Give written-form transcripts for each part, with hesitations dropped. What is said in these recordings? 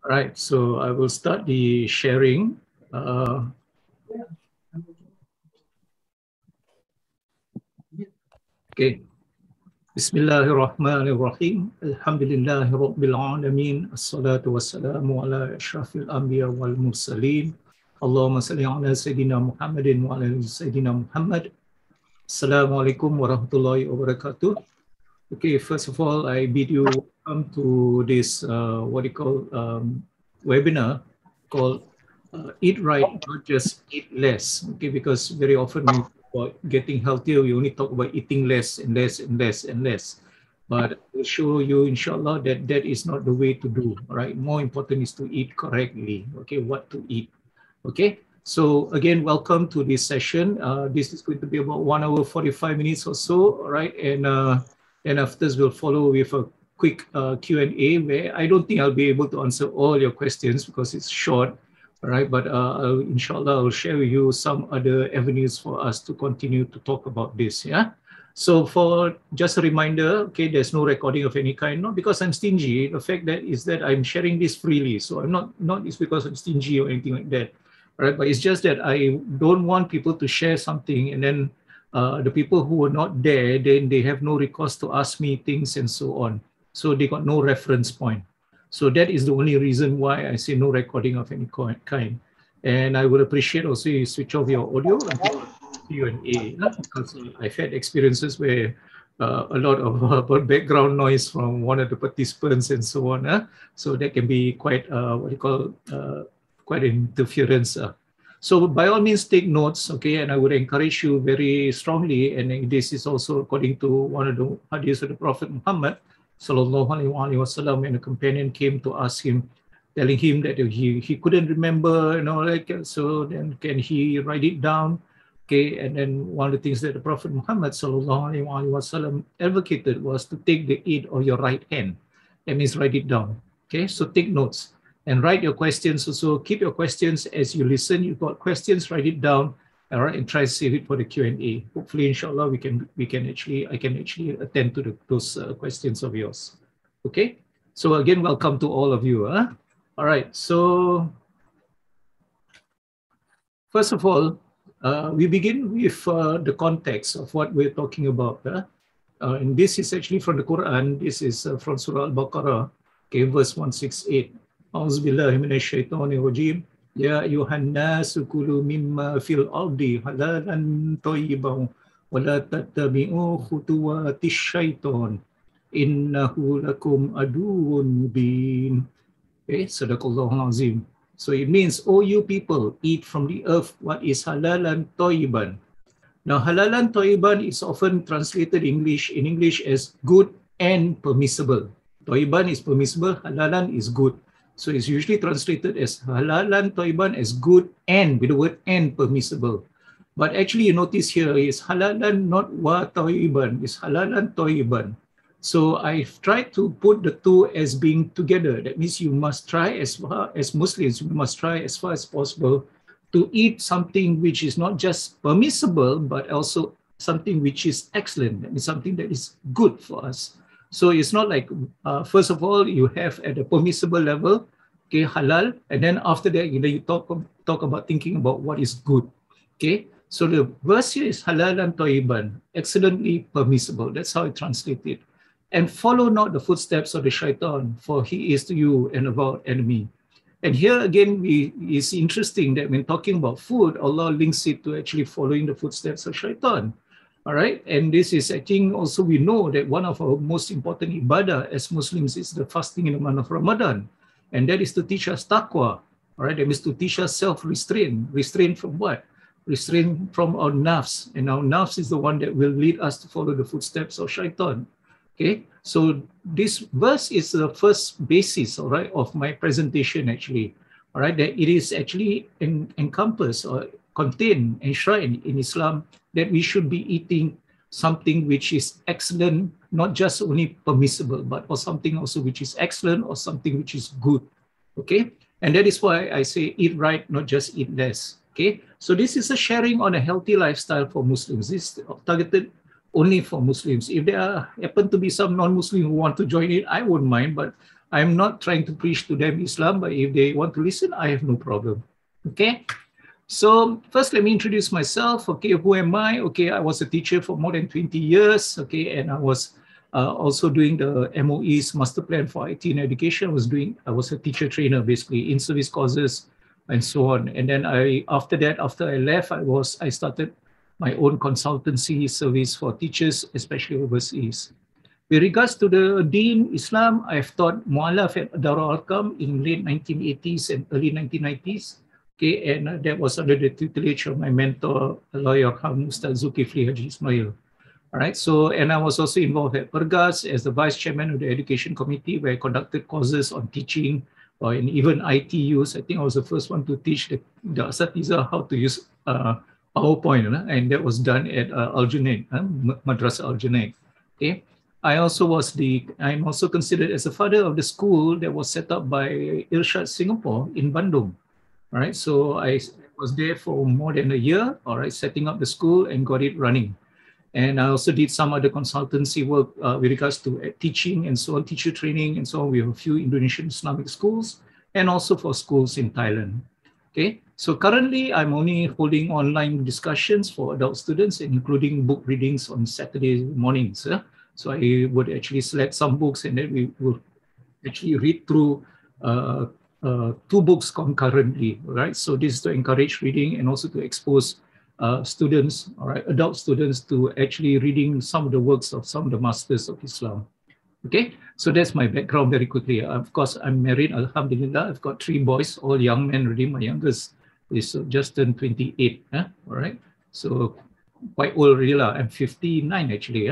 All right, so I will start the sharing. Okay. Bismillahirrahmanirrahim. Alhamdulillahi Rabbil Alameen. Assalatu wassalamu ala ashrafil anbiya wal mursaleen. Allahumma salli ala Sayyidina Muhammadin wa ala Sayyidina Muhammad. Assalamualaikum warahmatullahi wabarakatuh. Okay, first of all, I bid you welcome to this, what you call, webinar called Eat Right, Not Just Eat Less. Okay, because very often we talk about getting healthier, we only talk about eating less and less and less and less. But I will show you, inshallah, that that is not the way to do, right? More important is to eat correctly, okay, what to eat, okay? So again, welcome to this session. This is going to be about 1 hour, 45 minutes or so, right? And after this, we'll follow with a quick Q&A where I don't think I'll be able to answer all your questions because it's short, all right? But inshallah, I'll share with you some other avenues for us to continue to talk about this, yeah? So for just a reminder, okay, there's no recording of any kind, not because I'm stingy. The fact that is that I'm sharing this freely. So I'm not it's because I'm stingy or anything like that, right? But it's just that I don't want people to share something and then the people who were not there, then they have no recourse to ask me things and so on. So they got no reference point. So that is the only reason why I say no recording of any kind. And I would appreciate also you switch off your audio Q&A, because I've had experiences where a lot of background noise from one of the participants and so on. So that can be quite, what you call, quite interference. So by all means, take notes, okay? And I would encourage you very strongly, and this is also according to one of the hadiths of the Prophet Muhammad, sallallahu alaihi wasallam, when a companion came to ask him, telling him that he couldn't remember, like, so then can he write it down? Okay, and then one of the things that the Prophet Muhammad sallallahu alaihi wasallam advocated was to take the aid of your right hand. That means write it down. Okay, so take notes and write your questions. So keep your questions as you listen. You've got questions, write it down, all right, and try to save it for the Q&A. Hopefully, inshallah, I can actually attend to those questions of yours. Okay, so again, welcome to all of you. All right, so first of all, we begin with the context of what we're talking about. And this is actually from the Quran. This is from Surah Al-Baqarah, okay, verse 168. Auzubillahi minasyaitonir rajim. Ya ayuhan nasu kulu mimma fil ardi halalan toyyiban wa la tattabi'u khutuwatis syaiton innahu lakum aduwwun mubin. Okay, sadaqallahul azim. So it means, oh, you people, eat from the earth what is halalan toyyiban. Now, halalan toyyiban is often translated in English as good and permissible. Toyyiban is permissible, halalan is good. So it's usually translated as halalan toyyiban as good and, with the word and, permissible. But actually, you notice here is halalan, not wa toyyiban, it's halalan toyyiban. So I've tried to put the two as being together. That means you must try as far as Muslims, we must try as far as possible to eat something which is not just permissible, but also something which is excellent. That means something that is good for us. So it's not like, first of all, you have at the permissible level, okay, halal, and then after that, you talk about thinking about what is good, okay? So the verse here is halalan toyyiban, excellently permissible. That's how it translated. And follow not the footsteps of the shaitan, for he is to you an avowed enemy. And here again, it's interesting that when talking about food, Allah links it to actually following the footsteps of shaitan. All right. And this is, I think, also we know that one of our most important ibadah as Muslims is the fasting in the month of Ramadan. And that is to teach us taqwa. All right. That means to teach us self-restraint. Restraint from what? Restraint from our nafs. And our nafs is the one that will lead us to follow the footsteps of shaitan. Okay, so this verse is the first basis, all right, of my presentation actually, all right, that it is actually encompassed or contained, enshrined in Islam that we should be eating something which is excellent, not just only permissible, but or something also which is excellent or something which is good, okay? And that is why I say eat right, not just eat less, okay? So this is a sharing on a healthy lifestyle for Muslims. This is targeted only for Muslims. If there happen to be some non-Muslim who want to join it, I wouldn't mind, but I'm not trying to preach to them Islam, but if they want to listen, I have no problem. Okay. So first, let me introduce myself. Okay, who am I? Okay, I was a teacher for more than 20 years. Okay, and I was also doing the MOE's Master Plan for IT and Education. I was a teacher trainer, basically in-service courses and so on. And then after I left, I started my own consultancy service for teachers, especially overseas. With regards to the Deen Islam, I've taught Mu'alaf at Darul Arqam in late 1980s and early 1990s. Okay, and that was under the tutelage of my mentor, lawyer Ustaz Zulkifli Haji Ismail. All right, so, and I was also involved at Pergas as the vice chairman of the education committee, where I conducted courses on teaching and even IT use. I think I was the first one to teach the Asatiza how to use PowerPoint, and that was done at Al-Junaid, Madrasa Al-Junaid. Okay. I'm also considered as a father of the school that was set up by Irshad Singapore in Bandung. All right, so I was there for more than a year, all right, setting up the school and got it running. And I also did some other consultancy work with regards to teaching and so on, teacher training and so on. We have a few Indonesian Islamic schools and also for schools in Thailand. Okay, so currently I'm only holding online discussions for adult students, including book readings on Saturday mornings. So I would actually select some books and then we will actually read through 2 books concurrently, right? So this is to encourage reading and also to expose students, all right, adult students to actually reading some of the works of some of the masters of Islam. Okay, so that's my background very quickly. Of course, I'm married, Alhamdulillah. I've got 3 boys, all young men already. My youngest is just turned 28, all right? So quite old already. I'm 59 actually.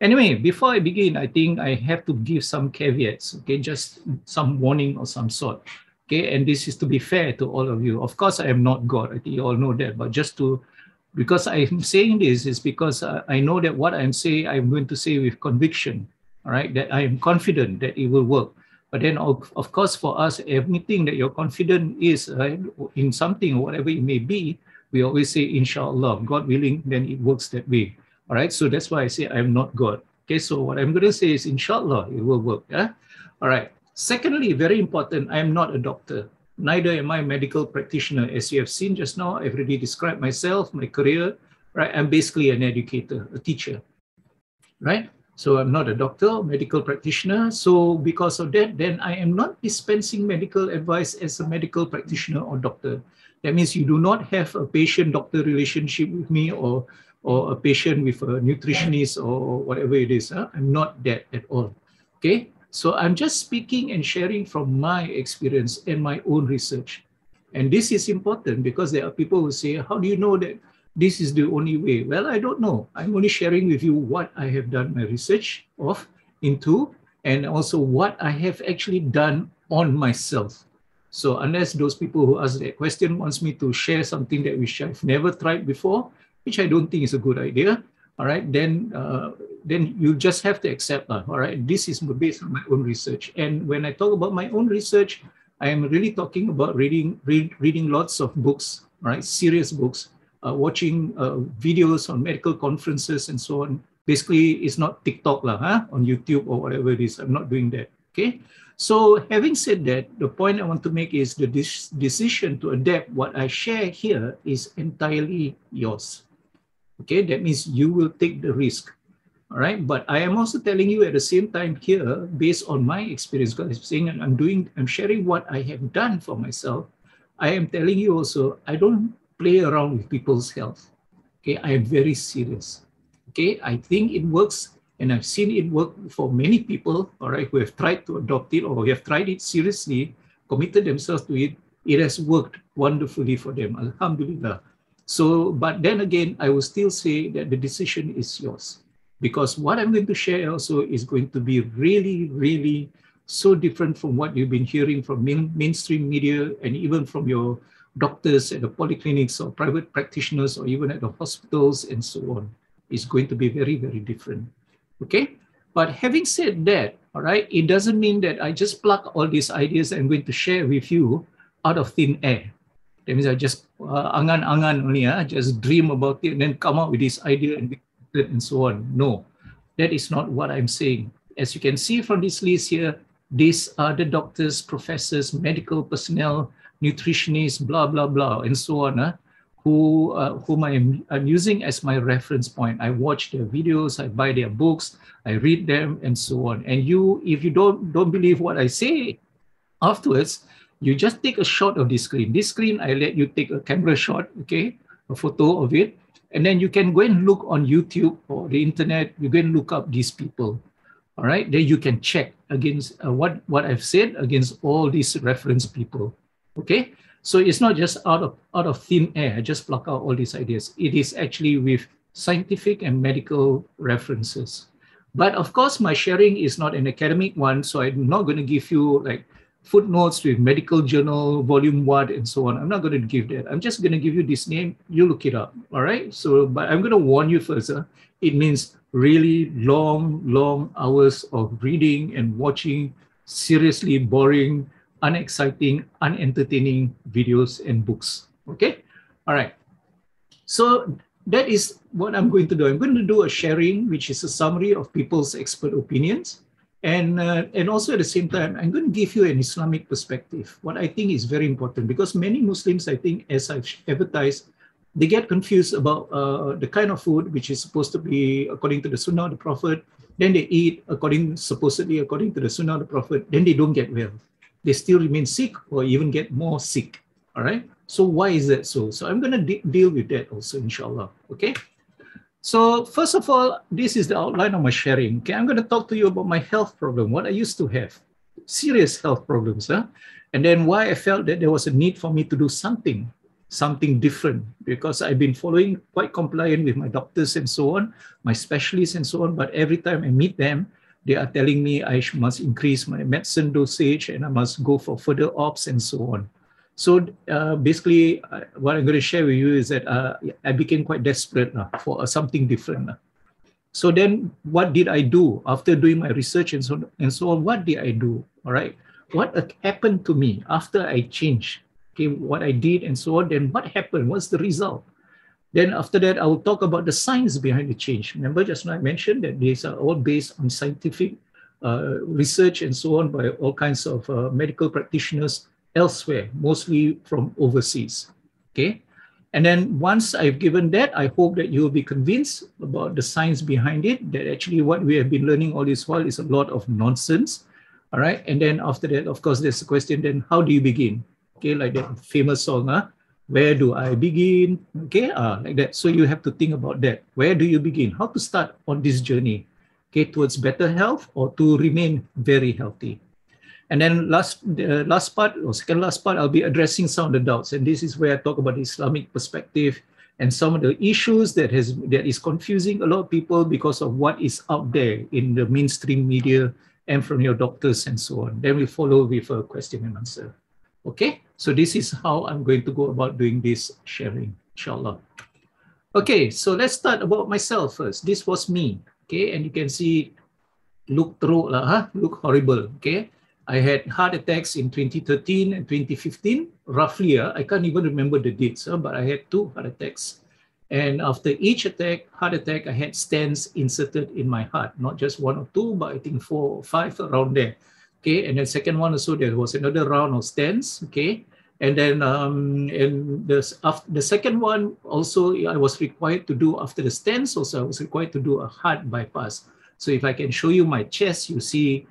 Anyway, before I begin, I think I have to give some caveats, okay, just some warning of some sort, okay, and this is to be fair to all of you. Of course, I am not God, I think you all know that, but because I'm saying this is because I know that what I'm saying, I'm going to say with conviction, all right, that I am confident that it will work. But then, of course, for us, everything that you're confident is in something, whatever it may be, we always say, insha'Allah, God willing, then it works that way. All right, so that's why I say I'm not God. Okay, so what I'm going to say is, inshallah, it will work. Yeah. All right. Secondly, very important, I am not a doctor. Neither am I a medical practitioner. As you have seen just now, I've already described myself, my career. Right, I'm basically an educator, a teacher. Right. So I'm not a doctor, medical practitioner. So because of that, then I am not dispensing medical advice as a medical practitioner or doctor. That means you do not have a patient-doctor relationship with me or a patient with a nutritionist or whatever it is. I'm not that at all. Okay, so I'm just speaking and sharing from my experience and my own research. And this is important because there are people who say, how do you know that this is the only way? Well, I don't know. I'm only sharing with you what I have done my research into and also what I have actually done on myself. So unless those people who ask that question wants me to share something that which I've never tried before, which I don't think is a good idea, all right, then you just have to accept that, all right? This is based on my own research. And when I talk about my own research, I am really talking about reading lots of books, all right, serious books, watching videos on medical conferences and so on. Basically, it's not TikTok on YouTube or whatever it is. I'm not doing that, okay? So having said that, the point I want to make is the decision to adapt what I share here is entirely yours. Okay, that means you will take the risk. All right, but I am also telling you at the same time here, based on my experience, because I'm saying I'm sharing what I have done for myself. I am telling you also, I don't play around with people's health. Okay, I am very serious. Okay, I think it works. And I've seen it work for many people, all right, who have tried to adopt it or who have tried it seriously, committed themselves to it. It has worked wonderfully for them, alhamdulillah. So, but then again, I will still say that the decision is yours. Because what I'm going to share also is going to be really, really so different from what you've been hearing from mainstream media and even from your doctors at the polyclinics or private practitioners or even at the hospitals and so on. It's going to be very, very different. Okay, but having said that, all right, it doesn't mean that I just pluck all these ideas I'm going to share with you out of thin air. That means I just angan-angan only, just dream about it and then come up with this idea and so on. No, that is not what I'm saying. As you can see from this list here, These are the doctors, professors, medical personnel, nutritionists, blah, blah, blah, and so on, whom I'm using as my reference point. I watch their videos, I buy their books, I read them, and so on. And you, if you don't believe what I say afterwards, you just take a shot of this screen. This screen, I let you take a camera shot, okay, a photo of it, and then you can go and look on YouTube or the internet. You go and look up these people. All right, then you can check against what I've said against all these reference people. Okay, so it's not just out of thin air. I just pluck out all these ideas. It is actually with scientific and medical references. But of course, my sharing is not an academic one, so I'm not going to give you like footnotes with medical journal, volume 1, and so on. I'm not going to give that. I'm just going to give you this name. You look it up. All right. So, but I'm going to warn you first. It means really long hours of reading and watching seriously boring, unexciting, unentertaining videos and books. Okay. All right. So that is what I'm going to do. I'm going to do a sharing, which is a summary of people's expert opinions. And also at the same time, I'm going to give you an Islamic perspective, what I think is very important, because many Muslims, I think, as I've advertised, they get confused about the kind of food which is supposed to be according to the Sunnah of the Prophet. Then they eat supposedly according to the Sunnah of the Prophet. Then they don't get well. They still remain sick or even get more sick. All right. So why is that so? So I'm going to deal with that also, inshallah. Okay. So first of all, this is the outline of my sharing. Okay, I'm going to talk to you about my health problem, what I used to have, serious health problems, and then why I felt that there was a need for me to do something different, because I've been following quite compliant with my doctors and so on, my specialists and so on, but every time I meet them, they are telling me I must increase my medicine dosage and I must go for further ops and so on. So basically, what I'm going to share with you is that I became quite desperate for something different. So then what did I do after doing my research and so on? What did I do? All right. What happened to me after I changed? Okay, what I did and so on. Then what happened? What's the result? Then after that, I will talk about the science behind the change. Remember, just now I mentioned that these are all based on scientific research and so on by all kinds of medical practitioners elsewhere, mostly from overseas. Okay. And then once I've given that, I hope that you'll be convinced about the science behind it, that actually what we have been learning all this while is a lot of nonsense. All right. And then after that, of course, there's the question, then how do you begin? Okay, like that famous song, where do I begin? Okay, like that. So you have to think about that. Where do you begin? How to start on this journey, okay, towards better health or to remain very healthy. And then second last part, I'll be addressing some of the doubts. And this is where I talk about the Islamic perspective and some of the issues that is confusing a lot of people because of what is out there in the mainstream media and from your doctors and so on. Then we follow with a question and answer. Okay, so this is how I'm going to go about doing this sharing, inshallah. Okay, so let's start about myself first. This was me, okay, and you can see, look teruk lah, look horrible, okay. I had heart attacks in 2013 and 2015, roughly. I can't even remember the dates, but I had 2 heart attacks. And after each heart attack, I had stents inserted in my heart, not just 1 or 2, but I think 4 or 5 around there. Okay, and then second one also, there was another round of stents. Okay, and then the second one also, I was required to do after the stents. Also, I was required to do a heart bypass. So if I can show you my chest, you see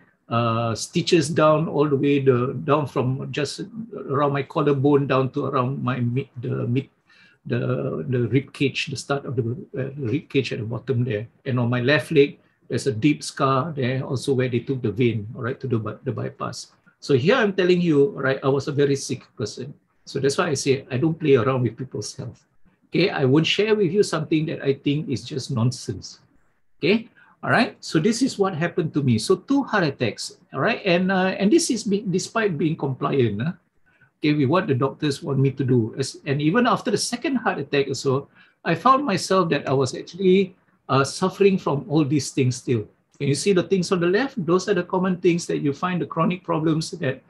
stitches down all the way down from just around my collarbone down to around my the rib cage, the start of the rib cage at the bottom there. And on my left leg, there's a deep scar there also where they took the vein, all right, to do the bypass. So here I'm telling you, right, I was a very sick person. So that's why I say I don't play around with people's health. Okay, I won't share with you something that I think is just nonsense. Okay, all right. So this is what happened to me. So 2 heart attacks, all right, and this is despite being compliant, okay, with what the doctors want me to do. And even after the second heart attack, also, I found myself that I was actually suffering from all these things still. Can you see the things on the left? Those are the common things that you find, the chronic problems that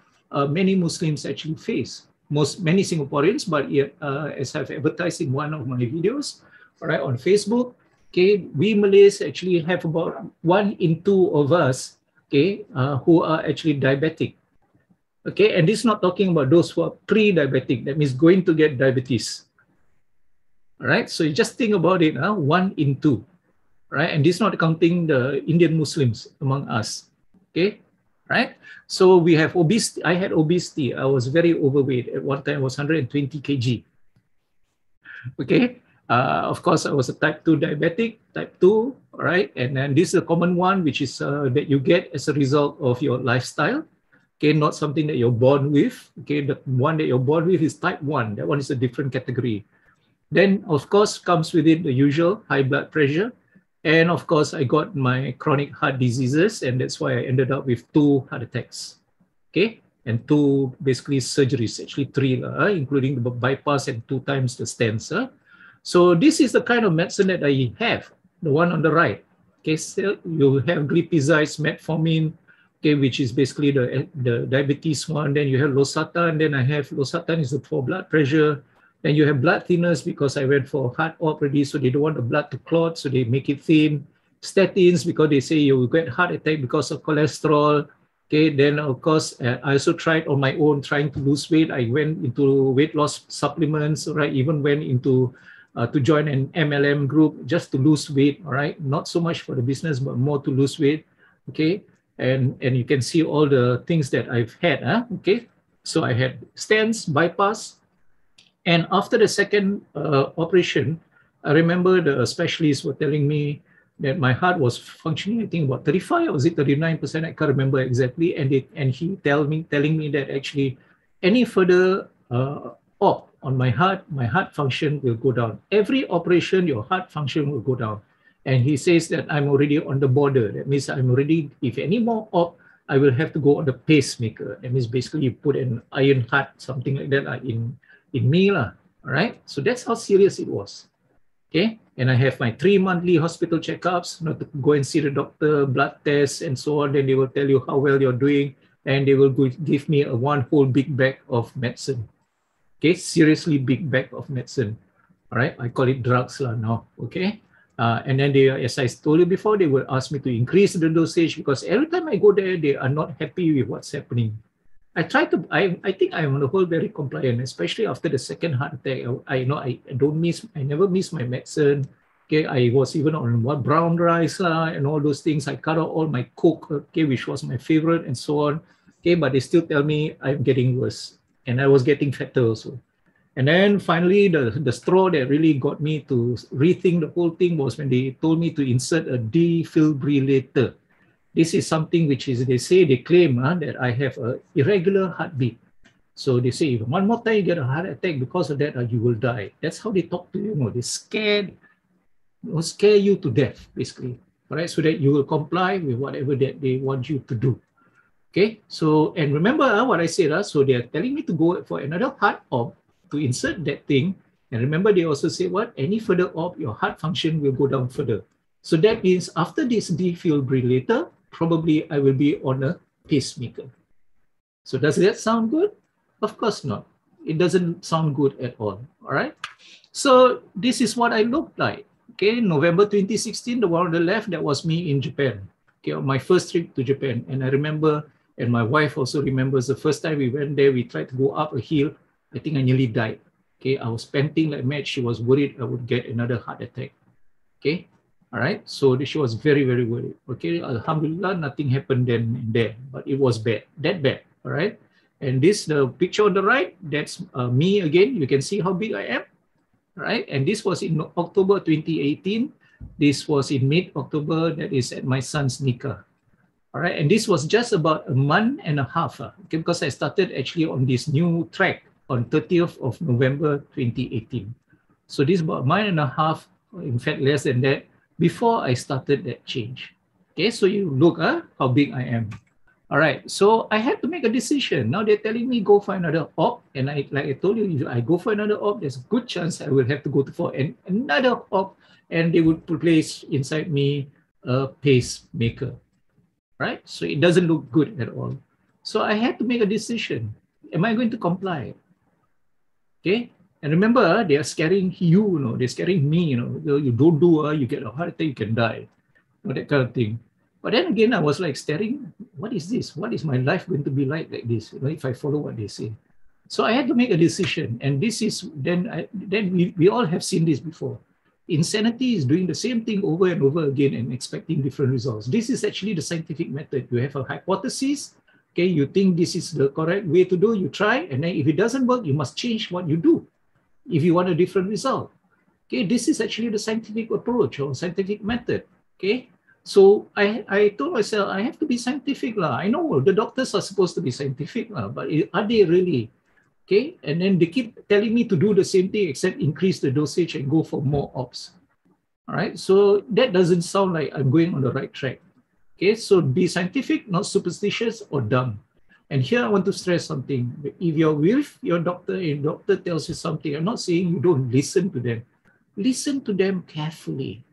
many Muslims actually face. Many Singaporeans, but yet, as I've advertised in one of my videos, all right, on Facebook, okay, we Malays actually have about 1 in 2 of us okay, who are actually diabetic. Okay, and this is not talking about those who are pre-diabetic, that means going to get diabetes. All right, so you just think about it, 1 in 2, right? And this is not counting the Indian Muslims among us, okay, right? So we have obesity. I had obesity. I was very overweight. At one time, I was 120 kg. Okay. Of course, I was a type 2 diabetic, type 2, all right? And then this is a common one, which is that you get as a result of your lifestyle, okay? Not something that you're born with, okay? The one that you're born with is type 1. That one is a different category. Then, of course, comes with it the usual high blood pressure. And of course, I got my chronic heart diseases, and that's why I ended up with 2 heart attacks, okay? And 2 basically surgeries, actually 3, including the bypass and 2 times the stents. So this is the kind of medicine that I have, the one on the right. Okay, so you have glipizide, metformin, okay, which is basically the diabetes one. Then you have losartan. Then I have losartan is for blood pressure. Then you have blood thinners because I went for heart already, so they don't want the blood to clot, so they make it thin. Statins because they say you will get heart attack because of cholesterol. Okay, then of course, I also tried on my own trying to lose weight. I went into weight loss supplements, right? Even went into to join an MLM group just to lose weight, all right? Not so much for the business, but more to lose weight, okay? And you can see all the things that I've had, okay? So I had stents, bypass, and after the second operation, I remember the specialists were telling me that my heart was functioning, I think about 35 or was it 39%, I can't remember exactly. And he telling me that actually any further op on my heart function will go down. Every operation, your heart function will go down. And he says that I'm already on the border. That means I'm already, if any more op, I will have to go on the pacemaker. That means basically you put an iron heart, something like that in me. All right. So that's how serious it was. Okay. And I have my 3 monthly hospital checkups, not to go and see the doctor, blood tests, and so on. Then they will tell you how well you're doing. And they will give me one whole big bag of medicine. Okay, seriously big bag of medicine. All right, I call it drugs now. Okay, and then they, as I told you before, they will ask me to increase the dosage because every time I go there, they are not happy with what's happening. I think I'm on the whole very compliant, especially after the second heart attack. I never miss my medicine. Okay, I was even on brown rice and all those things. I cut out all my Coke, okay, which was my favorite, and so on. Okay, but they still tell me I'm getting worse. And I was getting fatter also. And then finally, the straw that really got me to rethink the whole thing was when they told me to insert a defibrillator. This is something which is, they claim that I have an irregular heartbeat. So they say, if one more time you get a heart attack because of that, you will die. That's how they talk to you. They scare you to death, basically. All right, so that you will comply with whatever that they want you to do. Okay, so, and remember what I said, so they are telling me to go for another heart op to insert that thing. And remember, they also say what? Any further op, your heart function will go down further. So that means after this defibrillator, probably I will be on a pacemaker. So does that sound good? Of course not. It doesn't sound good at all, all right? So this is what I looked like. Okay, November 2016, the one on the left, that was me in Japan. Okay, my first trip to Japan. And I remember, and my wife also remembers, the first time we went there, we tried to go up a hill. I think I nearly died. Okay, I was panting like mad. She was worried I would get another heart attack. Okay, all right. So she was very, very worried. Okay, alhamdulillah, nothing happened then and there, but it was bad, that bad. All right. And this, the picture on the right, that's me again. You can see how big I am. Right, and this was in October 2018. This was in mid-October. That is at my son's nikah. All right, and this was just about a month and a half, okay, because I started actually on this new track on 30th of November 2018. So this is about a month and a half, in fact less than that, before I started that change. Okay, so you look how big I am. All right, so I had to make a decision. Now they're telling me go for another op, and like I told you, if I go for another op, there's a good chance I will have to go for another op, and they would place inside me a pacemaker, right? So it doesn't look good at all. So I had to make a decision. Am I going to comply? Okay, and remember, they are scaring you, they're scaring me, you don't do, you get a heart attack, you can die, that kind of thing. But then again, I was like staring, what is this? What is my life going to be like this, you know, if I follow what they say? So I had to make a decision. And this is, then we all have seen this before. Insanity is doing the same thing over and over again and expecting different results. This is actually the scientific method. You have a hypothesis, okay, you think this is the correct way to do, you try, and then if it doesn't work, you must change what you do if you want a different result. Okay, this is actually the scientific approach or scientific method. Okay, so I told myself, I have to be scientific lah. I know the doctors are supposed to be scientific lah, but are they really? Okay, and then they keep telling me to do the same thing except increase the dosage and go for more ops. All right, so that doesn't sound like I'm going on the right track. Okay, so be scientific, not superstitious or dumb. And here I want to stress something. If you're with your doctor and your doctor tells you something, I'm not saying you don't listen to them. Listen to them carefully.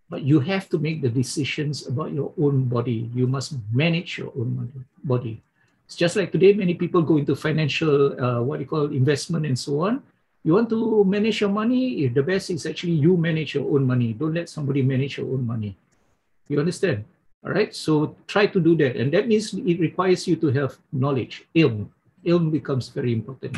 But you have to make the decisions about your own body. You must manage your own body. It's just like today, many people go into financial, what you call investment and so on. You want to manage your money, the best is actually you manage your own money. Don't let somebody manage your own money. You understand? All right, so try to do that. And that means it requires you to have knowledge, ilm. Ilm becomes very important.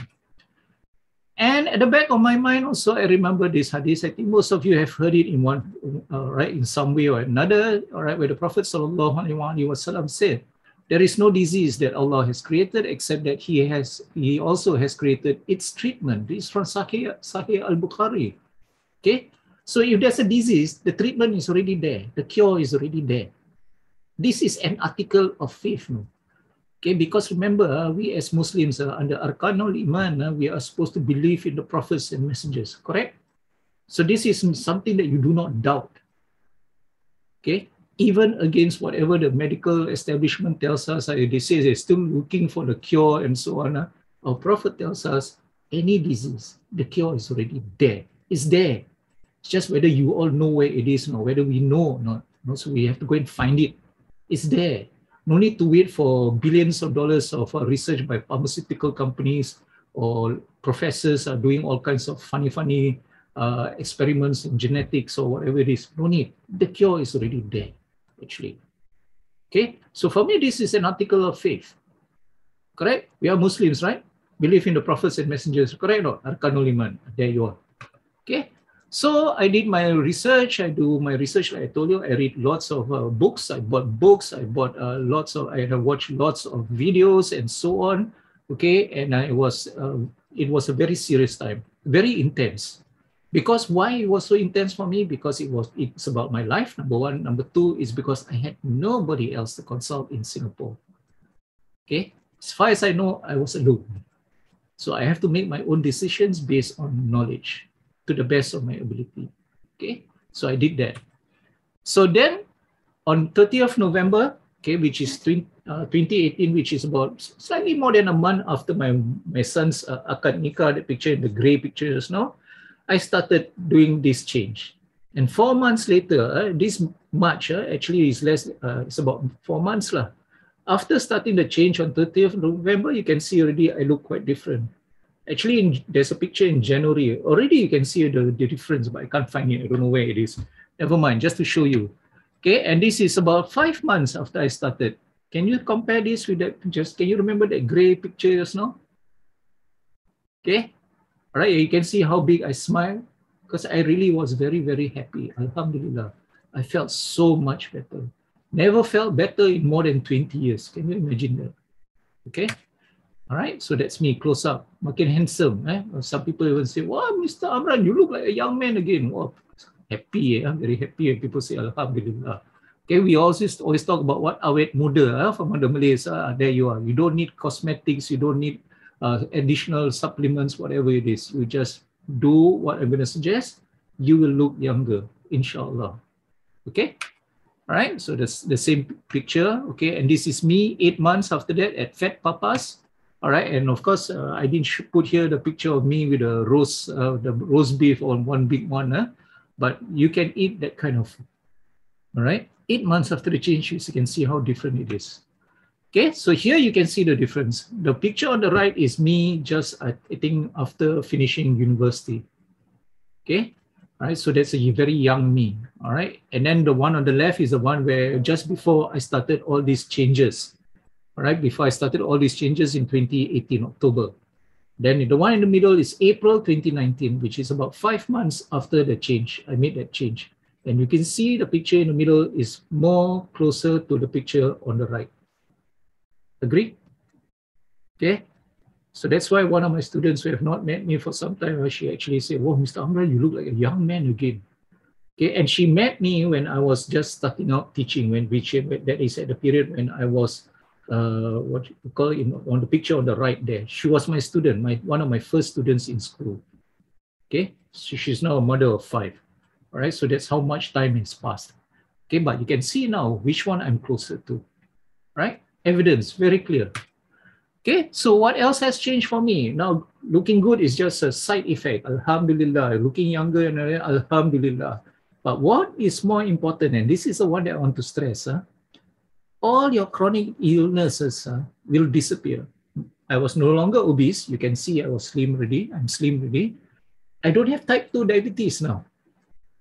And at the back of my mind also, I remember this hadith. I think most of you have heard it in one, right, in some way or another, all right, where the Prophet ﷺ said, there is no disease that Allah has created except that He also has created its treatment. This is from Sahih al-Bukhari. Okay, so if there's a disease, the treatment is already there. The cure is already there. This is an article of faith. No? Okay, because remember, we as Muslims under Arkanul Iman, we are supposed to believe in the prophets and messengers, correct? So this is something that you do not doubt. Okay, even against whatever the medical establishment tells us, they say they're still looking for the cure and so on. Our prophet tells us, any disease, the cure is already there. It's there. It's just whether you all know where it is or whether we know or not. So we have to go and find it. It's there. No need to wait for billions of dollars of research by pharmaceutical companies or professors are doing all kinds of funny experiments in genetics or whatever it is. No need. The cure is already there, actually. Okay, so for me, this is an article of faith. Correct? We are Muslims, right? Believe in the prophets and messengers. Correct or not? Arkanul Iman. There you are. Okay. So I did my research. I do my research, like I told you. I read lots of books. I bought books. I bought I have watched lots of videos and so on. Okay, and it was a very serious time, very intense. Because why it was so intense for me? Because it's about my life, number one. Number two is because I had nobody else to consult in Singapore. Okay, as far as I know, I was alone. So I have to make my own decisions based on knowledge, to the best of my ability. Okay, so I did that. So then on 30th November, okay, which is 2018, which is about slightly more than a month after my son's akad nikah, the picture in the gray picture just now, I started doing this change. And 4 months later, this March actually is less, it's about 4 months lah. After starting the change on 30th November, you can see already I look quite different. Actually, there's a picture in January. Already you can see the difference, but I can't find it. I don't know where it is. Never mind, just to show you. Okay, and this is about 5 months after I started. Can you compare this with that? Can you remember that gray picture just now? Okay, all right, you can see how big I smile because I really was very, very happy. Alhamdulillah. I felt so much better. Never felt better in more than 20 years. Can you imagine that? Okay. All right, so that's me, close up. Makin handsome. Some people even say, wow, Mr. Amran, you look like a young man again. Wow, happy, very happy. And people say, Alhamdulillah. Okay, we always talk about what awet muda from the Malays. There you are. You don't need cosmetics. You don't need additional supplements, whatever it is. You just do what I'm going to suggest. You will look younger, insha'Allah. Okay. All right, so that's the same picture. Okay, and this is me 8 months after that at Fat Papas. All right, and of course, I didn't put here the picture of me with the roast beef on one big one, but you can eat that kind of food. All right, 8 months after the change, you can see how different it is. Okay, so here you can see the difference. The picture on the right is me just, I think, after finishing university. Okay, All right, so that's a very young me. All right, and then the one on the left is the one where just before I started all these changes. All right, before I started all these changes in 2018 October. Then the one in the middle is April 2019, which is about 5 months after the change. I made that change. And you can see the picture in the middle is more closer to the picture on the right. Agree? Okay. So that's why one of my students who have not met me for some time, she actually said, "Whoa, Mr. Amran, you look like a young man again." Okay. And she met me when I was just starting out teaching, that is at the period when I was what you call it, on the picture on the right there. She was my student, one of my first students in school. Okay, so she's now a mother of 5. All right, so that's how much time has passed. Okay, but you can see now which one I'm closer to. Right, evidence very clear. Okay, so what else has changed for me? Now, looking good is just a side effect. Alhamdulillah, looking younger, and Alhamdulillah. But what is more important, and this is the one that I want to stress, all your chronic illnesses will disappear. I was no longer obese. You can see I was slim already. I'm slim already. I don't have type 2 diabetes now.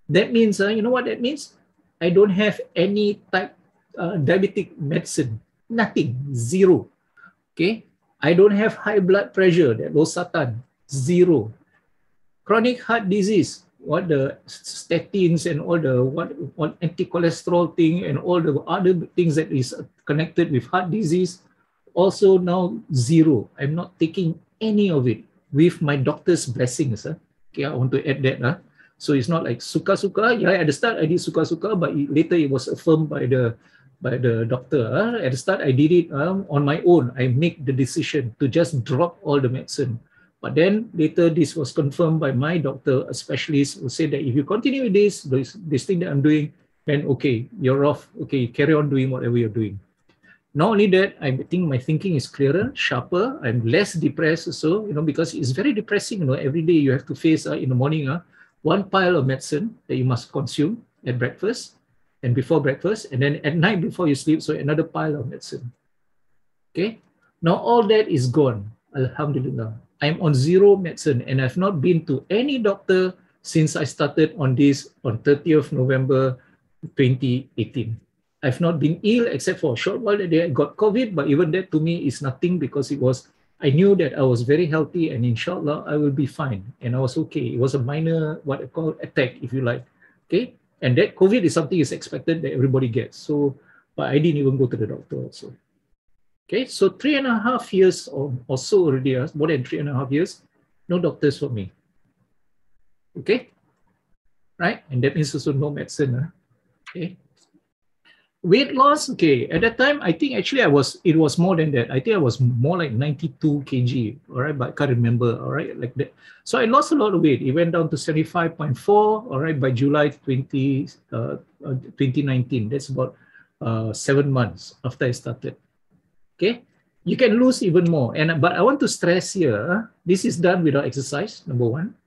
That means, you know what that means? I don't have any type diabetic medicine. Nothing. Zero. Okay? I don't have high blood pressure, that losartan. Zero. Chronic heart disease, what the statins and all the what anti-cholesterol thing and all the other things that is connected with heart disease, also now zero. I'm not taking any of it with my doctor's blessings. Okay, I want to add that. So it's not like suka-suka. Yeah, at the start I did suka-suka, but later it was affirmed by the doctor. At the start I did it on my own. I make the decision to just drop all the medicine. But then later this was confirmed by my doctor, a specialist, who said that if you continue with this thing that I'm doing, then okay, you're off. Okay, carry on doing whatever you're doing. Not only that, I think my thinking is clearer, sharper. I'm less depressed also, because it's very depressing. Every day you have to face in the morning, one pile of medicine that you must consume at breakfast and before breakfast, and then at night before you sleep, so another pile of medicine. Okay, now all that is gone. Alhamdulillah. I'm on zero medicine, and I've not been to any doctor since I started on this on 30th November 2018. I've not been ill except for a short while that I got COVID, but even that to me is nothing, because I knew that I was very healthy, and inshallah I will be fine, and I was okay. It was a minor, what I call attack, if you like. Okay, and that COVID is something is expected that everybody gets. So, but I didn't even go to the doctor also. Okay, so 3.5 years or so already, more than 3.5 years, no doctors for me. Okay, right? And that means also no medicine. Okay. Weight loss, okay. At that time, I think actually it was more than that. I think I was more like 92 kg, all right, but I can't remember, all right, like that. So I lost a lot of weight. It went down to 75.4, all right, by July 2019. That's about 7 months after I started. Okay, you can lose even more. But I want to stress here, this is done without exercise, number one.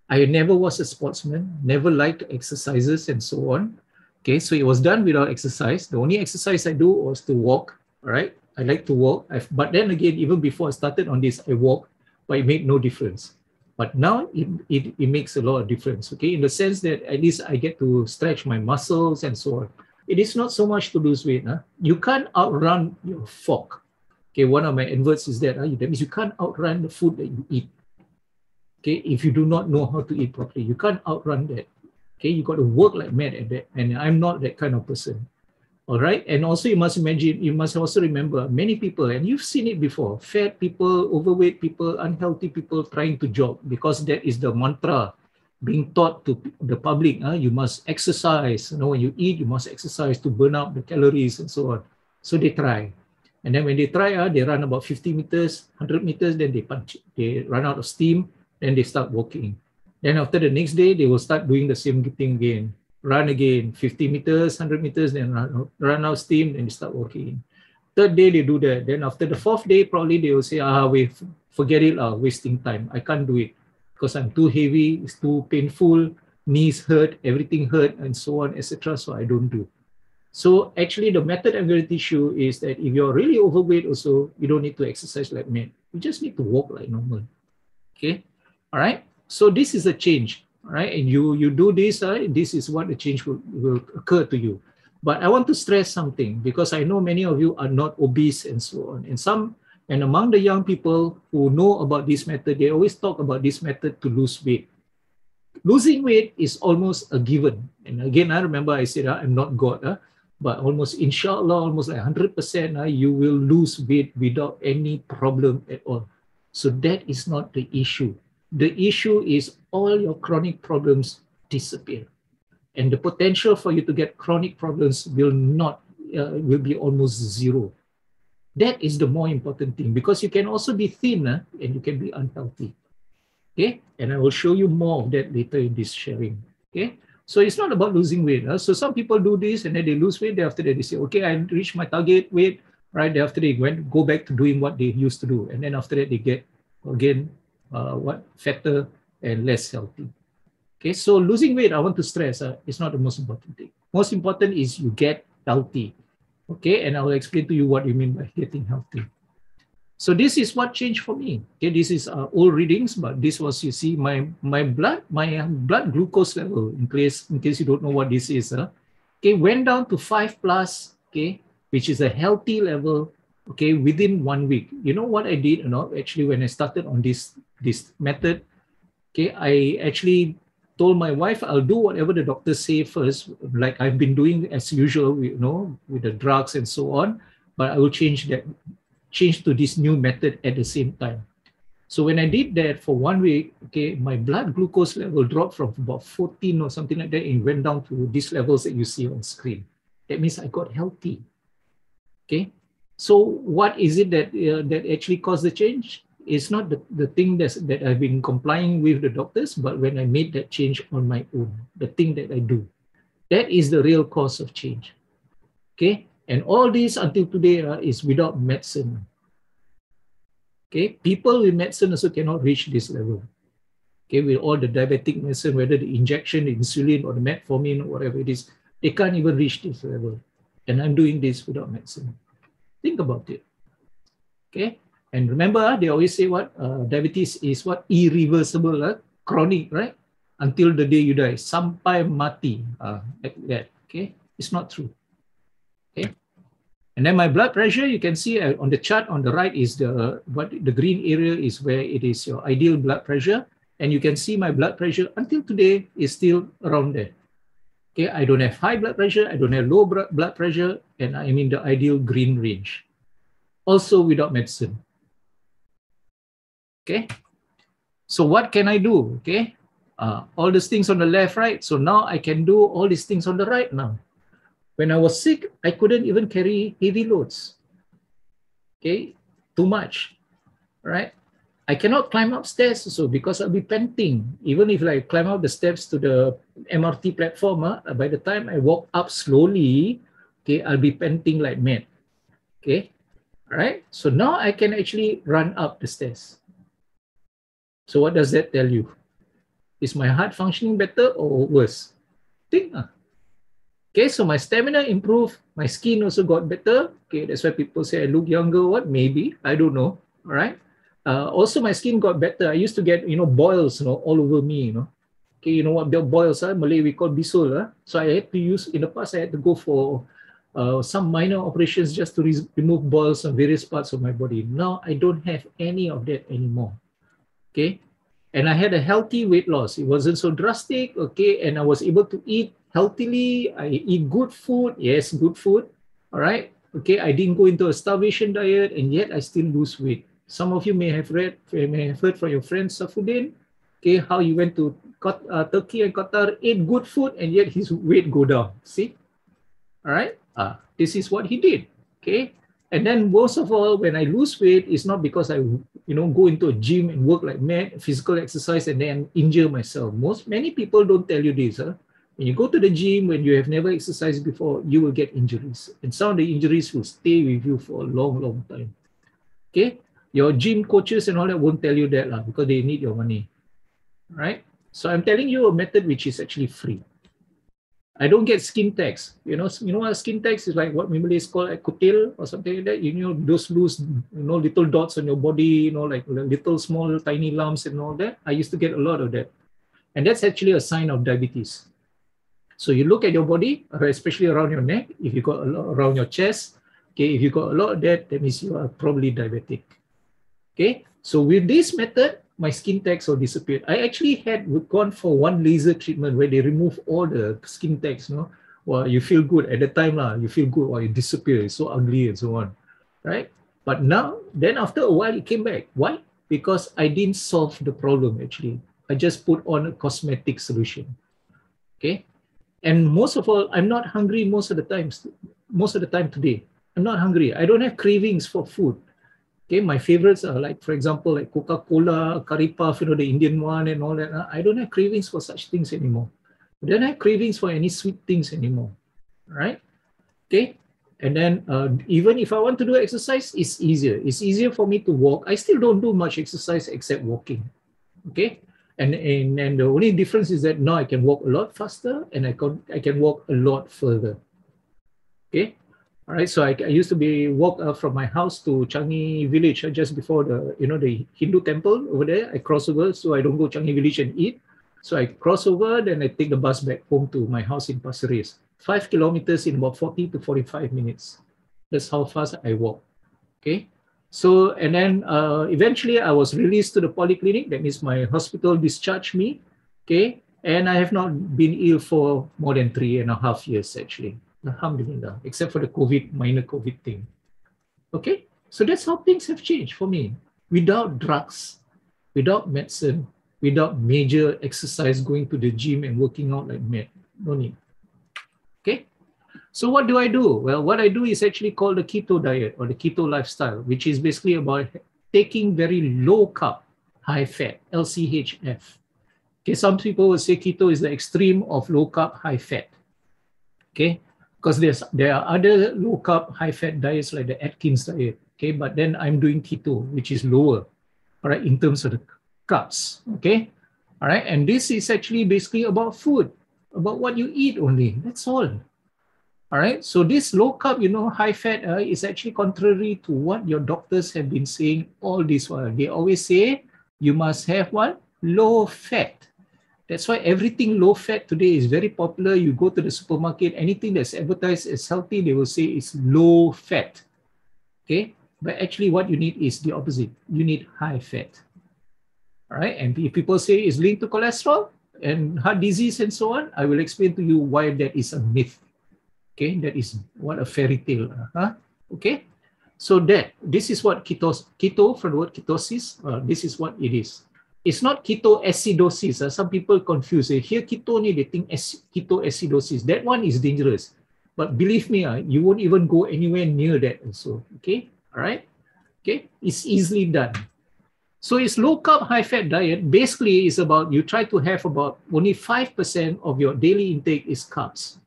I never was a sportsman, never liked exercises and so on. Okay, so it was done without exercise. The only exercise I do was to walk, all right? I like to walk. But then again, even before I started on this, I walk, but it made no difference. But now it makes a lot of difference, okay? In the sense that at least I get to stretch my muscles and so on. It is not so much to lose weight. You can't outrun your fork. Okay, one of my adverts is that. That means you can't outrun the food that you eat. Okay, if you do not know how to eat properly, you can't outrun that. Okay, you got to work like mad at that. And I'm not that kind of person. All right. And also you must also remember, many people, and you've seen it before, fat people, overweight people, unhealthy people trying to jog, because that is the mantra being taught to the public. You must exercise. When you eat, you must exercise to burn up the calories and so on. So they try. And then when they try, they run about 50 meters, 100 meters, then they run out of steam, then they start walking. Then after the next day, they will start doing the same thing again. Run again, 50 meters, 100 meters, then run out of steam, then they start walking. Third day, they do that. Then after the fourth day, probably they will say, wait, forget it, wasting time. I can't do it because I'm too heavy, it's too painful, knees hurt, everything hurt, and so on, etc. So I don't do. So actually, the method I'm going to teach you is that if you're really overweight also, you don't need to exercise like mad. You just need to walk like normal. Okay? All right? So this is a change. right? And you do this, this is what the change will occur to you. But I want to stress something, because I know many of you are not obese and so on. And among the young people who know about this method, they always talk about this method to lose weight. Losing weight is almost a given. And again, I remember I said, I'm not God, but almost, insha'Allah, almost like 100%, you will lose weight without any problem at all. So that is not the issue. The issue is all your chronic problems disappear. And the potential for you to get chronic problems will be almost zero. That is the more important thing, because you can also be thin and you can be unhealthy. Okay, and I will show you more of that later in this sharing. Okay, so it's not about losing weight. So some people do this and then they lose weight. Then after that they say, okay, I reached my target weight. Right, then after they go back to doing what they used to do, and then after that they get again fatter and less healthy. Okay, so losing weight, I want to stress, is not the most important thing. Most important is you get healthy. Okay, and I will explain to you what you mean by getting healthy. So this is what changed for me. Okay, this is old readings, but this was, you see, my blood glucose level, in case you don't know what this is, okay, went down to 5+, okay, which is a healthy level, okay, within 1 week. You know what I did? Actually, when I started on this method, okay, I actually told my wife, I'll do whatever the doctors say first, like I've been doing as usual, with the drugs and so on, but I will change to this new method at the same time. So when I did that for 1 week, okay, my blood glucose level dropped from about 14 or something like that and went down to these levels that you see on screen. That means I got healthy. Okay, so what is it that actually caused the change? It's not the thing that I've been complying with the doctors, but when I made that change on my own, the thing that I do, that is the real cause of change. Okay, and all this until today is without medicine. Okay, people with medicine also cannot reach this level. Okay, with all the diabetic medicine, whether the injection, the insulin, or the metformin, or whatever it is, they can't even reach this level. And I'm doing this without medicine. Think about it. Okay, and remember, they always say what? Diabetes is what? Irreversible, chronic, right? Until the day you die. Sampai mati. Like that. Okay, it's not true. Okay. And then my blood pressure, you can see on the chart on the right is the green area is where it is your ideal blood pressure. And you can see my blood pressure until today is still around there. Okay, I don't have high blood pressure, I don't have low blood pressure, and I'm in the ideal green range. Also without medicine. Okay, so what can I do? Okay, all these things on the left, right? So now I can do all these things on the right now. When I was sick, I couldn't even carry heavy loads. Okay, too much, right? I cannot climb upstairs also because I'll be panting. Even if I climb up the steps to the MRT platform, by the time I walk up slowly, okay, I'll be panting like mad. Okay, all right? So now I can actually run up the stairs. So what does that tell you? Is my heart functioning better or worse? Think. Okay, so my stamina improved, my skin also got better. Okay, that's why people say I look younger. What? Maybe, I don't know. All right. Also, my skin got better. I used to get, boils, all over me. Okay, you know what boils are? Malay we call bisul. So I had to use, in the past, I had to go for some minor operations just to remove boils on various parts of my body. Now I don't have any of that anymore. Okay, and I had a healthy weight loss. It wasn't so drastic. Okay, and I was able to eat healthily. I eat good food. Yes, good food. All right. Okay, I didn't go into a starvation diet, and yet I still lose weight. Some of you may have heard from your friend Safuddin, okay, how he went to Turkey and Qatar, ate good food, and yet his weight go down. See? All right. This is what he did. Okay. And then most of all, when I lose weight, it's not because I, go into a gym and work like mad, physical exercise, and then injure myself. Many people don't tell you this. When you go to the gym, when you have never exercised before, you will get injuries. And some of the injuries will stay with you for a long, long time. Okay? Your gym coaches and all that won't tell you that because they need your money. Right? So I'm telling you a method which is actually free. I don't get skin tags. You know what skin tags is like, what Malays call a kutil or something like that. Those loose, little dots on your body, like little small tiny lumps and all that. I used to get a lot of that. And that's actually a sign of diabetes. So you look at your body, especially around your neck, if you got a lot around your chest, okay, if you got a lot of that means you are probably diabetic. Okay, so with this method, my skin tags will disappear. I actually had gone for one laser treatment where they remove all the skin tags, you know. Well, you feel good at the time, you feel good, or it disappears, it's so ugly and so on, right? But now, then after a while, it came back. Why? Because I didn't solve the problem, actually. I just put on a cosmetic solution, okay? And most of all, I'm not hungry most of the time today. I'm not hungry. I don't have cravings for food. Okay, my favorites are like, for example, like Coca-Cola, curry puff, you know, the Indian one and all that. I don't have cravings for such things anymore. I don't have cravings for any sweet things anymore, right? Okay, and then even if I want to do exercise, it's easier. It's easier for me to walk. I still don't do much exercise except walking, okay? And the only difference is that now I can walk a lot faster and I can walk a lot further, okay? All right, so I used to walk from my house to Changi village just before the Hindu temple over there. I cross over so I don't go Changi village and eat. So I cross over, then I take the bus back home to my house in Pasir Ris. 5 kilometers in about 40 to 45 minutes. That's how fast I walk, okay? So, and then eventually I was released to the polyclinic. That means my hospital discharged me, okay? And I have not been ill for more than 3.5 years actually. Alhamdulillah, except for the minor COVID thing. Okay, so that's how things have changed for me. Without drugs, without medicine, without major exercise, going to the gym and working out like mad. No need. Okay, so what do I do? Well, what I do is actually called the keto diet or the keto lifestyle, which is basically about taking very low carb, high fat, LCHF. Okay, some people will say keto is the extreme of low carb, high fat. Okay, because there are other low carb, high fat diets like the Atkins diet. Okay, but then I'm doing keto, which is lower, all right, in terms of the carbs. Okay, all right, and this is actually basically about food, about what you eat only. That's all. All right, so this low carb, high fat is actually contrary to what your doctors have been saying all this while. They always say you must have what? Low fat. That's why everything low fat today is very popular. You go to the supermarket, anything that's advertised as healthy, they will say it's low fat. Okay, but actually what you need is the opposite. You need high fat. All right, and if people say it's linked to cholesterol and heart disease and so on, I will explain to you why that is a myth. Okay, that is what a fairy tale. Okay, so this is what keto from the word ketosis. This is what it is. It's not ketoacidosis. Some people confuse. They hear keto, they think ketoacidosis. That one is dangerous. But believe me, you won't even go anywhere near that also. Okay, all right. Okay, it's easily done. So it's low carb, high fat diet. Basically, is about you try to have about only 5% of your daily intake is carbs.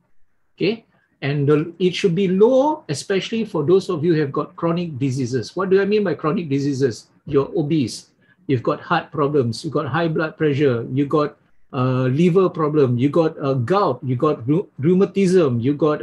Okay. And it should be low, especially for those of you who have got chronic diseases. What do I mean by chronic diseases? You're obese, you've got heart problems, you've got high blood pressure, you got liver problem, you got gout, you got rheumatism, you got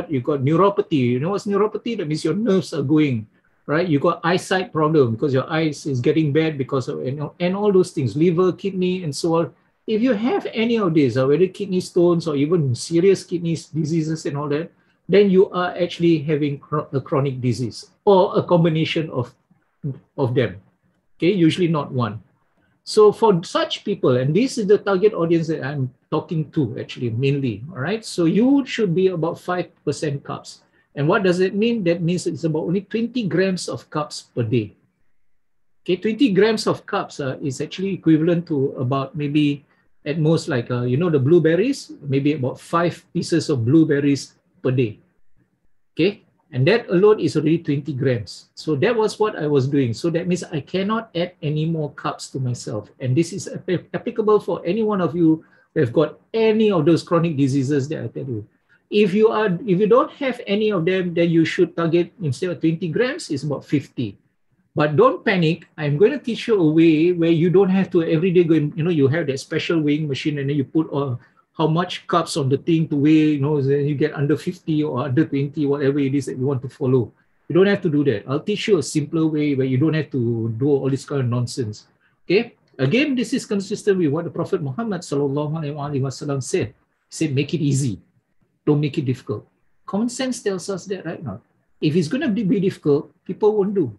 you got neuropathy. You know what's neuropathy? That means your nerves are going, right? You got eyesight problem because your eyes is getting bad because of, and all those things, liver, kidney, and so on. If you have any of these, whether kidney stones or even serious kidney diseases and all that, then you are actually having a chronic disease or a combination of them. Okay, usually not one. So for such people, and this is the target audience that I'm talking to actually mainly, all right? So you should be about 5% carbs. And what does it mean? That means it's about only 20 grams of carbs per day. Okay, 20 grams of carbs is actually equivalent to about maybe at most like, the blueberries, maybe about 5 pieces of blueberries per day. Okay, and that alone is already 20 grams. So that was what I was doing. So that means I cannot add any more carbs to myself. And this is applicable for any one of you who have got any of those chronic diseases that I tell you. If you don't have any of them, then you should target, instead of 20 grams, is about 50. But don't panic. I'm going to teach you a way where you don't have to every day go and, you have that special weighing machine and then you put how much carbs on the thing to weigh, then you get under 50 or under 20, whatever it is that you want to follow. You don't have to do that. I'll teach you a simpler way where you don't have to do all this kind of nonsense. Okay. Again, this is consistent with what the Prophet Muhammad SAW said. He said, make it easy. Don't make it difficult. Common sense tells us that right now. If it's going to be difficult, people won't do.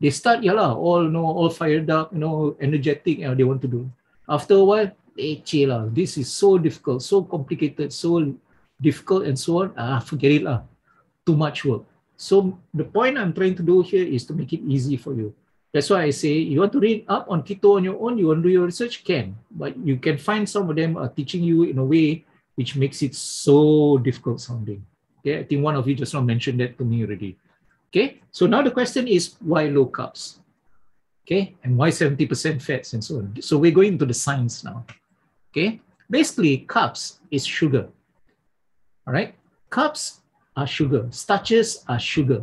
They start, all fired up, energetic, and they want to do. After a while, chill. This is so difficult, so complicated, so difficult, and so on. Forget it. Too much work. So the point I'm trying to do here is to make it easy for you. That's why I say, you want to read up on keto on your own, you want to do your research, can. But you can find some of them are teaching you in a way which makes it so difficult sounding. Okay, I think one of you just now mentioned that to me already. Okay, so now the question is, why low carbs? Okay, and why 70% fats and so on? So we're going into the science now. Okay, basically carbs is sugar. All right, carbs are sugar, starches are sugar.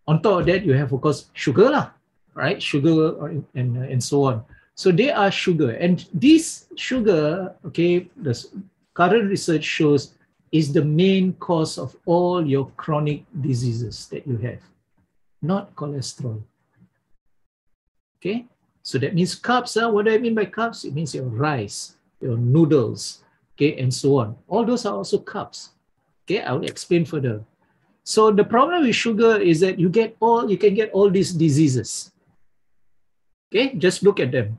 On top of that, you have, of course, sugar lah, right? Sugar and so on. So they are sugar. And this sugar, okay, the current research shows is the main cause of all your chronic diseases that you have, not cholesterol. Okay, so that means carbs. What do I mean by carbs? It means your rice, your noodles, okay, and so on. All those are also carbs. Okay, I will explain further. So the problem with sugar is that you can get all these diseases. Okay, just look at them.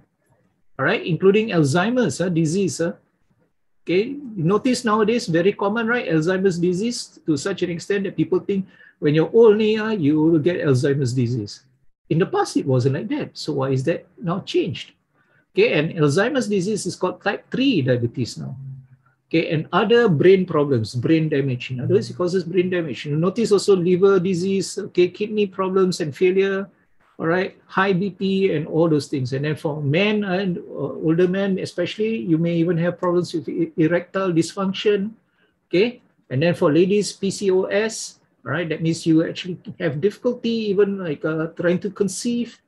All right, including Alzheimer's disease. Okay, you notice nowadays very common, right? Alzheimer's disease, to such an extent that people think when you're old, you will get Alzheimer's disease. In the past, it wasn't like that. So why is that now changed? Okay, and Alzheimer's disease is called type 3 diabetes now. Okay, and other brain problems, brain damage. In other words, it causes brain damage. You notice also liver disease, okay, kidney problems and failure, all right, high BP and all those things. And then for men and older men especially, you may even have problems with erectile dysfunction, okay? And then for ladies, PCOS, all right, that means you actually have difficulty even like trying to conceive,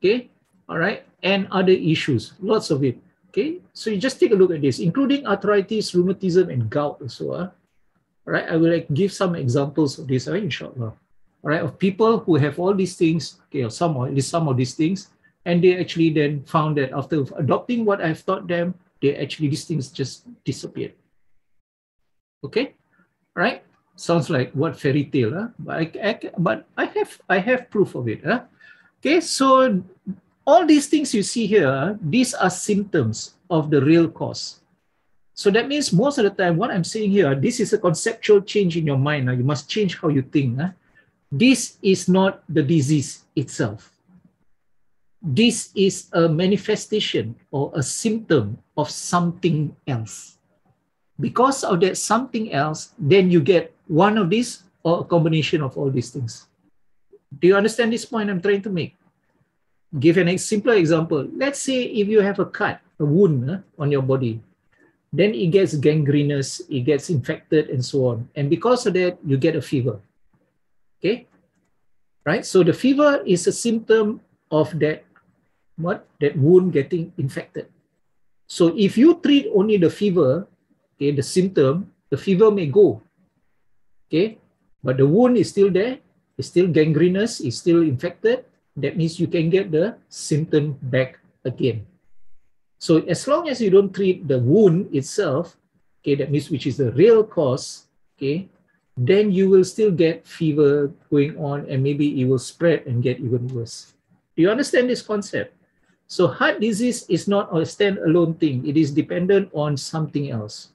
okay? All right, and other issues, lots of it. Okay, so you just take a look at this, including arthritis, rheumatism, and gout also. All right, I will give some examples of this, insha'Allah. All right, of people who have all these things, okay, or some of these things, and they actually then found that after adopting what I've taught them, these things just disappeared. Okay, all right, sounds like what fairy tale, but I have proof of it. Okay, so all these things you see here, these are symptoms of the real cause. So that means most of the time, what I'm saying here, this is a conceptual change in your mind. You must change how you think. This is not the disease itself. This is a manifestation or a symptom of something else. Because of that something else, then you get one of these or a combination of all these things. Do you understand this point I'm trying to make? Give a simpler example. Let's say if you have a cut, a wound on your body, then it gets gangrenous, it gets infected and so on. And because of that, you get a fever. Okay? Right? So the fever is a symptom of that wound getting infected. So if you treat only the fever, okay, the symptom, the fever may go. Okay? But the wound is still there, it's still gangrenous, it's still infected. That means you can get the symptom back again. So as long as you don't treat the wound itself, okay, that means which is the real cause, okay, then you will still get fever going on and maybe it will spread and get even worse. Do you understand this concept? So heart disease is not a standalone thing. It is dependent on something else.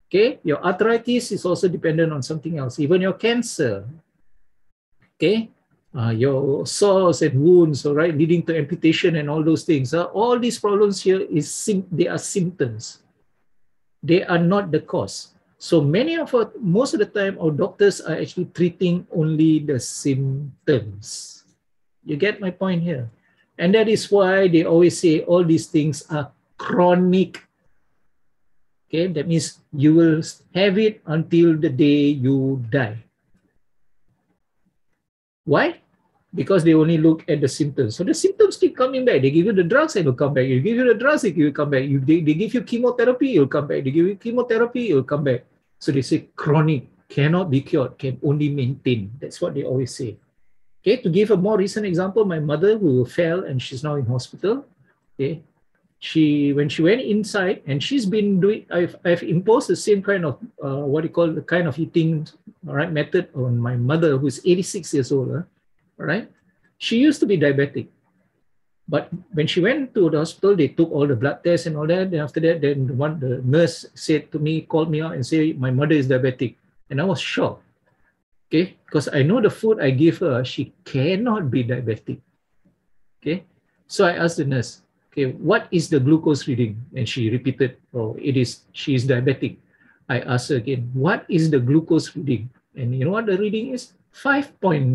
Okay, your arthritis is also dependent on something else. Even your cancer, okay, your sores and wounds, all right, leading to amputation and all those things. All these problems here they are symptoms. They are not the cause. So most of the time, our doctors are actually treating only the symptoms. You get my point here? And that is why they always say all these things are chronic. Okay, that means you will have it until the day you die. Why? Because they only look at the symptoms. So the symptoms keep coming back. They give you the drugs, it will come back. You give you the drugs, it will come back. They give you chemotherapy, it will come back. They give you chemotherapy, it will come back. So they say chronic, cannot be cured, can only maintain. That's what they always say. Okay, to give a more recent example, my mother who fell and she's now in hospital. Okay, when she went inside, and she's been doing, I've imposed the same kind of what you call the kind of eating, all right, method on my mother, who's 86 years old. All right, she used to be diabetic, but when she went to the hospital, they took all the blood tests and all that. Then after that, then the nurse said to me, called me out and said, my mother is diabetic, and I was shocked. Okay, because I know the food I give her, she cannot be diabetic. Okay, so I asked the nurse, okay, what is the glucose reading? And she repeated, oh, she is diabetic. I asked her again, what is the glucose reading? And you know what the reading is? 5.9.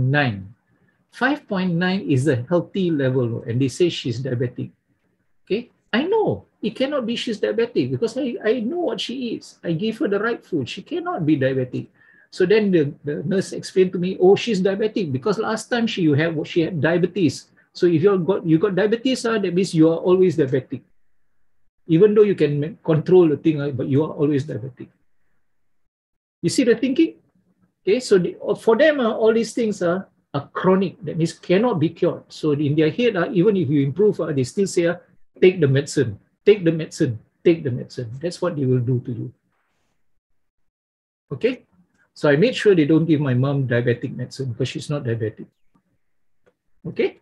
5.9 is the healthy level, and they say she's diabetic. Okay, I know it cannot be she's diabetic because I know what she is. I gave her the right food. She cannot be diabetic. So then the nurse explained to me, oh, she's diabetic because last time she had diabetes. So if you got diabetes, that means you are always diabetic. Even though you can control the thing, but you are always diabetic. You see the thinking? Okay, so for them, all these things are chronic. That means cannot be cured. So in their head, even if you improve, they still say, take the medicine, take the medicine, take the medicine. That's what they will do to you. Okay? So I made sure they don't give my mom diabetic medicine because she's not diabetic. Okay?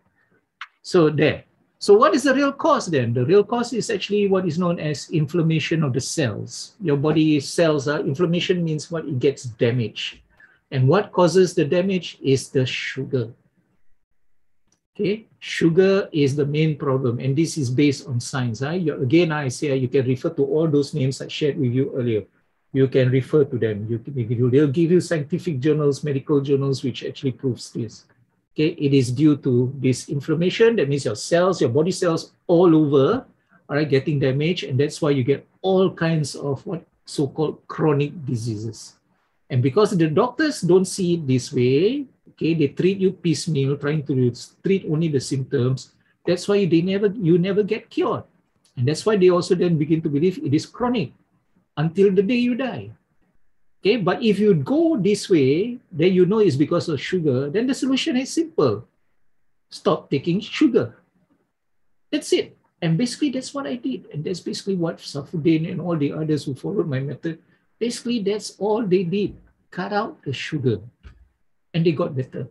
So there. So what is the real cause then? The real cause is actually what is known as inflammation of the cells. Your body cells, inflammation means what? It gets damaged. And what causes the damage is the sugar. Okay, sugar is the main problem, and this is based on science. Again, I say you can refer to all those names I shared with you earlier. You can refer to them. They'll give you scientific journals, medical journals, which actually proves this. Okay, it is due to this inflammation. That means your cells, your body cells all over are getting damaged, and that's why you get all kinds of what so-called chronic diseases. And because the doctors don't see it this way, okay, they treat you piecemeal, trying to treat only the symptoms. That's why you never get cured. And that's why they also then begin to believe it is chronic until the day you die. Okay, but if you go this way, then you know it's because of sugar, then the solution is simple. Stop taking sugar. That's it. And basically that's what I did. And that's basically what Safuddin and all the others who followed my method, basically that's all they did. Cut out the sugar. And they got better.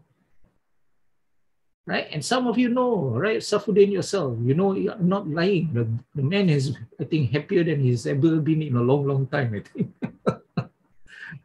Right? And some of you know, right? Safuddin yourself, you know, I'm not lying. The man is, I think, happier than he's ever been in a long, long time, I think.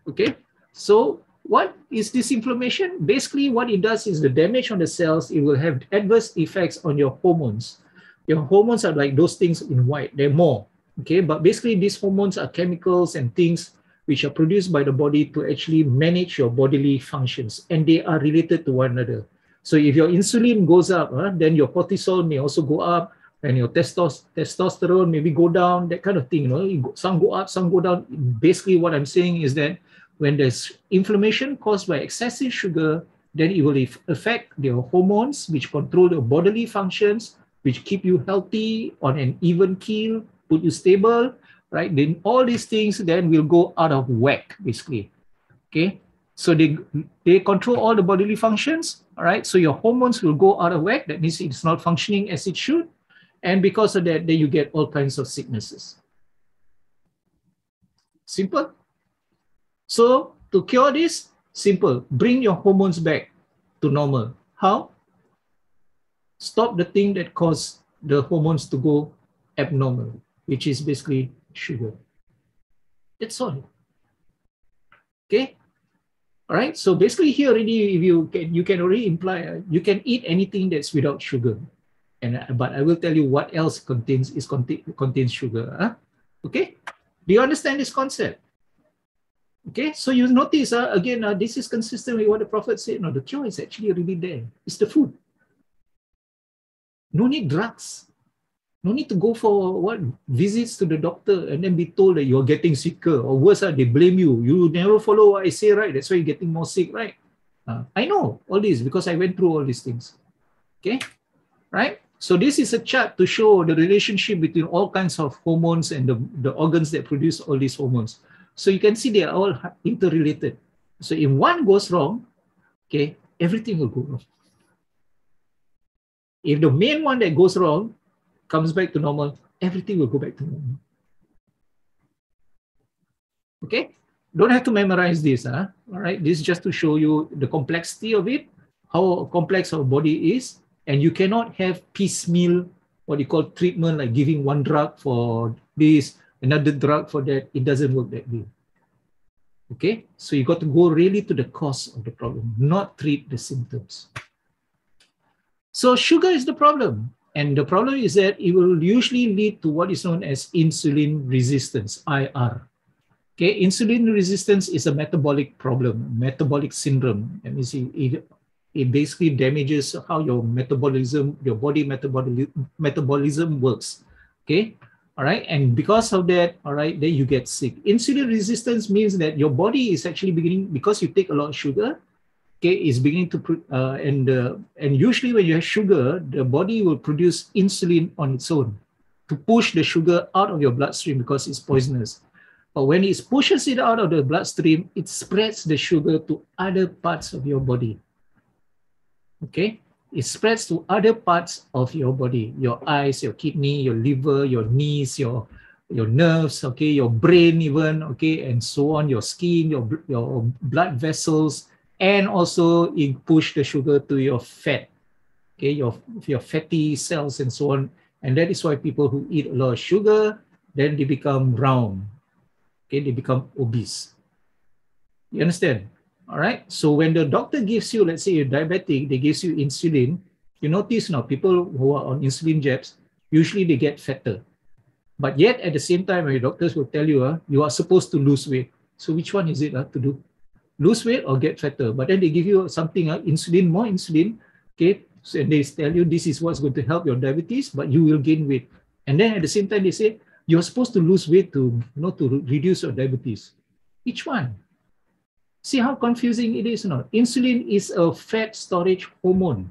Okay? So what is this inflammation? Basically, what it does is the damage on the cells, it will have adverse effects on your hormones. Your hormones are like those things in white. They're more. Okay? But basically, these hormones are chemicals and things which are produced by the body to actually manage your bodily functions, and they are related to one another. So if your insulin goes up, then your cortisol may also go up, and your testosterone maybe go down, that kind of thing. Some go up, some go down. Basically, what I'm saying is that when there's inflammation caused by excessive sugar, then it will affect your hormones, which control your bodily functions, which keep you healthy on an even keel, put you stable, right? Then all these things then will go out of whack, basically. Okay, so they control all the bodily functions, all right? So your hormones will go out of whack. That means it's not functioning as it should. And because of that, then you get all kinds of sicknesses. Simple. So to cure this, simple. Bring your hormones back to normal. How? Stop the thing that causes the hormones to go abnormal, which is basically sugar. That's all. Okay. All right. So basically here already, if you can already imply you can eat anything that's without sugar. But I will tell you what else contains sugar. Okay. Do you understand this concept? Okay. So you notice again, this is consistent with what the Prophet said. No, the cure is actually already there. It's the food. No need drugs. No need to go for visits to the doctor and then be told that you're getting sicker, or worse, they blame you. You never follow what I say, right? That's why you're getting more sick, right? I know all this because I went through all these things. Okay, right? So this is a chart to show the relationship between all kinds of hormones and the organs that produce all these hormones. So you can see they are all interrelated. So if one goes wrong, okay, everything will go wrong. If the main one that goes wrong comes back to normal, everything will go back to normal. Okay? Don't have to memorize this. All right? This is just to show you the complexity of it, how complex our body is, and you cannot have piecemeal, what you call treatment, like giving one drug for this, another drug for that. It doesn't work that way. Okay? So you got to go really to the cause of the problem, not treat the symptoms. So sugar is the problem. And the problem is that it will usually lead to what is known as insulin resistance, IR. Okay, insulin resistance is a metabolic problem, metabolic syndrome. That means it basically damages how your metabolism, your body metabolism works. Okay, all right. And because of that, all right, then you get sick. Insulin resistance means that your body is actually beginning, because you take a lot of sugar, okay, is beginning to, and usually when you have sugar, the body will produce insulin on its own to push the sugar out of your bloodstream because it's poisonous. But when it pushes it out of the bloodstream, it spreads the sugar to other parts of your body. Okay? It spreads to other parts of your body, your eyes, your kidney, your liver, your knees, your nerves, okay, your brain even, okay, and so on, your skin, your blood vessels, and also it push the sugar to your fat, okay, your fatty cells and so on. And that is why people who eat a lot of sugar, then they become round. Okay, they become obese. You understand? All right. So when the doctor gives you, let's say you're diabetic, they gives you insulin. You notice now people who are on insulin jabs, usually they get fatter. But yet at the same time, your doctors will tell you, you are supposed to lose weight. So which one is it to do? Lose weight or get fatter? But then they give you something, insulin, more insulin. Okay. So and they tell you this is what's going to help your diabetes, but you will gain weight. And then at the same time, they say, you're supposed to lose weight to reduce your diabetes. Which one? See how confusing it is now. Insulin is a fat storage hormone.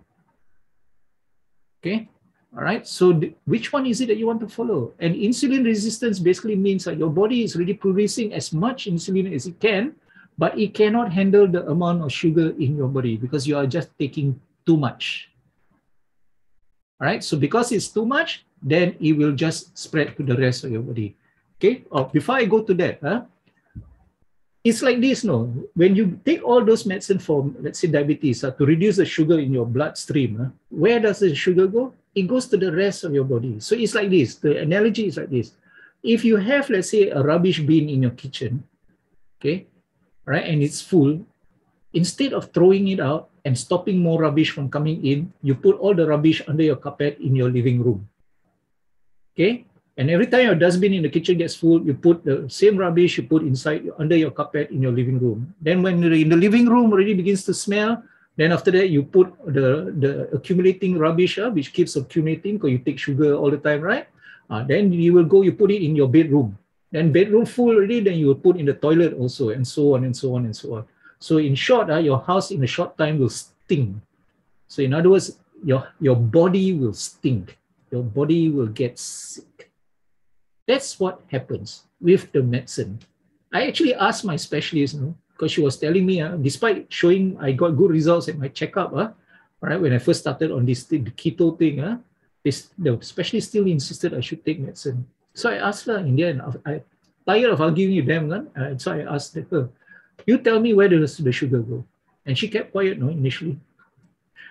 Okay, all right. So which one is it that you want to follow? And insulin resistance basically means that your body is really producing as much insulin as it can, but it cannot handle the amount of sugar in your body because you are just taking too much. All right. So because it's too much, then it will just spread to the rest of your body. Okay. Before I go to that, it's like this, no? When you take all those medicine for, let's say, diabetes, to reduce the sugar in your bloodstream, where does the sugar go? It goes to the rest of your body. So it's like this. The analogy is like this. If you have, let's say, a rubbish bin in your kitchen, okay, right, and it's full, instead of throwing it out and stopping more rubbish from coming in, you put all the rubbish under your carpet in your living room. Okay? And every time your dustbin in the kitchen gets full, you put the same rubbish you put inside under your carpet in your living room. Then when in the living room already begins to smell, then after that you put the accumulating rubbish, which keeps accumulating because you take sugar all the time, right? Then you will go, you put it in your bedroom. Then bedroom full already, then you will put in the toilet also, and so on and so on and so on. So in short, your house in a short time will stink. So in other words, your body will stink. Your body will get sick. That's what happens with the medicine. I actually asked my specialist, because she was telling me, despite showing I got good results at my checkup, all right, when I first started on this the keto thing, the specialist still insisted I should take medicine. So I asked her in the end, I tired of arguing with them, so I asked her, you tell me where does the sugar go? And she kept quiet, initially.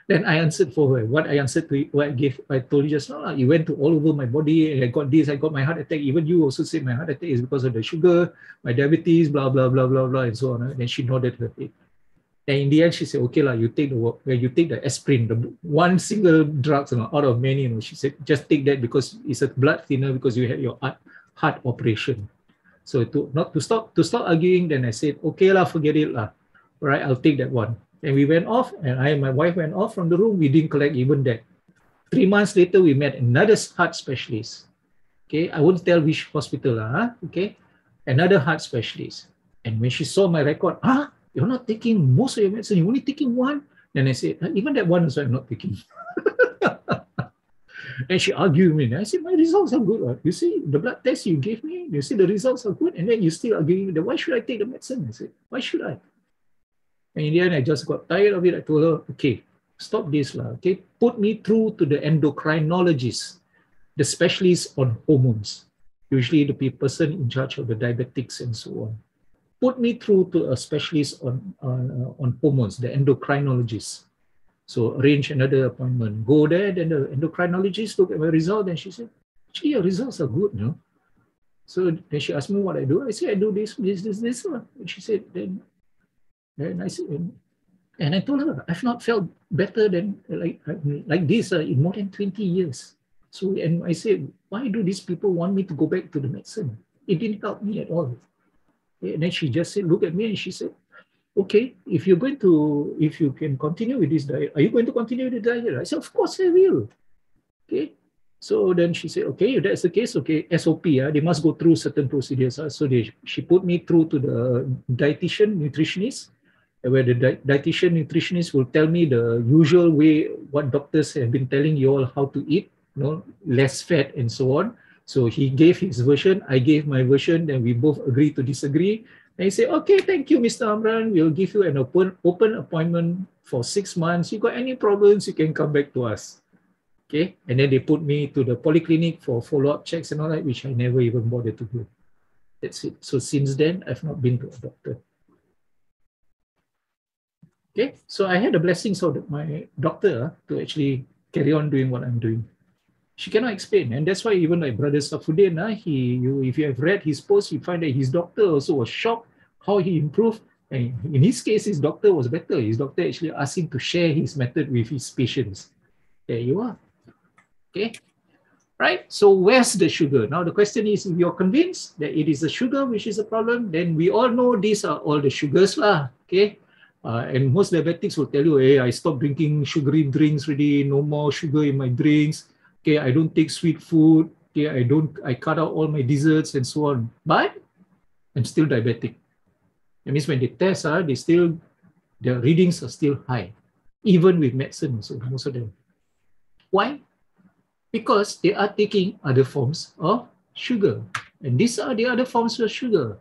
Then I answered for her. What I answered to what I told you just now, it went to all over my body, and I got this, I got my heart attack. Even you also said my heart attack is because of the sugar, my diabetes, blah, blah, blah, blah, blah, and so on. Then she nodded her head. And in the end, she said, okay, you take the aspirin, the one single drug out of many, she said, just take that because it's a blood thinner because you had your heart operation. So to stop arguing, then I said, okay, forget it. All right, I'll take that one. And we went off, and I and my wife went off from the room. We didn't collect even that. 3 months later, we met another heart specialist. Okay, I won't tell which hospital, okay, another heart specialist. And when she saw my record, you're not taking most of your medicine, you're only taking one. Then I said, even that one is I'm not taking. And she argued with me. I said, my results are good. You see, the blood test you gave me, you see the results are good, and then you still arguing, why should I take the medicine? I said, why should I? And in the end, I just got tired of it. I told her, okay, stop this. Okay, put me through to the endocrinologist. the specialist on hormones, usually the person in charge of the diabetics and so on, put me through to a specialist on hormones, the endocrinologist. So arrange another appointment. Go there, then the endocrinologist look at my result, and she said, actually, your results are good, no? So then she asked me what I do. I said, I do this. And she said, then I said, and I told her, I've not felt better than like this in more than 20 years. So, and I said, why do these people want me to go back to the medicine? It didn't help me at all. And then she just said, look at me, and she said, okay, if you can continue with this diet, are you going to continue with the diet? I said, of course I will. Okay. So then she said, okay, if that's the case, okay, SOP, they must go through certain procedures. So she put me through to the dietitian, nutritionist, where the dietitian, nutritionist will tell me the usual way, what doctors have been telling you all how to eat, less fat and so on. So he gave his version, I gave my version, then we both agree to disagree. And he said, okay, thank you, Mr. Amran. We'll give you an open appointment for 6 months. You got any problems, you can come back to us. Okay. And then they put me to the polyclinic for follow-up checks and all that, which I never even bothered to do. That's it. So since then, I've not been to a doctor. Okay. So I had the blessings of my doctor to actually carry on doing what I'm doing. She cannot explain. And that's why even like Brother Safuddin, if you have read his post, you find that his doctor also was shocked how he improved. And in his case, his doctor was better. His doctor actually asked him to share his method with his patients. There you are. Okay. Right. So where's the sugar? Now the question is, if you're convinced that it is the sugar which is the problem, then we all know these are all the sugars lah. Okay. And most diabetics will tell you, hey, I stopped drinking sugary drinks already, no more sugar in my drinks. Okay, I don't take sweet food. Okay, I cut out all my desserts and so on. But I'm still diabetic. That means when they test, the readings are still high, even with medicine. So most of them. Why? Because they are taking other forms of sugar. And these are the other forms of sugar.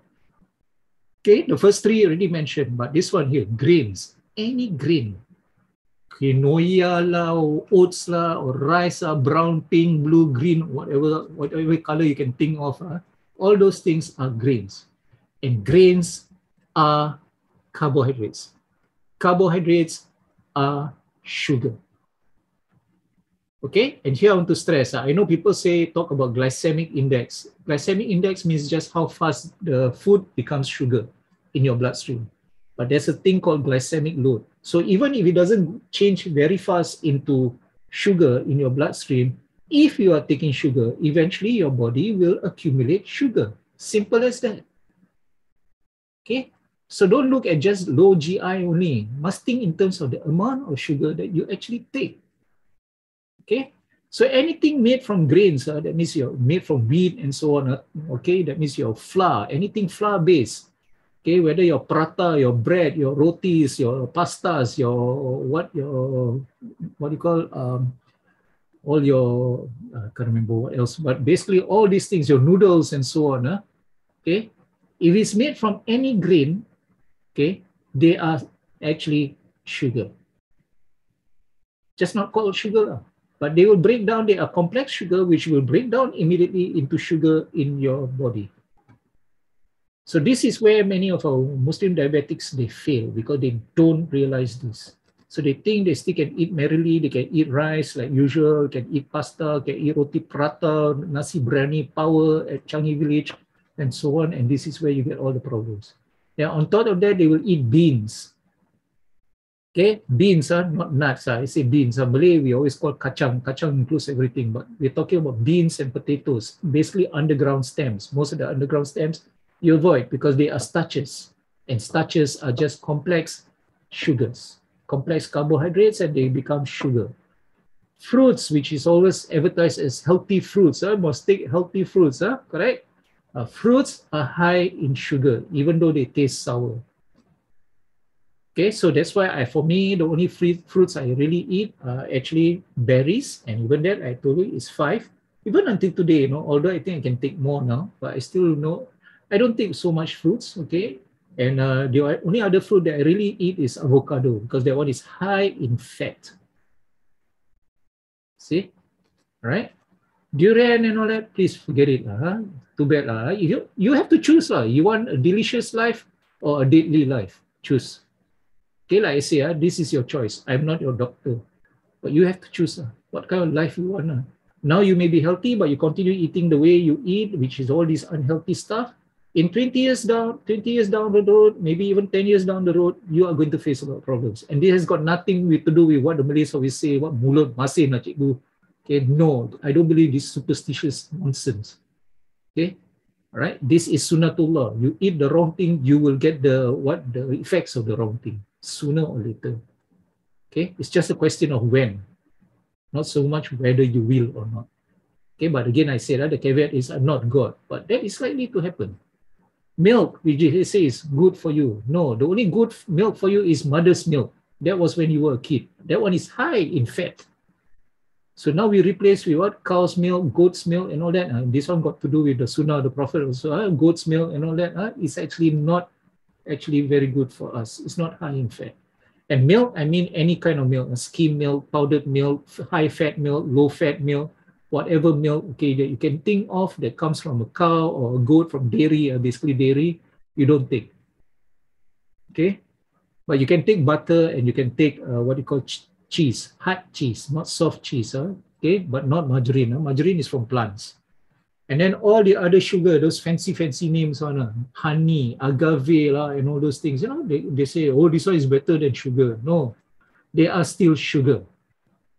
Okay, the first three already mentioned, but this one here, grains, any grain. Quinoa lah, or oats lah, or rice lah, brown, pink, blue, green, whatever color you can think of. All those things are grains. And grains are carbohydrates. Carbohydrates are sugar. Okay, and here I want to stress, I know people talk about glycemic index. Glycemic index means just how fast the food becomes sugar in your bloodstream. But there's a thing called glycemic load. So even if it doesn't change very fast into sugar in your bloodstream, if you are taking sugar, eventually your body will accumulate sugar. Simple as that. Okay, so don't look at just low GI only. Must think in terms of the amount of sugar that you actually take. Okay, so anything made from grains, that means you're made from wheat and so on. Okay, that means your flour, anything flour-based. Okay, whether your prata, your bread, your rotis, your pastas, what you call, all your, I can't remember what else, but basically all these things, your noodles and so on. Okay, if it's made from any grain, okay, they are actually sugar. Just not called sugar, but they will break down, they are complex sugar, which will break down immediately into sugar in your body. So this is where many of our Muslim diabetics, they fail because they don't realize this. So they think they still can eat merrily, they can eat rice like usual, can eat pasta, can eat roti prata, nasi biryani power at Changi Village, and so on. And this is where you get all the problems. Now, on top of that, they will eat beans. Okay, beans are not nuts. I say beans. Malay, we always call kacang. Kacang includes everything, but we're talking about beans and potatoes, basically underground stems. Most of the underground stems you avoid because they are starches, and starches are just complex sugars, complex carbohydrates, and they become sugar. Fruits, which is always advertised as healthy fruits, must take healthy fruits, correct? Fruits are high in sugar, even though they taste sour. Okay, so that's why for me, the only fruits I really eat are actually berries, and even that I told you is 5. Even until today, although I think I can take more now, but I still I don't take so much fruits, okay? And the only other fruit that I really eat is avocado, because that one is high in fat. See, right? Durian and all that, please forget it. Too bad. You have to choose. You want a delicious life or a deadly life? Choose. Okay, like I say, this is your choice. I'm not your doctor. But you have to choose what kind of life you want. Now you may be healthy, but you continue eating the way you eat, which is all this unhealthy stuff. In 20 years down the road, maybe even 10 years down the road, you are going to face a lot of problems. And this has got nothing to do with what the Malays always say, what mulut masin lah cikgu. Okay, no, I don't believe this superstitious nonsense. Okay, all right. This is sunnatullah. You eat the wrong thing, you will get the effects of the wrong thing sooner or later. Okay, it's just a question of when, not so much whether you will or not. Okay, but again, I said the caveat is I'm not God, but that is likely to happen. Milk, which they say is good for you. No, the only good milk for you is mother's milk. That was when you were a kid. That one is high in fat. So now we replace with what? Cow's milk, goat's milk, and all that. This one got to do with the Sunnah of the Prophet also. Goat's milk and all that. It's actually not actually very good for us. It's not high in fat. And milk, I mean any kind of milk, skim milk, powdered milk, high-fat milk, low-fat milk, whatever milk, okay, that you can think of that comes from a cow or a goat from dairy, basically dairy, you don't take. Okay? But you can take butter and you can take what you call cheese, hard cheese, not soft cheese, okay? But not margarine. Margarine is from plants. And then all the other sugar, those fancy names, honey, agave, and all those things, they say, oh, this one is better than sugar. No, they are still sugar.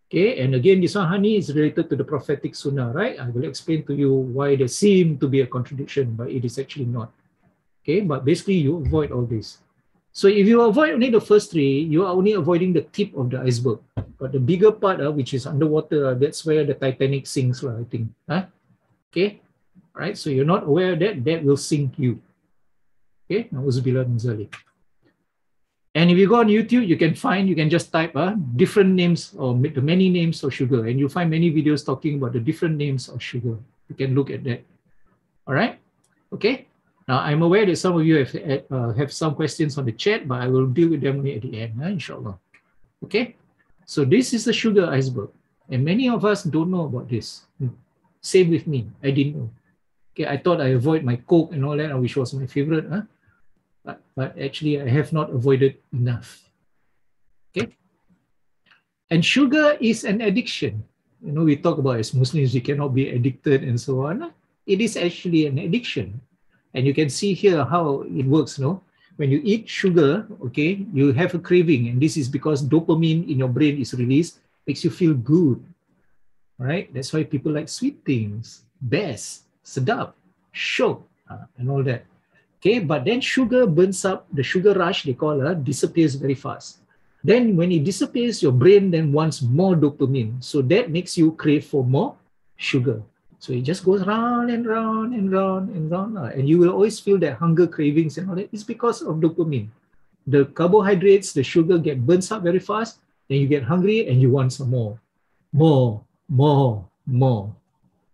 Okay, and again, this one, honey, is related to the prophetic sunnah, right? I will explain to you why there seem to be a contradiction, but it is actually not. Okay, but basically you avoid all this. So if you avoid only the first three, you are only avoiding the tip of the iceberg. But the bigger part, which is underwater, that's where the Titanic sinks, I think. Okay, all right, so you're not aware of that, that will sink you. Okay, na'udzubillah min zalik. And if you go on YouTube, you can just type different names or the many names of sugar, and you'll find many videos talking about the different names of sugar. You can look at that. All right, okay. Now I'm aware that some of you have some questions on the chat, but I will deal with them at the end, inshallah. Okay, so this is the sugar iceberg, and many of us don't know about this. Same with me, I didn't know. Okay, I thought I avoid my Coke and all that, which was my favorite, but actually I have not avoided enough. Okay, and sugar is an addiction. We talk about as Muslims, we cannot be addicted and so on. It is actually an addiction. And you can see here how it works, When you eat sugar, okay, you have a craving, and this is because dopamine in your brain is released, makes you feel good, right? That's why people like sweet things, best, sedap, syok, and all that. Okay, but then sugar burns up, the sugar rush, they call it, disappears very fast. Then when it disappears, your brain then wants more dopamine. So that makes you crave for more sugar. So it just goes round and round and round and round. And you will always feel that hunger cravings and all that. It's because of dopamine. The carbohydrates, the sugar get burnt up very fast. Then you get hungry and you want some more. More.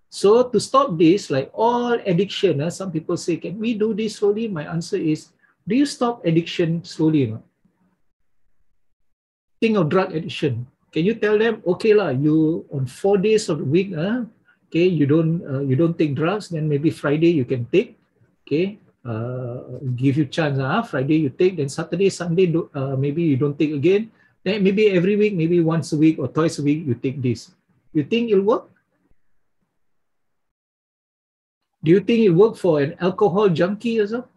So to stop this, like all addiction, some people say, can we do this slowly? My answer is, do you stop addiction slowly? Think of drug addiction. Can you tell them, okay, you on 4 days of the week, okay, you don't take drugs, then maybe Friday you can take, okay, give you chance, Friday you take, then Saturday, Sunday, maybe you don't take again, then maybe every week, maybe once a week or twice a week, you take this. You think it'll work? Do you think it work for an alcohol junkie also?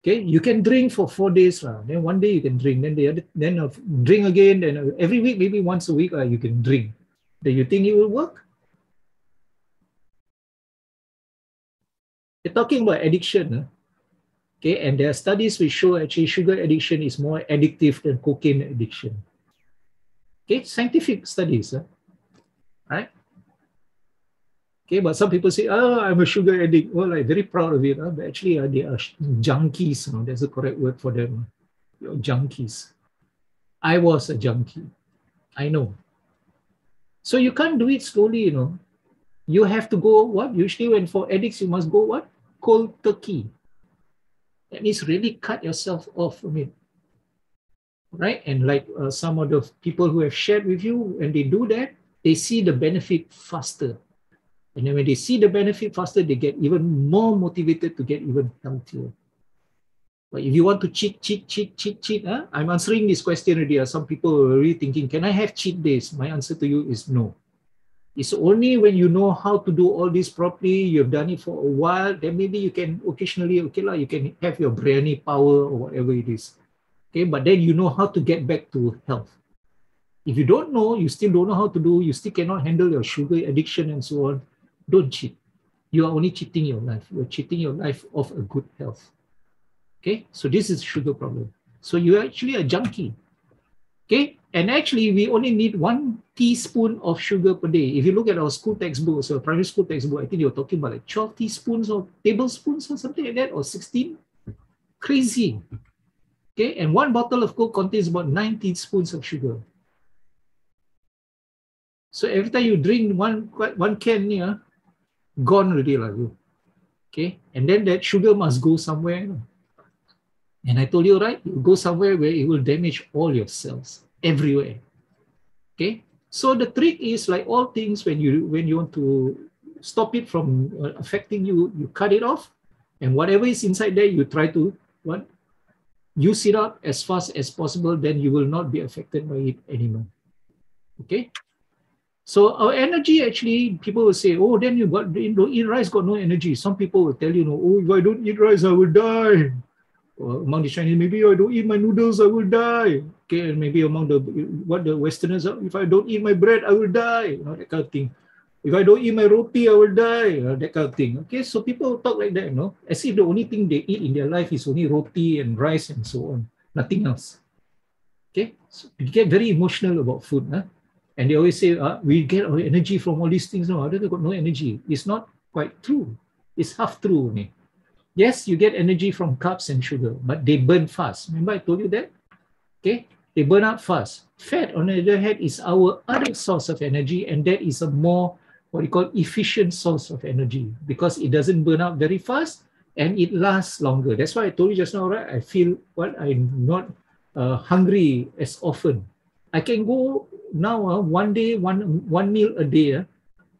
Okay, you can drink for 4 days, then one day you can drink, then drink again, then every week, maybe once a week, you can drink. Do you think it will work? We're talking about addiction, okay, and there are studies which show actually sugar addiction is more addictive than cocaine addiction. Okay, scientific studies, right? Okay, but some people say, I'm a sugar addict. Well, I'm very proud of it, but actually they are junkies. That's the correct word for them. You're junkies. I was a junkie. I know. So you can't do it slowly, You have to go, what? Usually when for addicts, you must go, what? Cold turkey. That means really cut yourself off from it. right? And like some of the people who have shared with you, when they do that, they see the benefit faster. And then when they see the benefit faster, they get even more motivated to get even healthier. But if you want to cheat, huh? I'm answering this question already. Some people are already thinking, can I have cheat days? My answer to you is no. It's only when you know how to do all this properly, you've done it for a while, then maybe you can occasionally, okay lah, you can have your biryani power or whatever it is. Okay, but then you know how to get back to health. If you don't know, you still don't know how to do, you still cannot handle your sugar addiction and so on, don't cheat. You are only cheating your life. You're cheating your life of a good health. Okay, so this is sugar problem. So you're actually a junkie. Okay, and actually we only need 1 teaspoon of sugar per day. If you look at our school textbooks or primary school textbook, I think they were talking about like 12 teaspoons or tablespoons or something like that, or 16. Crazy. Okay, and 1 bottle of Coke contains about 9 teaspoons of sugar. So every time you drink one can, yeah, gone already lah. Okay, and then that sugar must go somewhere. And I told you, right, you go somewhere where it will damage all your cells everywhere. Okay, so the trick is like all things, when you want to stop it from affecting you, you cut it off, and whatever is inside there, you try to use it up as fast as possible. Then you will not be affected by it anymore. Okay. So our energy, actually, people will say, oh, then you don't eat rice, got no energy. Some people will tell you, oh, if I don't eat rice, I will die. Or among the Chinese, maybe I don't eat my noodles, I will die. Okay, and maybe among the Westerners, if I don't eat my bread, I will die. That kind of thing. If I don't eat my roti, I will die. That kind of thing. Okay, so people talk like that, as if the only thing they eat in their life is only roti and rice and so on, nothing else. Okay, so you get very emotional about food, huh? And they always say, we get our energy from all these things. No, others got no energy. It's not quite true. It's half true only. Yes, you get energy from carbs and sugar, but they burn fast. Remember I told you that? Okay, they burn out fast. Fat, on the other hand, is our other source of energy, and that is a more, what you call, efficient source of energy, because it doesn't burn out very fast and it lasts longer. That's why I told you just now, right? I feel I'm not hungry as often. I can go now one day, one meal a day.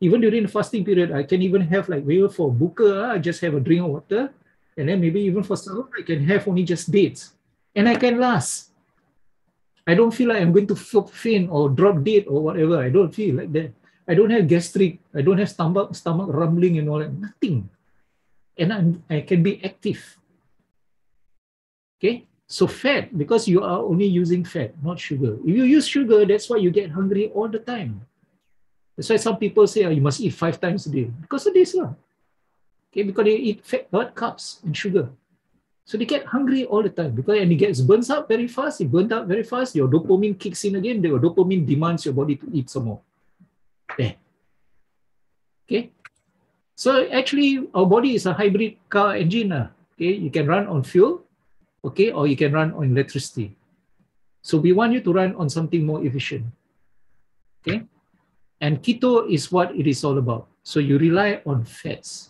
Even during the fasting period, I can even have like, maybe for buka, I just have a drink of water. And then maybe even for sahur, I can have only just dates. And I can last. I don't feel like I'm going to faint or drop dead or whatever. I don't feel like that. I don't have gastric. I don't have stomach rumbling and all that. Nothing. And I can be active. Okay? So fat, because you are only using fat, not sugar. If you use sugar, that's why you get hungry all the time. That's why some people say, you must eat 5 times a day. Because of this. Okay, because they eat fat, carbs and sugar. So they get hungry all the time, and it gets burns out very fast. It burns out very fast. Your dopamine kicks in again. Your dopamine demands your body to eat some more. There. Okay. So actually, our body is a hybrid car engine. Okay, you can run on fuel, okay, or you can run on electricity. So we want you to run on something more efficient. Okay. And keto is what it is all about. So you rely on fats.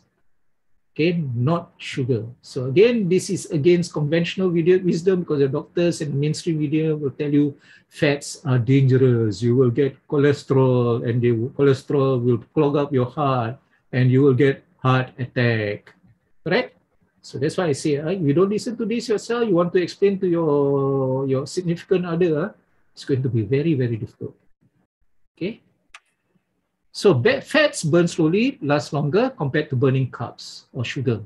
Okay, not sugar. So again, this is against conventional wisdom, because the doctors and mainstream media will tell you fats are dangerous. You will get cholesterol, and the cholesterol will clog up your heart, and you will get heart attack. Correct? So that's why I say, if you don't listen to this yourself, you want to explain to your significant other, it's going to be very, very difficult. Okay? So fats burn slowly, last longer compared to burning carbs or sugar.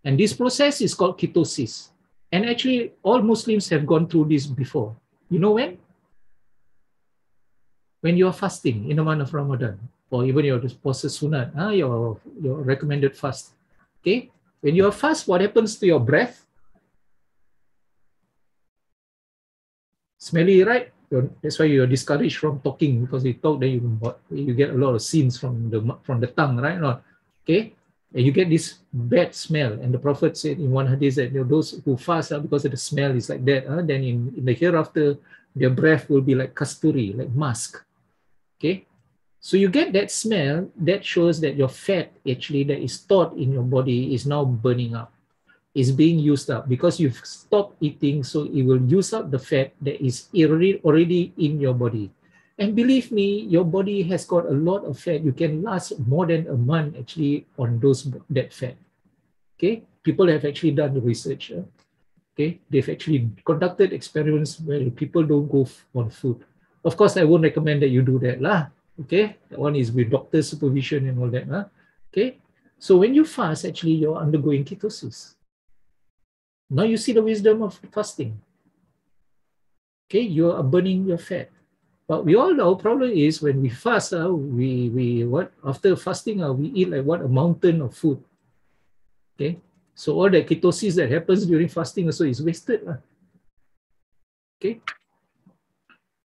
And this process is called ketosis. And actually, all Muslims have gone through this before. You know when? When you are fasting in the month of Ramadan, or even your posters sunat, your recommended fast. Okay? When you are fast, what happens to your breath? Smelly, right? That's why you're discouraged from talking, because you talk, then you get a lot of sins from the tongue, right? Okay, and you get this bad smell. And the Prophet said in one hadith that those who fast because of the smell is like that. Then in the hereafter, their breath will be like kasturi, like musk. Okay, so you get that smell. That shows that your fat actually that is stored in your body is now burning up. is being used up because you've stopped eating, so it will use up the fat that is already in your body. And believe me, your body has got a lot of fat. You can last more than a month actually on that fat. Okay, people have actually done the research. Okay, they've actually conducted experiments where people don't go on food. Of course, I won't recommend that you do that lah. Okay, that one is with doctor supervision and all that lah. Okay, so when you fast, actually you're undergoing ketosis. Now you see the wisdom of fasting. Okay, you are burning your fat. But we all know problem is when we fast, after fasting, we eat like what, a mountain of food. Okay, so all the ketosis that happens during fasting also is wasted. Okay,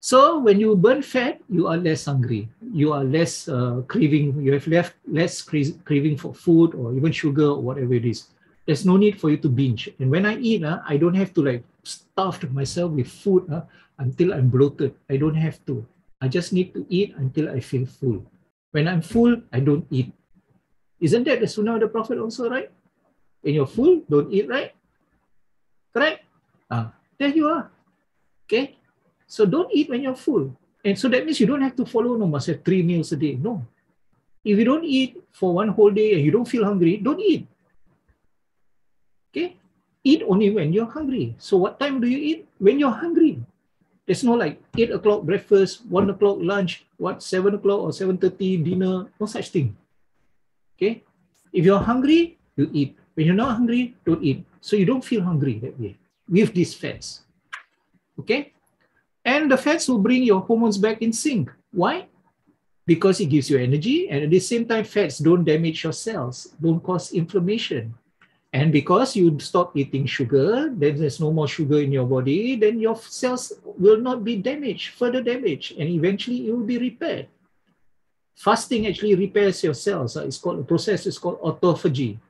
so when you burn fat, you are less hungry. You are less craving. You have less craving for food or even sugar or whatever it is. There's no need for you to binge. And when I eat, I don't have to like starve myself with food until I'm bloated. I don't have to. I just need to eat until I feel full. When I'm full, I don't eat. Isn't that the sunnah of the Prophet also, right? When you're full, don't eat, right? Correct? There you are. Okay? So don't eat when you're full. And so that means you don't have to follow, no, must have 3 meals a day. No. If you don't eat for one whole day and you don't feel hungry, don't eat. Okay? Eat only when you're hungry. So what time do you eat? When you're hungry. There's no like 8 o'clock breakfast, 1 o'clock lunch, 7 o'clock or 7:30 dinner. No such thing. Okay? If you're hungry, you eat. When you're not hungry, don't eat. So you don't feel hungry that way with these fats. Okay? And the fats will bring your hormones back in sync. Why? Because it gives you energy, and at the same time, fats don't damage your cells, don't cause inflammation. And because you stop eating sugar, then there's no more sugar in your body, then your cells will not be damaged, further damaged, and eventually it will be repaired. Fasting actually repairs your cells. It's called a process, it's called autophagy.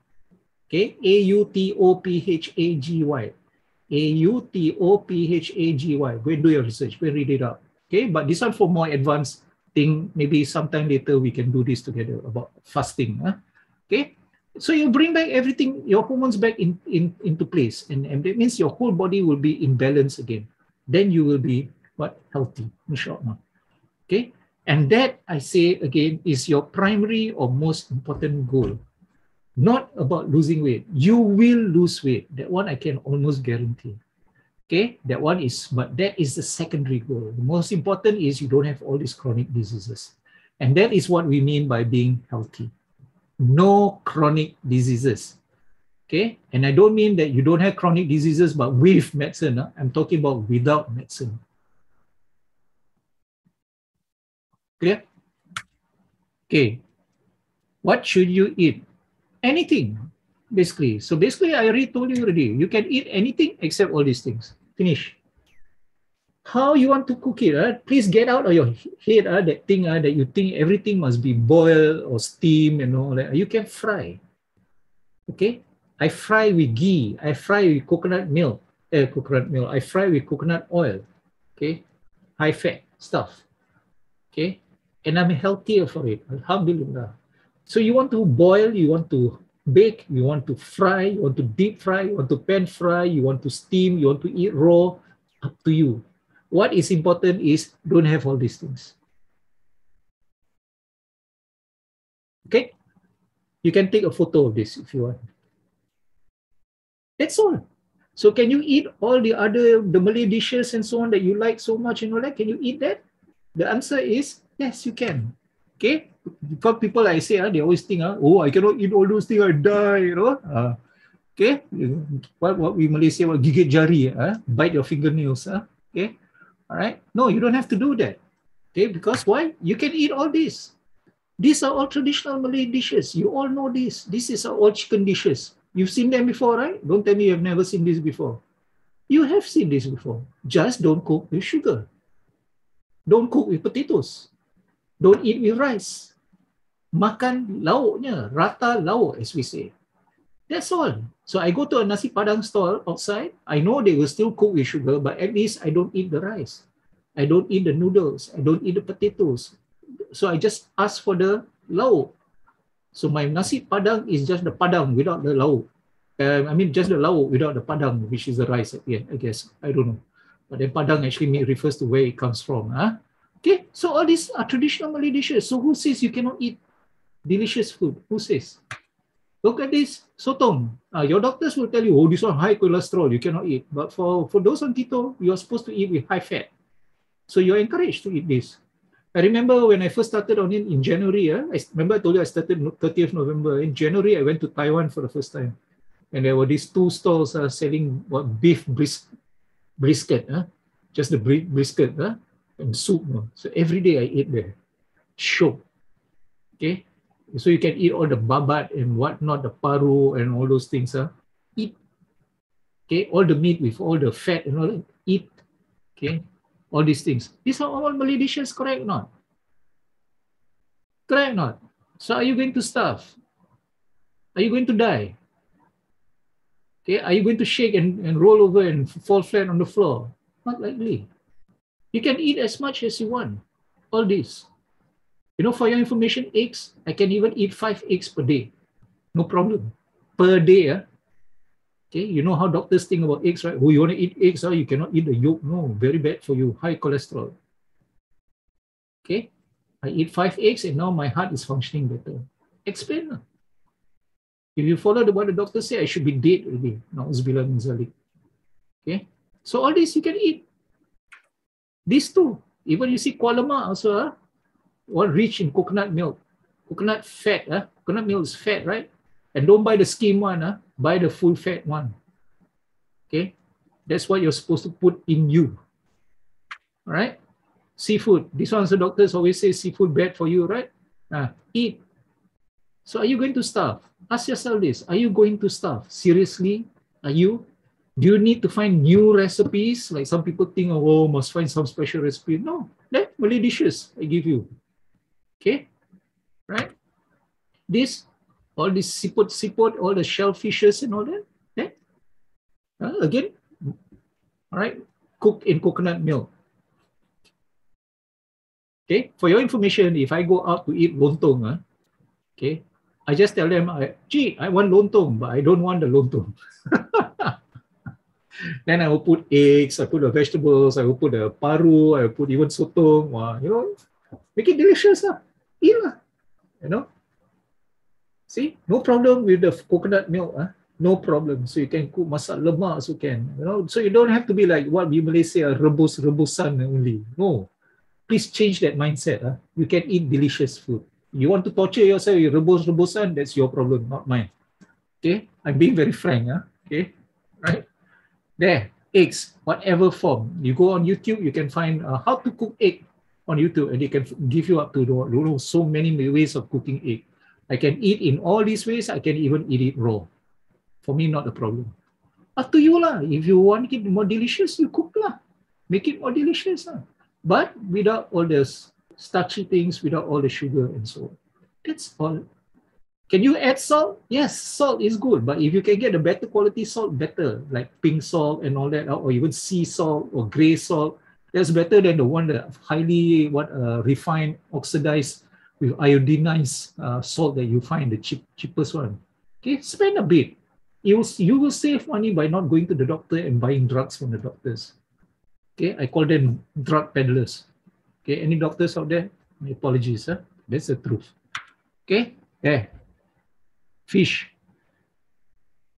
Okay, AUTOPHAGY. AUTOPHAGY. Go and do your research, go and read it up. Okay, but this one for more advanced thing, maybe sometime later we can do this together about fasting. Okay, so you bring back everything, your hormones back into place, and that means your whole body will be in balance again. Then you will be what? Healthy, insha'Allah. Okay, and that, I say again, is your primary or most important goal. Not about losing weight. You will lose weight. That one I can almost guarantee. Okay, that one is, but that is the secondary goal. The most important is you don't have all these chronic diseases. And that is what we mean by being healthy. No chronic diseases. Okay, and I don't mean that you don't have chronic diseases, but with medicine. I'm talking about without medicine. Clear? Okay, what should you eat? Anything, basically. So basically, I already told you already. You can eat anything except all these things. Finish. How you want to cook it? Please get out of your head that thing that you think everything must be boiled or steamed and all that. You can fry. Okay? I fry with ghee. I fry with coconut milk. I fry with coconut oil. Okay? High fat stuff. Okay? And I'm healthier for it. Alhamdulillah. So you want to boil, you want to bake, you want to fry, you want to deep fry, you want to pan fry, you want to steam, you want to eat raw, up to you. What is important is don't have all these things. Okay? You can take a photo of this if you want. That's all. So can you eat all the Malay dishes and so on that you like so much and all that? Can you eat that? The answer is yes, you can. Okay? For people I say, they always think, oh, I cannot eat all those things, I die, you know. Okay? What we Malaysia say, gigit jari, bite your fingernails. Okay? All right? No, you don't have to do that. Okay? Because why? You can eat all this. These are all traditional Malay dishes. You all know this. This is all chicken dishes. You've seen them before, right? Don't tell me you've never seen this before. You have seen this before. Just don't cook with sugar. Don't cook with potatoes. Don't eat with rice. Makan lauknya, rata lauk, as we say. That's all. So I go to a nasi padang stall outside. I know they will still cook with sugar, but at least I don't eat the rice. I don't eat the noodles. I don't eat the potatoes. So I just ask for the lauk. So my nasi padang is just the padang without the lauk. I mean, just the lauk without the padang, which is the rice at the end, I guess. I don't know. But then padang actually refers to where it comes from. Huh? Okay, so all these are traditional Malay dishes. So who says you cannot eat delicious food? Who says? Look at this sotong. Your doctors will tell you, oh, this one high cholesterol, you cannot eat. But for those on keto, you're supposed to eat with high fat. So you're encouraged to eat this. I remember when I first started on it in January. I remember I told you I started 30th November. In January, I went to Taiwan for the first time. And there were these two stalls selling beef brisket, just the brisket and soup. So every day I ate there. Show. Okay. So you can eat all the babat and whatnot, the paru and all those things. Eat. Okay. All the meat with all the fat and all that. Eat. Okay. All these things. These are all Malay dishes, correct or not? Correct or not? So are you going to starve? Are you going to die? Okay. Are you going to shake and roll over and fall flat on the floor? Not likely. You can eat as much as you want. All this. You know, for your information, eggs, I can even eat 5 eggs per day. No problem. Per day. Okay, you know how doctors think about eggs, right? Oh, you want to eat eggs, you cannot eat the yolk. No, very bad for you. High cholesterol. Okay, I eat 5 eggs and now my heart is functioning better. Explain. If you follow what the doctor say, I should be dead already. Okay, so all this you can eat. These two, even you see kuah lemak also, all rich in coconut milk. Coconut fat, coconut milk is fat, right? And don't buy the skim one, buy the full fat one. Okay, that's what you're supposed to put in you. All right, seafood. This one, the doctors always say seafood bad for you, right? Eat. So are you going to starve? Ask yourself this: are you going to starve? Seriously? Are you? Do you need to find new recipes? Like some people think, oh, must find some special recipe. No, that Malay dishes I give you. Okay, right? All this siput, all the shellfishes and all that. Again, all right, cooked in coconut milk. Okay, for your information, if I go out to eat lontong, okay, I just tell them, gee, I want lontong, but I don't want the lontong. Then I will put eggs, I put the vegetables, I will put the paru, I will put even sotong. You know, make it delicious. Eat. You know. See, no problem with the coconut milk. No problem. So you can cook masak lemak so can. You know, so you don't have to be like what we Malay say, rebusan only. No. Please change that mindset. You can eat delicious food. You want to torture yourself with rebusan, that's your problem, not mine. Okay? I'm being very frank. Okay? Right? There, eggs, whatever form. You go on YouTube, you can find how to cook egg on YouTube, and they can give you up to so many ways of cooking egg. I can eat in all these ways. I can even eat it raw. For me, not a problem. Up to you lah. If you want it more delicious, you cook lah. Make it more delicious lah. But without all the starchy things, without all the sugar and so on. That's all. Can you add salt? Yes, salt is good. But if you can get a better quality salt, better. Like pink salt and all that, or even sea salt or gray salt, that's better than the one that highly refined, oxidized with iodinized salt that you find, the cheapest one. Okay, spend a bit. You will save money by not going to the doctor and buying drugs from the doctors. Okay, I call them drug peddlers. Okay, any doctors out there? My apologies. That's the truth. Okay, there. Fish.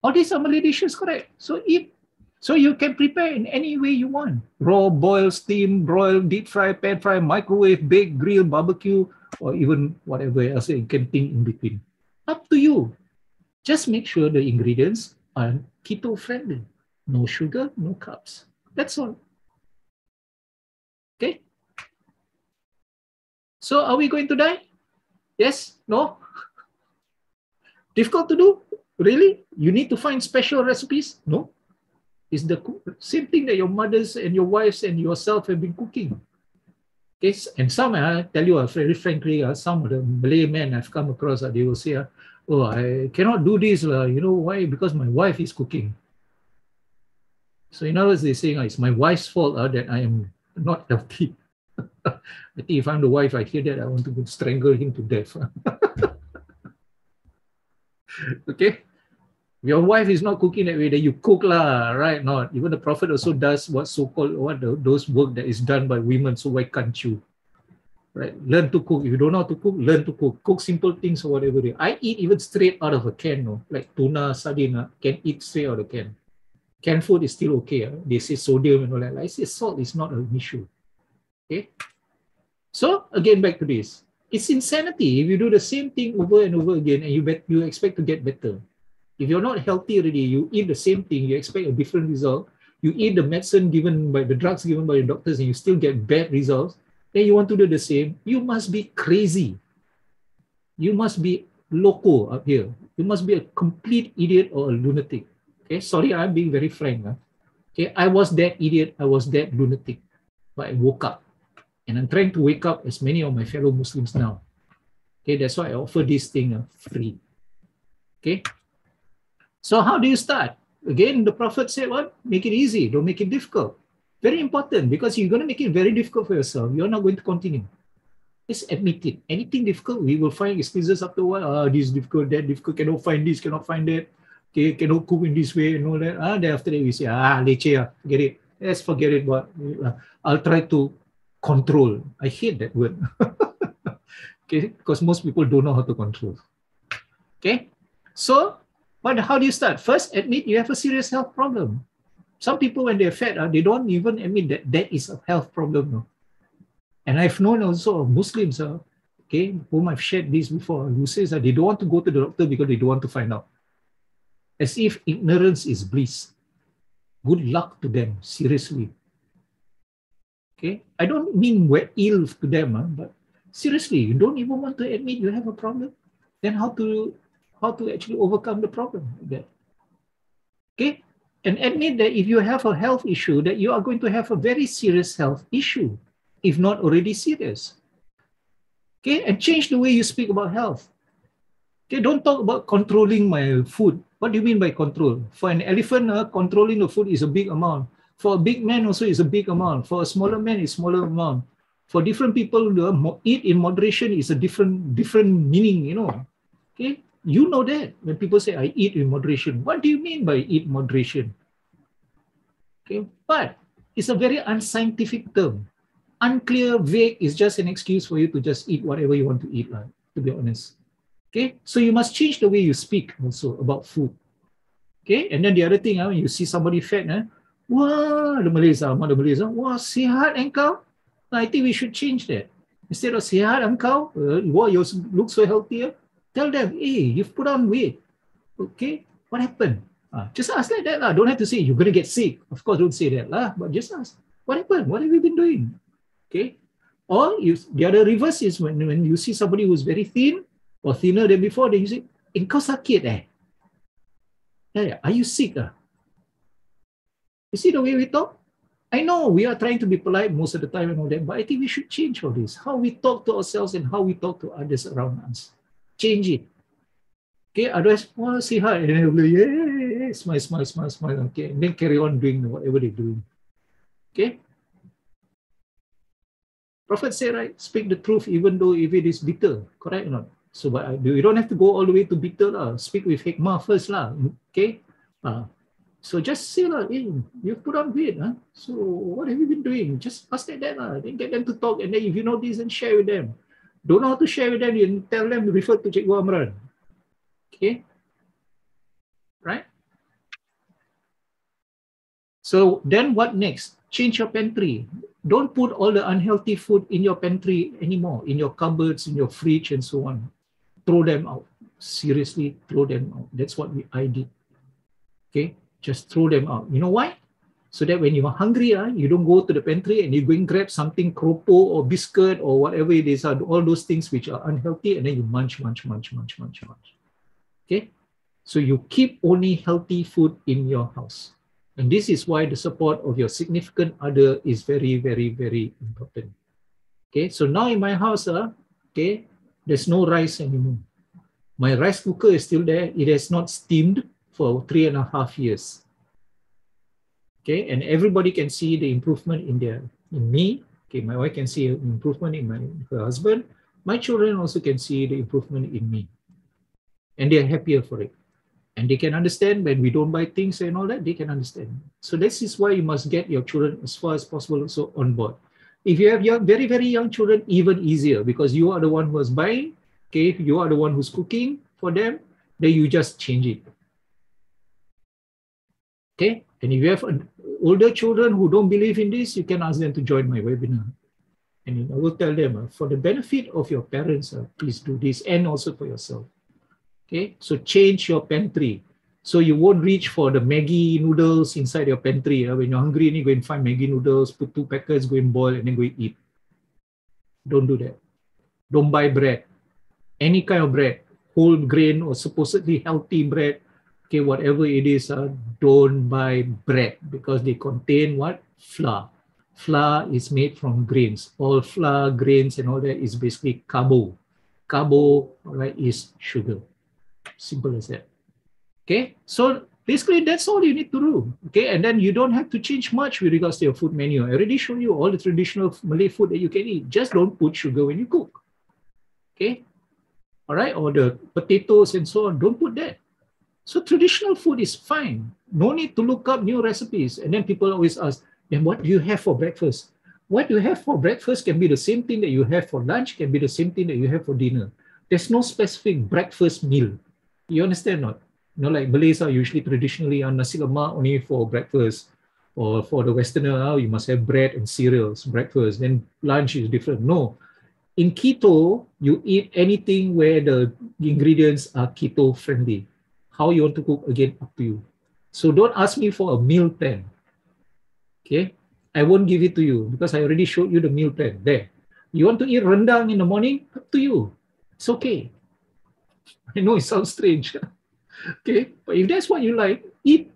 All these are Malay dishes, correct? So eat. So you can prepare in any way you want. Raw, boil, steam, broil, deep fry, pan fry, microwave, bake, grill, barbecue, or even whatever else you can think in between. Up to you. Just make sure the ingredients are keto friendly. No sugar, no carbs. That's all. Okay. So are we going to die? Yes? No? Difficult to do? Really? You need to find special recipes? No. It's the same thing that your mothers and your wives and yourself have been cooking. Okay. And some, I tell you very frankly, some of the Malay men I've come across, they will say, oh, I cannot do this. You know why? Because my wife is cooking. So in other words, they're saying, it's my wife's fault that I am not healthy. I think if I'm the wife, I hear that, I want to strangle him to death. Okay. Your wife is not cooking that way, then you cook lah, right? Not even the Prophet also does what so-called those work that is done by women. So why can't you? Right? Learn to cook. If you don't know how to cook, learn to cook. Cook simple things or whatever. I eat even straight out of a can, no? Like tuna, sardine, can eat straight out of a can. Canned food is still okay. They say sodium and all that. I say salt is not an issue. Okay. So again, back to this. It's insanity if you do the same thing over and over again and you expect to get better. If you're not healthy already, you eat the same thing, you expect a different result. You eat the medicine given by the drugs given by the doctors and you still get bad results. Then you want to do the same. You must be crazy. You must be loco up here. You must be a complete idiot or a lunatic. Okay, sorry, I'm being very frank. Okay, I was that idiot. I was that lunatic. But I woke up. And I'm trying to wake up as many of my fellow Muslims now. Okay, that's why I offer this thing free. Okay. So how do you start? Again, the Prophet said, what? Make it easy. Don't make it difficult. Very important, because you're going to make it very difficult for yourself. You're not going to continue. Just admit it. Anything difficult, we will find excuses after a while. This is difficult, that difficult, cannot find this, cannot find that. Okay, cannot cook in this way and all that. Then after that, we say, leceh, forget it. Let's forget it. But I'll try to control. I hate that word. Okay, because most people don't know how to control. Okay, so how do you start? First, admit you have a serious health problem. Some people, when they're fat, they don't even admit that that is a health problem. No? And I've known also of Muslims, okay, whom I've shared this before, who says that they don't want to go to the doctor because they don't want to find out. As if ignorance is bliss. Good luck to them, seriously. Okay, I don't mean we're ill to them, but seriously, you don't even want to admit you have a problem. Then how to actually overcome the problem? Okay, and admit that if you have a health issue, that you are going to have a very serious health issue, if not already serious. Okay, and change the way you speak about health. Okay, don't talk about controlling my food. What do you mean by control? For an elephant, controlling the food is a big amount. For a big man also is a big amount. For a smaller man is smaller amount. For different people, eat in moderation is a different meaning, you know. Okay, you know that when people say I eat in moderation, what do you mean by eat moderation? Okay, but it's a very unscientific term. Unclear, vague is just an excuse for you to just eat whatever you want to eat, to be honest. Okay, so you must change the way you speak also about food. Okay, and then the other thing, when you see somebody fat, wah, the Malays, wah, sihat engkau. I think we should change that. Instead of sihat engkau, wah, you look so healthy, tell them, hey, you've put on weight. Okay, what happened? Just ask like that. Don't have to say, you're going to get sick. Of course, don't say that. But just ask, what happened? What have you been doing? Okay, or the other reverse is when you see somebody who's very thin or thinner than before, then you say, engkau sakit are you sick? You see the way we talk? I know we are trying to be polite most of the time and all that, but I think we should change all this. How we talk to ourselves and how we talk to others around us. Change it. Okay, otherwise, say hi. And then yeah, smile. Okay, and then carry on doing whatever they're doing. Okay? Prophet said, right, speak the truth even though if it is bitter. Correct or not? So, but you don't have to go all the way to bitter. Speak with hikmah first. Okay? So just say, hey, you've put on weight. So what have you been doing? Just ask that. Then get them to talk. And then if you know this, then share with them. Don't know how to share with them, you tell them to refer to Cikgu Amran. Okay? Right? So then what next? Change your pantry. Don't put all the unhealthy food in your pantry anymore, in your cupboards, in your fridge, and so on. Throw them out. Seriously, throw them out. That's what I did. Okay? Just throw them out. You know why? So that when you're hungry, you don't go to the pantry and you go and grab something kropo or biscuit or whatever it is, all those things which are unhealthy, and then you munch. Okay? So you keep only healthy food in your house. And this is why the support of your significant other is very, very, very important. Okay, so now in my house, okay, there's no rice anymore. My rice cooker is still there. It has not steamed for 3.5 years. Okay, and everybody can see the improvement in me. Okay, my wife can see an improvement in her husband. My children also can see the improvement in me. And they are happier for it. And they can understand when we don't buy things and all that, they can understand. So this is why you must get your children as far as possible also on board. If you have young, very, very young children, even easier, because you are the one who is buying, okay? You are the one who's cooking for them, then you just change it. Okay? And if you have older children who don't believe in this, you can ask them to join my webinar. And I will tell them, for the benefit of your parents, please do this, and also for yourself. Okay? So change your pantry. So you won't reach for the Maggi noodles inside your pantry. When you're hungry, you go and find Maggi noodles, put 2 packets, go and boil, and then go and eat. Don't do that. Don't buy bread. Any kind of bread, whole grain or supposedly healthy bread, okay, whatever it is, don't buy bread because they contain what? Flour. Flour is made from grains. All flour, grains, and all that is basically carbo. Carbo, all right, is sugar. Simple as that. Okay, so basically that's all you need to do. Okay, and then you don't have to change much with regards to your food menu. I already showed you all the traditional Malay food that you can eat. Just don't put sugar when you cook. Okay, all right, or the potatoes and so on, don't put that. So traditional food is fine. No need to look up new recipes. And then people always ask, then what do you have for breakfast? What you have for breakfast can be the same thing that you have for lunch, can be the same thing that you have for dinner. There's no specific breakfast meal. You understand not? You know, like Malays are usually traditionally on nasi lemak only for breakfast, or for the Westerner, you must have bread and cereals, breakfast, then lunch is different. No. In keto, you eat anything where the ingredients are keto friendly. How you want to cook, again, up to you. So don't ask me for a meal plan. Okay? I won't give it to you because I already showed you the meal plan. There. You want to eat rendang in the morning? Up to you. It's okay. I know it sounds strange. Okay? But if that's what you like, eat.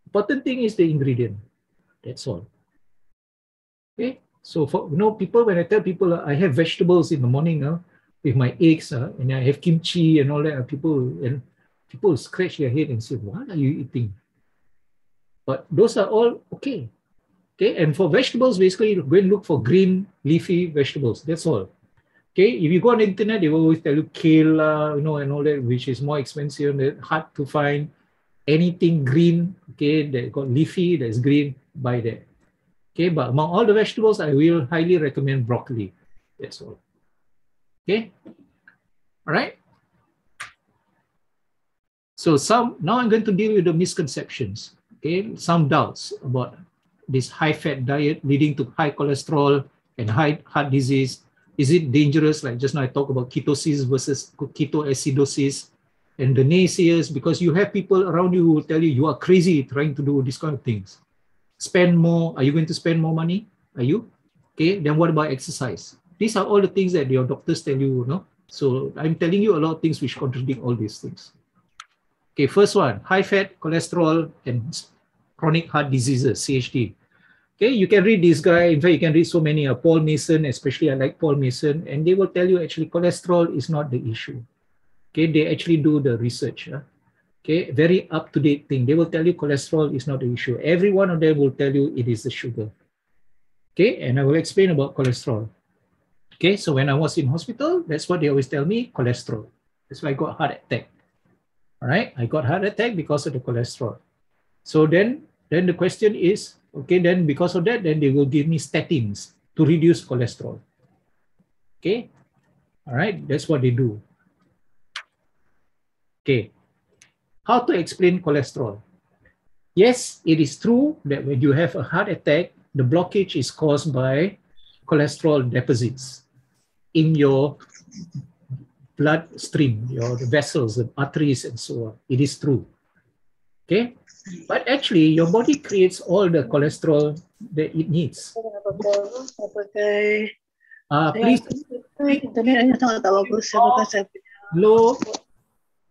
Important thing is the ingredient. That's all. Okay? So for people, when I tell people I have vegetables in the morning with my eggs and I have kimchi and all that, people scratch their head and say, what are you eating? But those are all okay. Okay, and for vegetables, basically, go and look for green, leafy vegetables. That's all. Okay, if you go on the internet, they will always tell you kale, and all that, which is more expensive and hard to find. Anything green, okay, that got leafy, that's green, buy that. Okay, but among all the vegetables, I will highly recommend broccoli. That's all. Okay, all right. So now I'm going to deal with the misconceptions. Okay, some doubts about this high-fat diet leading to high cholesterol and high heart disease. Is it dangerous? Like just now I talked about ketosis versus ketoacidosis, and the naysayers, because you have people around you who will tell you you are crazy trying to do these kind of things. Spend more. Are you going to spend more money? Are you? Okay, then what about exercise? These are all the things that your doctors tell you, So I'm telling you a lot of things which contradict all these things. Okay, first one, high fat, cholesterol, and chronic heart diseases, CHD. Okay, you can read this guy. In fact, you can read so many. Paul Mason, especially I like Paul Mason, and they will tell you actually cholesterol is not the issue. Okay, they actually do the research. Okay, very up-to-date thing. They will tell you cholesterol is not the issue. Every one of them will tell you it is the sugar. Okay, and I will explain about cholesterol. Okay, so when I was in hospital, that's what they always tell me, cholesterol. That's why I got heart attack. All right, I got heart attack because of the cholesterol. So then the question is, okay, then because of that, then they will give me statins to reduce cholesterol. Okay, all right, that's what they do. Okay, how to explain cholesterol? Yes, it is true that when you have a heart attack, the blockage is caused by cholesterol deposits in your bloodstream, your vessels, the arteries, and so on. It is true. Okay, but actually, your body creates all the cholesterol that it needs. Please. Internetnya sangat tak bagus. Hello.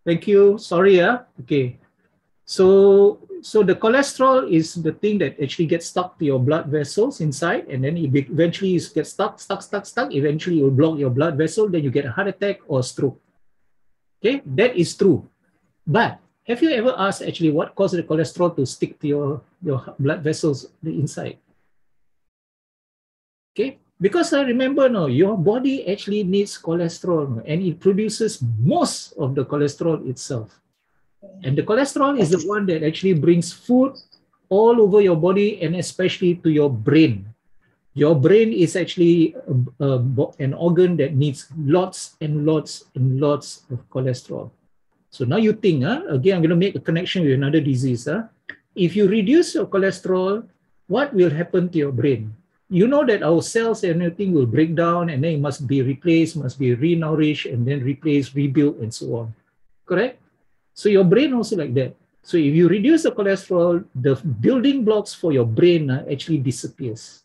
Thank you. Sorry. Okay. So the cholesterol is the thing that actually gets stuck to your blood vessels inside, and then it eventually gets stuck. Eventually, it will block your blood vessel. Then you get a heart attack or stroke. Okay, that is true. But have you ever asked actually what causes the cholesterol to stick to your blood vessels inside? Okay, because I remember your body actually needs cholesterol and it produces most of the cholesterol itself. And the cholesterol is the one that actually brings food all over your body and especially to your brain. Your brain is actually an organ that needs lots and lots and lots of cholesterol. So now you think, again, I'm going to make a connection with another disease. If you reduce your cholesterol, what will happen to your brain? You know that our cells and everything will break down and then it must be replaced, must be renourished and then replaced, rebuilt and so on. Correct? So your brain also like that. So if you reduce the cholesterol, the building blocks for your brain actually disappears.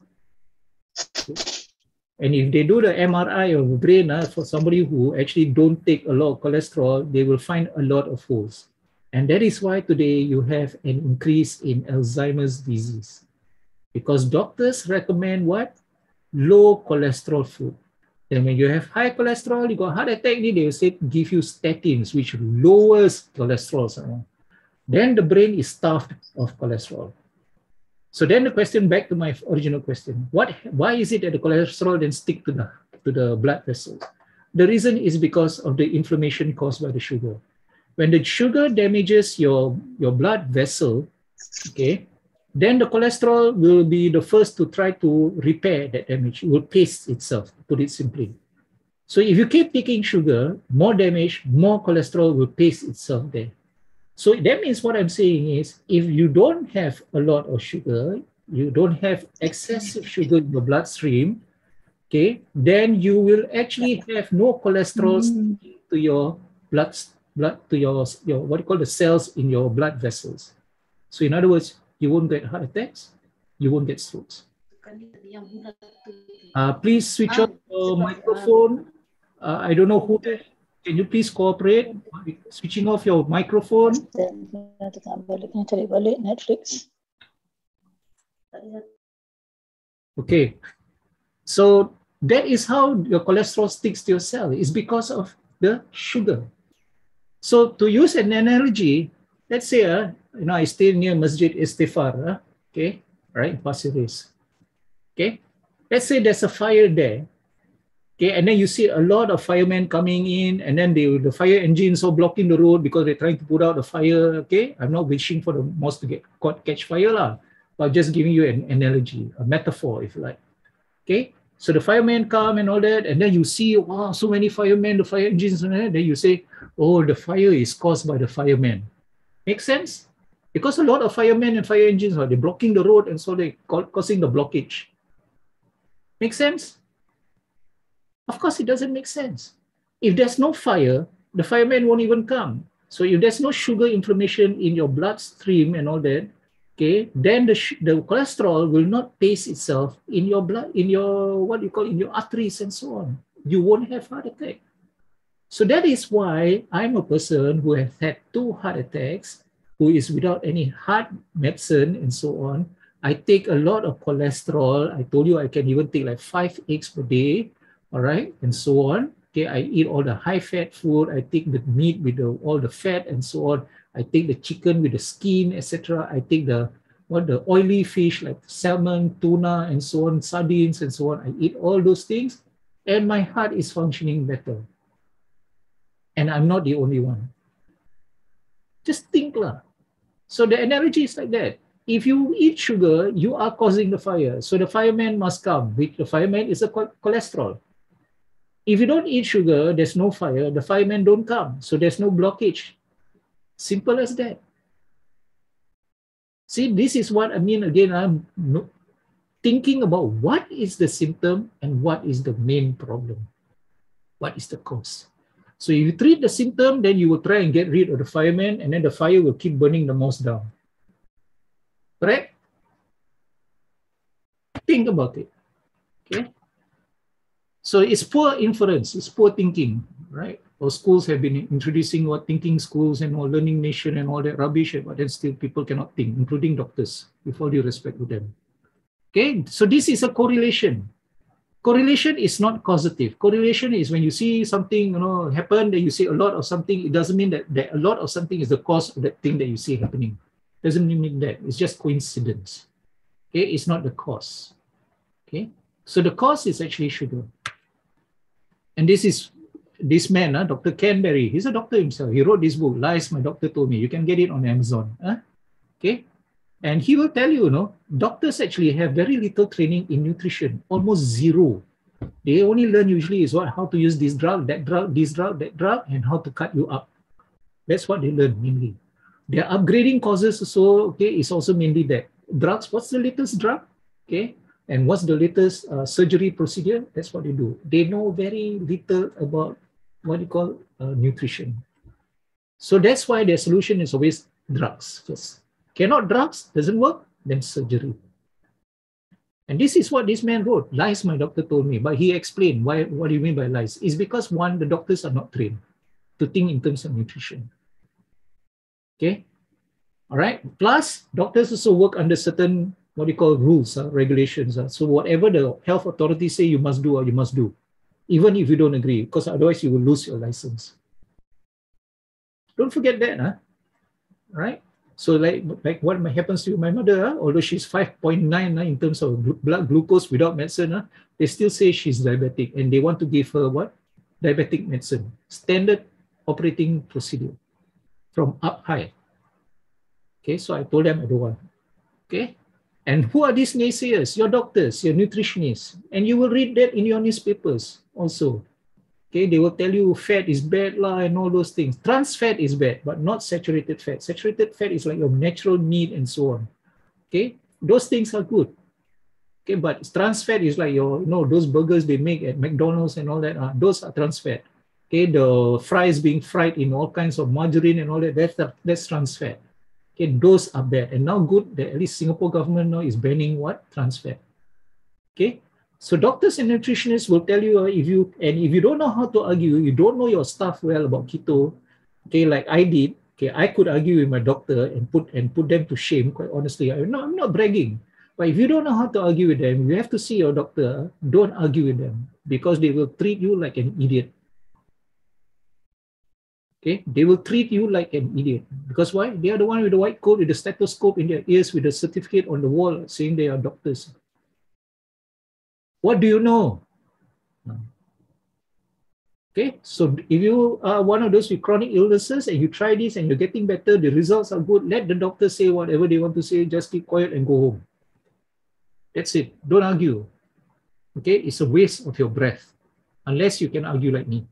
And if they do the MRI of the brain for somebody who actually don't take a lot of cholesterol, they will find a lot of holes. And that is why today you have an increase in Alzheimer's disease. Because doctors recommend what? Low cholesterol food. And when you have high cholesterol, you got heart attack, they will say give you statins, which lowers cholesterol. Then the brain is starved of cholesterol. So then the question, back to my original question, why is it that the cholesterol then stick to the blood vessels? The reason is because of the inflammation caused by the sugar. When the sugar damages your blood vessel, okay, then the cholesterol will be the first to try to repair that damage. It will paste itself, to put it simply. So if you keep taking sugar, more damage, more cholesterol will paste itself there. So that means what I'm saying is, if you don't have a lot of sugar, you don't have excessive sugar in your bloodstream, okay, then you will actually have no cholesterol to your blood to your what you call the cells in your blood vessels. So in other words, you won't get heart attacks, you won't get strokes. Please switch off your microphone. I don't know who that. Can you please cooperate? Switching off your microphone. Okay. So that is how your cholesterol sticks to your cell. It's because of the sugar. So to use an analogy, let's say, I stay near Masjid Istighfar, okay, right, Pasir Ris. Okay. Let's say there's a fire there. Okay, and then you see a lot of firemen coming in, and then the fire engines are blocking the road because they're trying to put out the fire. Okay, I'm not wishing for the mosque to catch fire, but just giving you an analogy, a metaphor, if you like. Okay, so the firemen come and all that, and then you see, wow, so many firemen, the fire engines, and then you say, oh, the fire is caused by the firemen. Make sense? Because a lot of firemen and fire engines they're blocking the road, and so they're causing the blockage. Make sense? Of course, it doesn't make sense. If there's no fire, the firemen won't even come. So if there's no sugar inflammation in your bloodstream and all that, okay, then the cholesterol will not paste itself in your blood, in your, in your arteries and so on. You won't have heart attack. So that is why I'm a person who has had 2 heart attacks, who is without any heart medicine and so on. I take a lot of cholesterol. I told you I can even take like 5 eggs per day. All right, and so on. Okay, I eat all the high-fat food. I take the meat with all the fat and so on. I take the chicken with the skin, etc. I take the oily fish like salmon, tuna, and so on, sardines and so on. I eat all those things, and my heart is functioning better. And I'm not the only one. Just think lah. So the analogy is like that. If you eat sugar, you are causing the fire. So the fireman must come. Which the fireman is a cholesterol. If you don't eat sugar, there's no fire, the firemen don't come. So there's no blockage. Simple as that. See, this is what I mean. Again, I'm thinking about what is the symptom and what is the main problem. What is the cause? So if you treat the symptom, then you will try and get rid of the firemen, and then the fire will keep burning the mosque down. Correct? Think about it. Okay? So it's poor inference, it's poor thinking, right? Our schools have been introducing thinking schools and all, learning nation and all that rubbish, but then still people cannot think, including doctors, with all due respect to them. Okay, so this is a correlation. Correlation is not causative. Correlation is when you see something happen, then you see a lot of something. It doesn't mean that a lot of something is the cause of that thing that you see happening. It doesn't mean that. It's just coincidence. Okay, it's not the cause. Okay, so the cause is actually sugar. And this is this man, Dr. Canberry, he's a doctor himself. He wrote this book, Lies My Doctor Told Me. You can get it on Amazon. Okay. And he will tell you, doctors actually have very little training in nutrition, almost zero. They only learn usually is how to use this drug, that drug, this drug, that drug, and how to cut you up. That's what they learn mainly. Their upgrading courses also, okay, is also mainly that. Drugs, what's the latest drug? Okay. And what's the latest surgery procedure? That's what they do. They know very little about what you call nutrition. So that's why their solution is always drugs first. Cannot drugs, doesn't work, then surgery. And this is what this man wrote. Lies my doctor told me. But he explained why. What do you mean by lies? It's because one, the doctors are not trained to think in terms of nutrition. Okay. All right. Plus, doctors also work under certain what you call rules, regulations. So whatever the health authorities say you must do, or you must do, even if you don't agree, because otherwise you will lose your license. Don't forget that, right? So like what happens to my mother, although she's 5.9 in terms of blood glucose without medicine, they still say she's diabetic, and they want to give her what? Diabetic medicine, standard operating procedure from up high. Okay, so I told them I don't want. Okay. And who are these naysayers? Your doctors, your nutritionists. And you will read that in your newspapers also. Okay, they will tell you fat is bad and all those things. Trans fat is bad, but not saturated fat. Saturated fat is like your natural meat and so on. Okay, those things are good. Okay, but trans fat is like your, those burgers they make at McDonald's and all that. Those are trans fat. Okay, the fries being fried in all kinds of margarine and all that, that's trans fat. Okay, those are bad. And now good that at least Singapore government now is banning what? Trans fat. Okay, so doctors and nutritionists will tell you if you don't know how to argue, you don't know your stuff well about keto. Okay, like I did. Okay, I could argue with my doctor and put them to shame. Quite honestly, I'm not bragging. But if you don't know how to argue with them, you have to see your doctor. Don't argue with them because they will treat you like an idiot. Okay, they will treat you like an idiot. Because why? They are the one with the white coat, with the stethoscope in their ears, with the certificate on the wall saying they are doctors. What do you know? Okay, so if you are one of those with chronic illnesses and you try this and you're getting better, the results are good, let the doctor say whatever they want to say, just keep quiet and go home. That's it. Don't argue. Okay, it's a waste of your breath unless you can argue like me.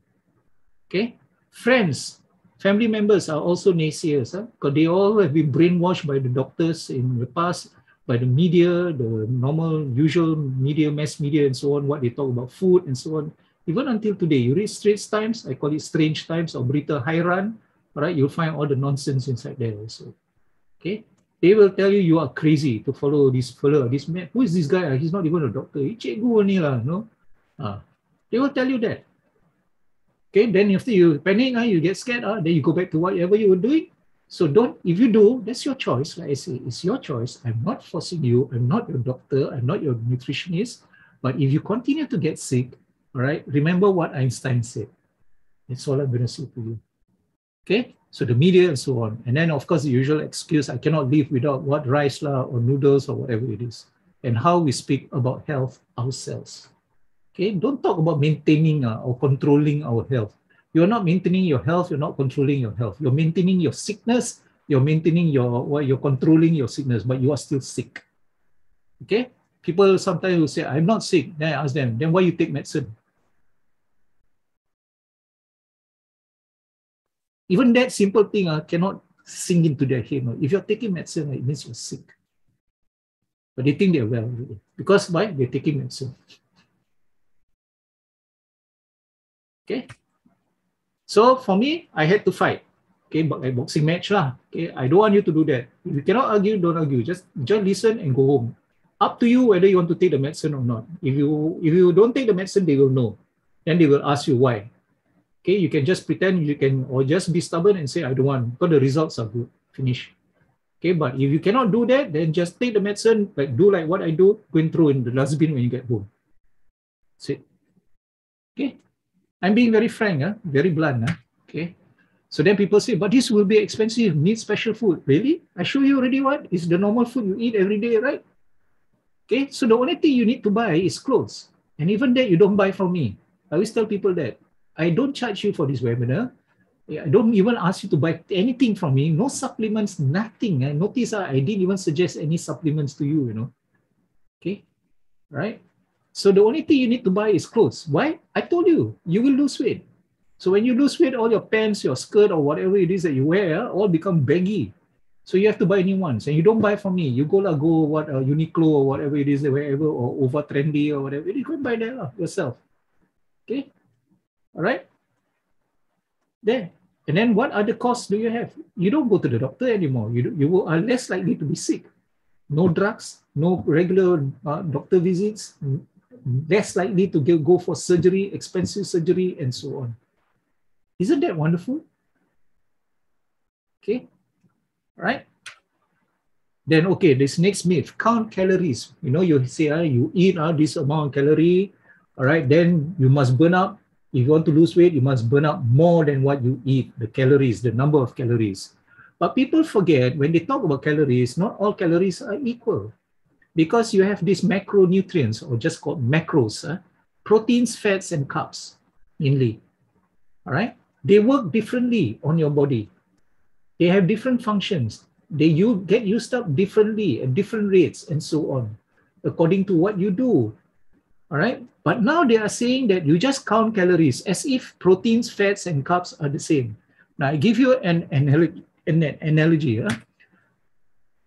Okay, friends, family members are also naysayers because they all have been brainwashed by the doctors in the past, by the media, the normal, usual media, mass media and so on, what they talk about food and so on. Even until today, you read Straits Times, I call it Strange Times or Berita Hairan, right? You'll find all the nonsense inside there also. Okay, they will tell you are crazy to follow this man. Who is this guy? He's not even a doctor. He cikgu only lah, no? They will tell you that. Okay, then after you panic, you get scared, then you go back to whatever you were doing. So if you do, that's your choice. Like I say, it's your choice. I'm not forcing you. I'm not your doctor. I'm not your nutritionist. But if you continue to get sick, all right, remember what Einstein said. That's all I'm going to say to you. Okay, so the media and so on. And then, of course, the usual excuse, I cannot live without what rice or noodles or whatever it is. And how we speak about health ourselves. Okay, don't talk about maintaining or controlling our health. You're not maintaining your health. You're not controlling your health. You're maintaining your sickness. You're maintaining you're controlling your sickness, but you are still sick. Okay, people sometimes will say, I'm not sick. Then I ask them, then why you take medicine? Even that simple thing cannot sink into their head. No? If you're taking medicine, it means you're sick. But they think they're well. Because why? They're taking medicine. Okay. So for me, I had to fight. Okay, but a boxing match lah. Okay, I don't want you to do that. If you cannot argue, don't argue. Just listen and go home. Up to you whether you want to take the medicine or not. If you don't take the medicine, they will know. Then they will ask you why. Okay, you can just pretend or just be stubborn and say, I don't want, because the results are good. Finish. Okay, but if you cannot do that, then just take the medicine, do like what I do, go and throw in the dustbin when you get home. That's it. Okay. I'm being very frank, very blunt. Okay. So then people say, but this will be expensive, need special food. Really? I show you already what? It's the normal food you eat every day, right? Okay. So the only thing you need to buy is clothes. And even that you don't buy from me. I always tell people that. I don't charge you for this webinar. I don't even ask you to buy anything from me. No supplements, nothing. Notice I didn't even suggest any supplements to you, Okay, right? So the only thing you need to buy is clothes. Why? I told you, you will lose weight. So when you lose weight, all your pants, your skirt, or whatever it is that you wear, all become baggy. So you have to buy new ones. And you don't buy from me. You go Uniqlo or whatever it is, wherever, or over trendy or whatever. You go and buy that yourself. Okay? All right? There. And then what other costs do you have? You don't go to the doctor anymore. You are less likely to be sick. No drugs, no regular doctor visits, less likely to go for surgery, expensive surgery, and so on. Isn't that wonderful? Okay, right? Then, okay, this next myth, count calories. You say you eat this amount of calorie, all right, then you must burn up. If you want to lose weight, you must burn up more than what you eat, the calories, the number of calories. But people forget when they talk about calories, not all calories are equal. Because you have these macronutrients, or just called macros, proteins, fats, and carbs, mainly. All right? They work differently on your body. They have different functions. You get used up differently at different rates and so on, according to what you do. All right? But now they are saying that you just count calories as if proteins, fats, and carbs are the same. Now, I give you an analogy.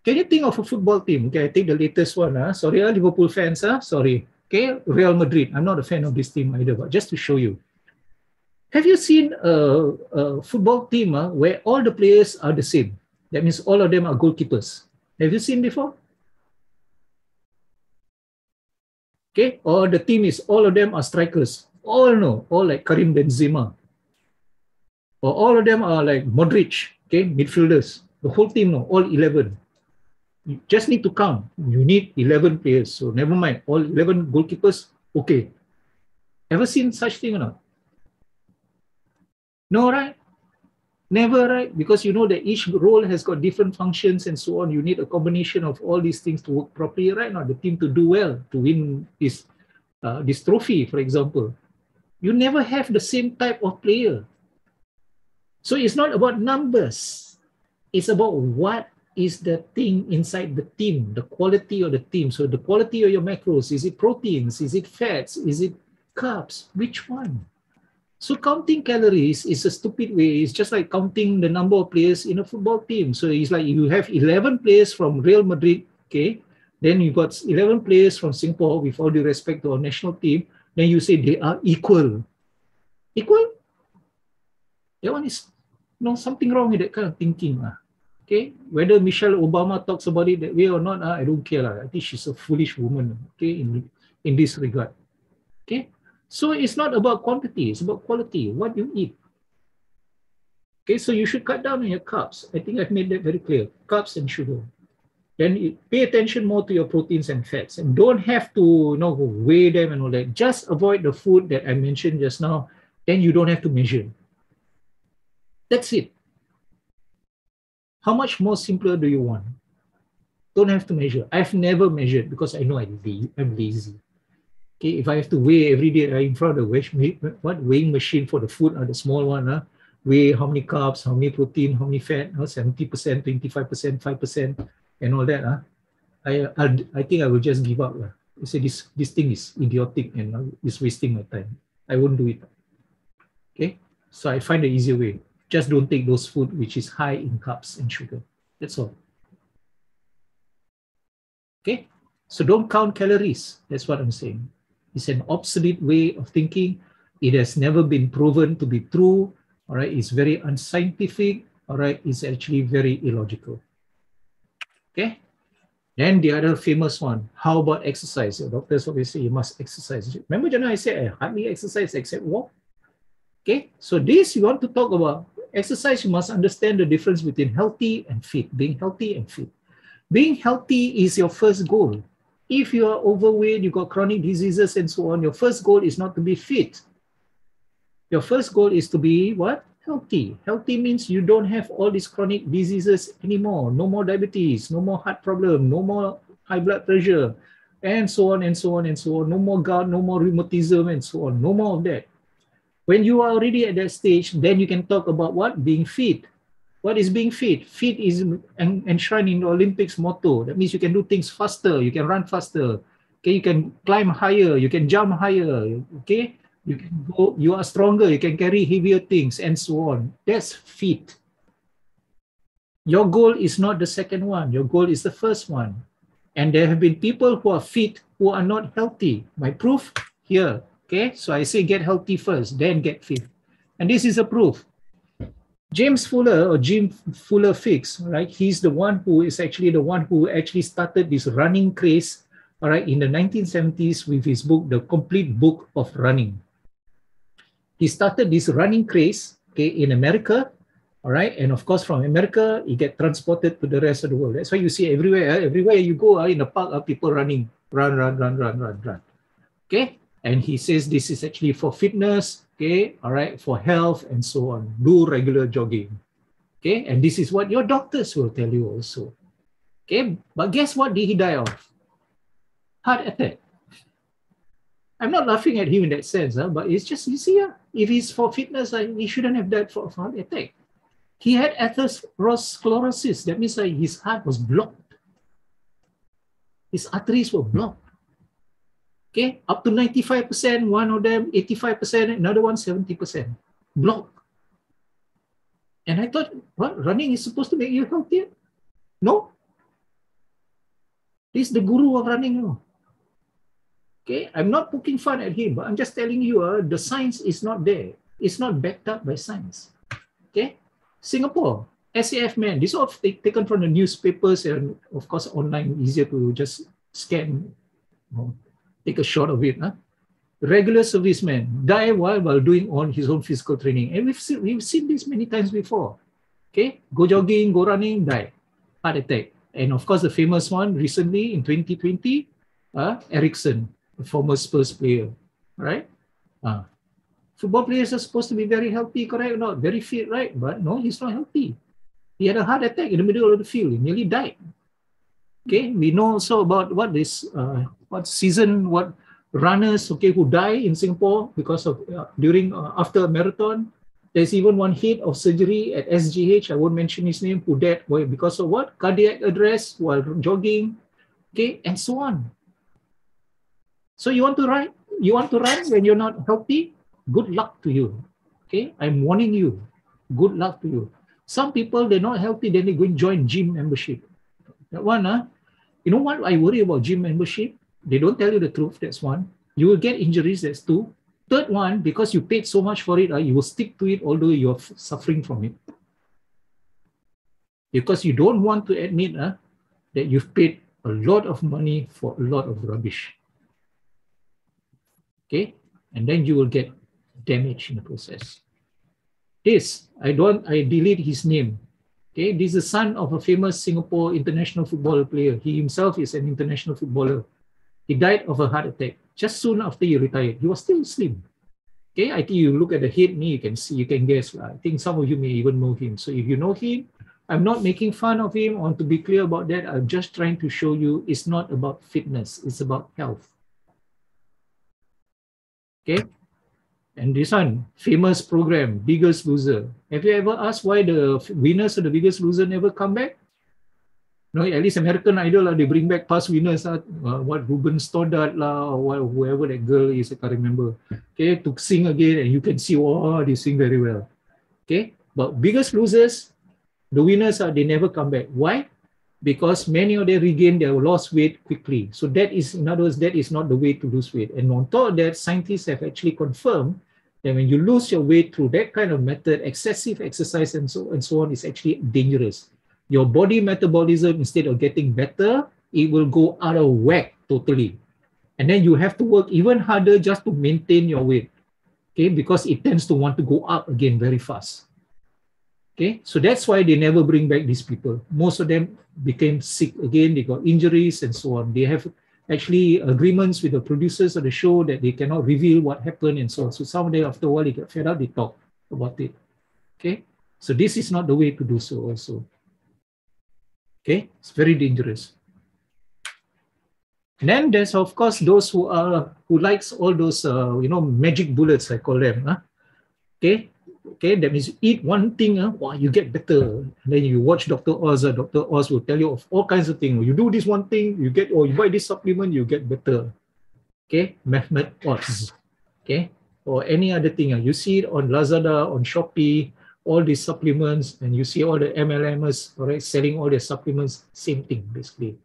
Can you think of a football team? Okay, I take the latest one. Sorry, Liverpool fans. Sorry. Okay, Real Madrid. I'm not a fan of this team either, but just to show you. Have you seen a football team where all the players are the same? That means all of them are goalkeepers. Have you seen before? Okay, or the team is all of them are strikers. All like Karim Benzema. Or all of them are like Modric, okay, midfielders. The whole team, all 11. You just need to count. You need 11 players. So never mind, all 11 goalkeepers, okay. Ever seen such thing or not? No, right? Never, right? Because you know that each role has got different functions and so on. You need a combination of all these things to work properly, right? Now, the team to do well, to win this trophy, for example. You never have the same type of player. So it's not about numbers. It's about what is the thing inside the team, the quality of the team. So the quality of your macros, is it proteins? Is it fats? Is it carbs? Which one? So counting calories is a stupid way. It's just like counting the number of players in a football team. So it's like you have 11 players from Real Madrid, okay? Then you got 11 players from Singapore, with all due respect to our national team. Then you say they are equal. Equal? That one is something wrong with that kind of thinking. Okay, whether Michelle Obama talks about it that way or not, I don't care. I think she's a foolish woman, okay, in this regard. Okay, so it's not about quantity, it's about quality, what you eat. Okay, so you should cut down on your carbs. I think I've made that very clear, carbs and sugar. Then pay attention more to your proteins and fats, and don't have to weigh them and all that. Just avoid the food that I mentioned just now, then you don't have to measure. That's it. How much more simpler do you want? Don't have to measure. I've never measured because I know I'm lazy. Okay, if I have to weigh every day in front of the weighing machine for the food, the small one, weigh how many carbs, how many protein, how many fat, 70%, 25%, 5%, and all that. I think I will just give up. I say this thing is idiotic and it's wasting my time. I won't do it. Okay, so I find the easier way. Just don't take those food which is high in carbs and sugar. That's all. Okay, so don't count calories. That's what I'm saying. It's an obsolete way of thinking. It has never been proven to be true. All right, it's very unscientific. All right, it's actually very illogical. Okay, then the other famous one. How about exercise? The doctors always say you must exercise. Remember, just now I said I hardly exercise except walk. Okay, so this you want to talk about. Exercise, you must understand the difference between healthy and fit, being healthy and fit. Being healthy is your first goal. If you are overweight, you got chronic diseases and so on, your first goal is not to be fit. Your first goal is to be what? Healthy. Healthy means you don't have all these chronic diseases anymore. No more diabetes, no more heart problem, no more high blood pressure, and so on and so on and so on. No more gout, no more rheumatism and so on. No more of that. When you are already at that stage, then you can talk about what? Being fit. What is being fit? Fit is enshrined in the Olympics motto. That means you can do things faster, you can run faster, okay, you can climb higher, you can jump higher, okay, you can go, you are stronger, you can carry heavier things, and so on. That's fit. Your goal is not the second one, your goal is the first one. And there have been people who are fit who are not healthy. My proof here. Okay, so I say get healthy first, then get fit. And this is a proof. James Fuller, or Jim Fuller Fix, right? He's the one who is actually the one who actually started this running craze, all right, in the 1970s with his book, The Complete Book of Running. He started this running craze, okay, in America, all right, and of course from America, it get transported to the rest of the world. That's why you see everywhere you go in the park, people running, run. Okay, and he says this is actually for fitness, okay, all right, for health and so on. Do regular jogging, okay, and this is what your doctors will tell you also, okay. But guess what did he die of? Heart attack. I'm not laughing at him in that sense, but it's just, you see, if he's for fitness, he shouldn't have died for heart attack. He had atherosclerosis. That means his heart was blocked. His arteries were blocked. Okay, up to 95%, one of them 85%, another one 70%. Blocked. And I thought, what? Running is supposed to make you healthier? No. This is the guru of running. No. Okay, I'm not poking fun at him, but I'm just telling you, the science is not there. It's not backed up by science. Okay, Singapore, SAF man, this is all taken from the newspapers and of course online, easier to just scan, take a shot of it. Regular serviceman die while doing on his own physical training. And we've seen this many times before. Okay, go jogging, go running, die, heart attack. And of course the famous one recently in 2020, Ericsson, the former Spurs player, right? Football players are supposed to be very healthy, correct or not? Very fit, right? But no, he's not healthy. He had a heart attack in the middle of the field. He nearly died. Okay, we know also about what runners, okay, who die in Singapore because of after a marathon. There's even one head of surgery at SGH, I won't mention his name, who died because of what? Cardiac arrest while jogging, okay, and so on. So you want to run when you're not healthy? Good luck to you. Okay, I'm warning you. Good luck to you. Some people, they're not healthy, then they go and join gym membership. That one, you know what I worry about gym membership? They don't tell you the truth, that's one. You will get injuries, that's two. Third one, because you paid so much for it, you will stick to it although you're suffering from it. Because you don't want to admit that you've paid a lot of money for a lot of rubbish. Okay, and then you will get damage in the process. This, I delete his name. Okay, this is the son of a famous Singapore international football player. He himself is an international footballer. He died of a heart attack just soon after he retired. He was still slim. Okay, I think you look at the head knee, you can guess. I think some of you may even know him. So if you know him, I'm not making fun of him. I want to be clear about that. I'm just trying to show you it's not about fitness, it's about health. Okay, and this one, famous program, Biggest Loser. Have you ever asked why the winners of the Biggest Loser never come back? No, at least American Idol, they bring back past winners, what Ruben Stoddard or whoever that girl is, I can't remember. Okay, to sing again, and you can see, oh, they sing very well. Okay, but Biggest Losers, the winners they never come back. Why? Because many of them regain their lost weight quickly. So that is, in other words, that is not the way to lose weight. And on top of that, scientists have actually confirmed that when you lose your weight through that kind of method, excessive exercise and so on is actually dangerous. Your body metabolism, instead of getting better, it will go out of whack totally. And then you have to work even harder just to maintain your weight. Okay, because it tends to want to go up again very fast. Okay, so that's why they never bring back these people. Most of them became sick again, they got injuries and so on. They have actually agreements with the producers of the show that they cannot reveal what happened and so on. So some of them, after a while, they get fed up, they talk about it. Okay, so this is not the way to do so also. Okay, it's very dangerous. And then there's of course those who likes all those magic bullets, I call them. Okay, okay, that means you eat one thing, wow, you get better. And then you watch Dr. Oz, Dr. Oz will tell you of all kinds of things. You do this one thing, you get, or you buy this supplement, you get better. Okay, Mehmet Oz. Okay, or any other thing. You see it on Lazada, on Shopee, all these supplements, and you see all the MLMers, all right, selling all their supplements, same thing basically.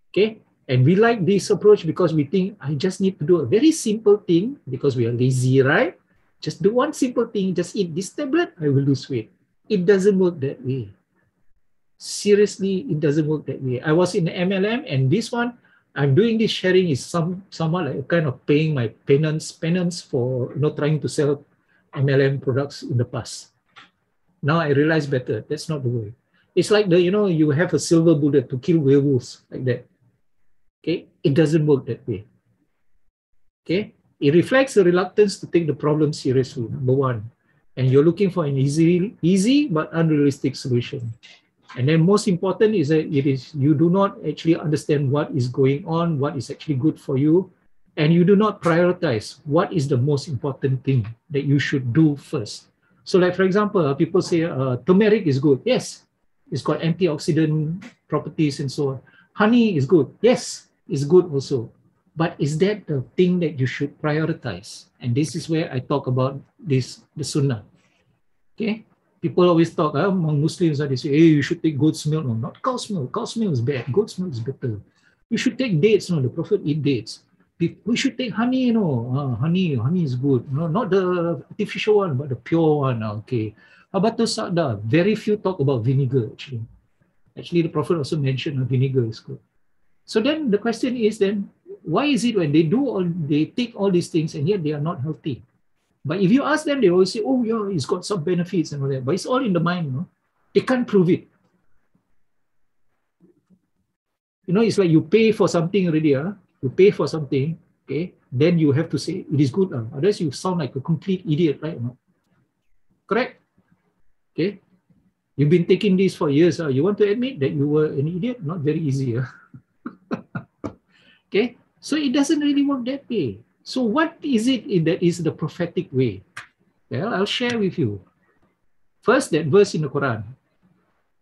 Okay, and we like this approach because we think I just need to do a very simple thing because we are lazy, right? Just do one simple thing, just eat this tablet, I will lose weight. It doesn't work that way. Seriously, it doesn't work that way. I was in the MLM, and this one, I'm doing this sharing is somewhat like a kind of paying my penance for trying to sell MLM products in the past. Now I realize better. That's not the way. It's like you have a silver bullet to kill werewolves like that. Okay, it doesn't work that way. Okay, it reflects a reluctance to take the problem seriously, number one. And you're looking for an easy but unrealistic solution. And then most important is that you do not actually understand what is going on, what is actually good for you, and you do not prioritize what is the most important thing that you should do first. So like, for example, people say turmeric is good. Yes, it's got antioxidant properties and so on. Honey is good. Yes, it's good also. But is that the thing that you should prioritize? And this is where I talk about the sunnah. Okay? People always talk among Muslims, they say, hey, you should take goat's milk. No, not cow's milk. Cow's milk is bad. Goat's milk is better. You should take dates. No, the Prophet eat dates. We should take honey. Honey is good. No, not the artificial one, but the pure one. Okay. Habatus Sauda. Very few talk about vinegar actually. Actually, the Prophet also mentioned vinegar is good. So then the question is then, why is it when they take all these things and yet they are not healthy? But if you ask them, they always say, oh yeah, it's got some benefits and all that. But it's all in the mind, They can't prove it. It's like you pay for something already, You pay for something, okay? Then you have to say it is good. Otherwise you sound like a complete idiot, right? Correct? Okay? You've been taking this for years. You want to admit that you were an idiot? Not very easy. Okay? So it doesn't really work that way. So what is it that is the prophetic way? Well, I'll share with you. First, that verse in the Quran,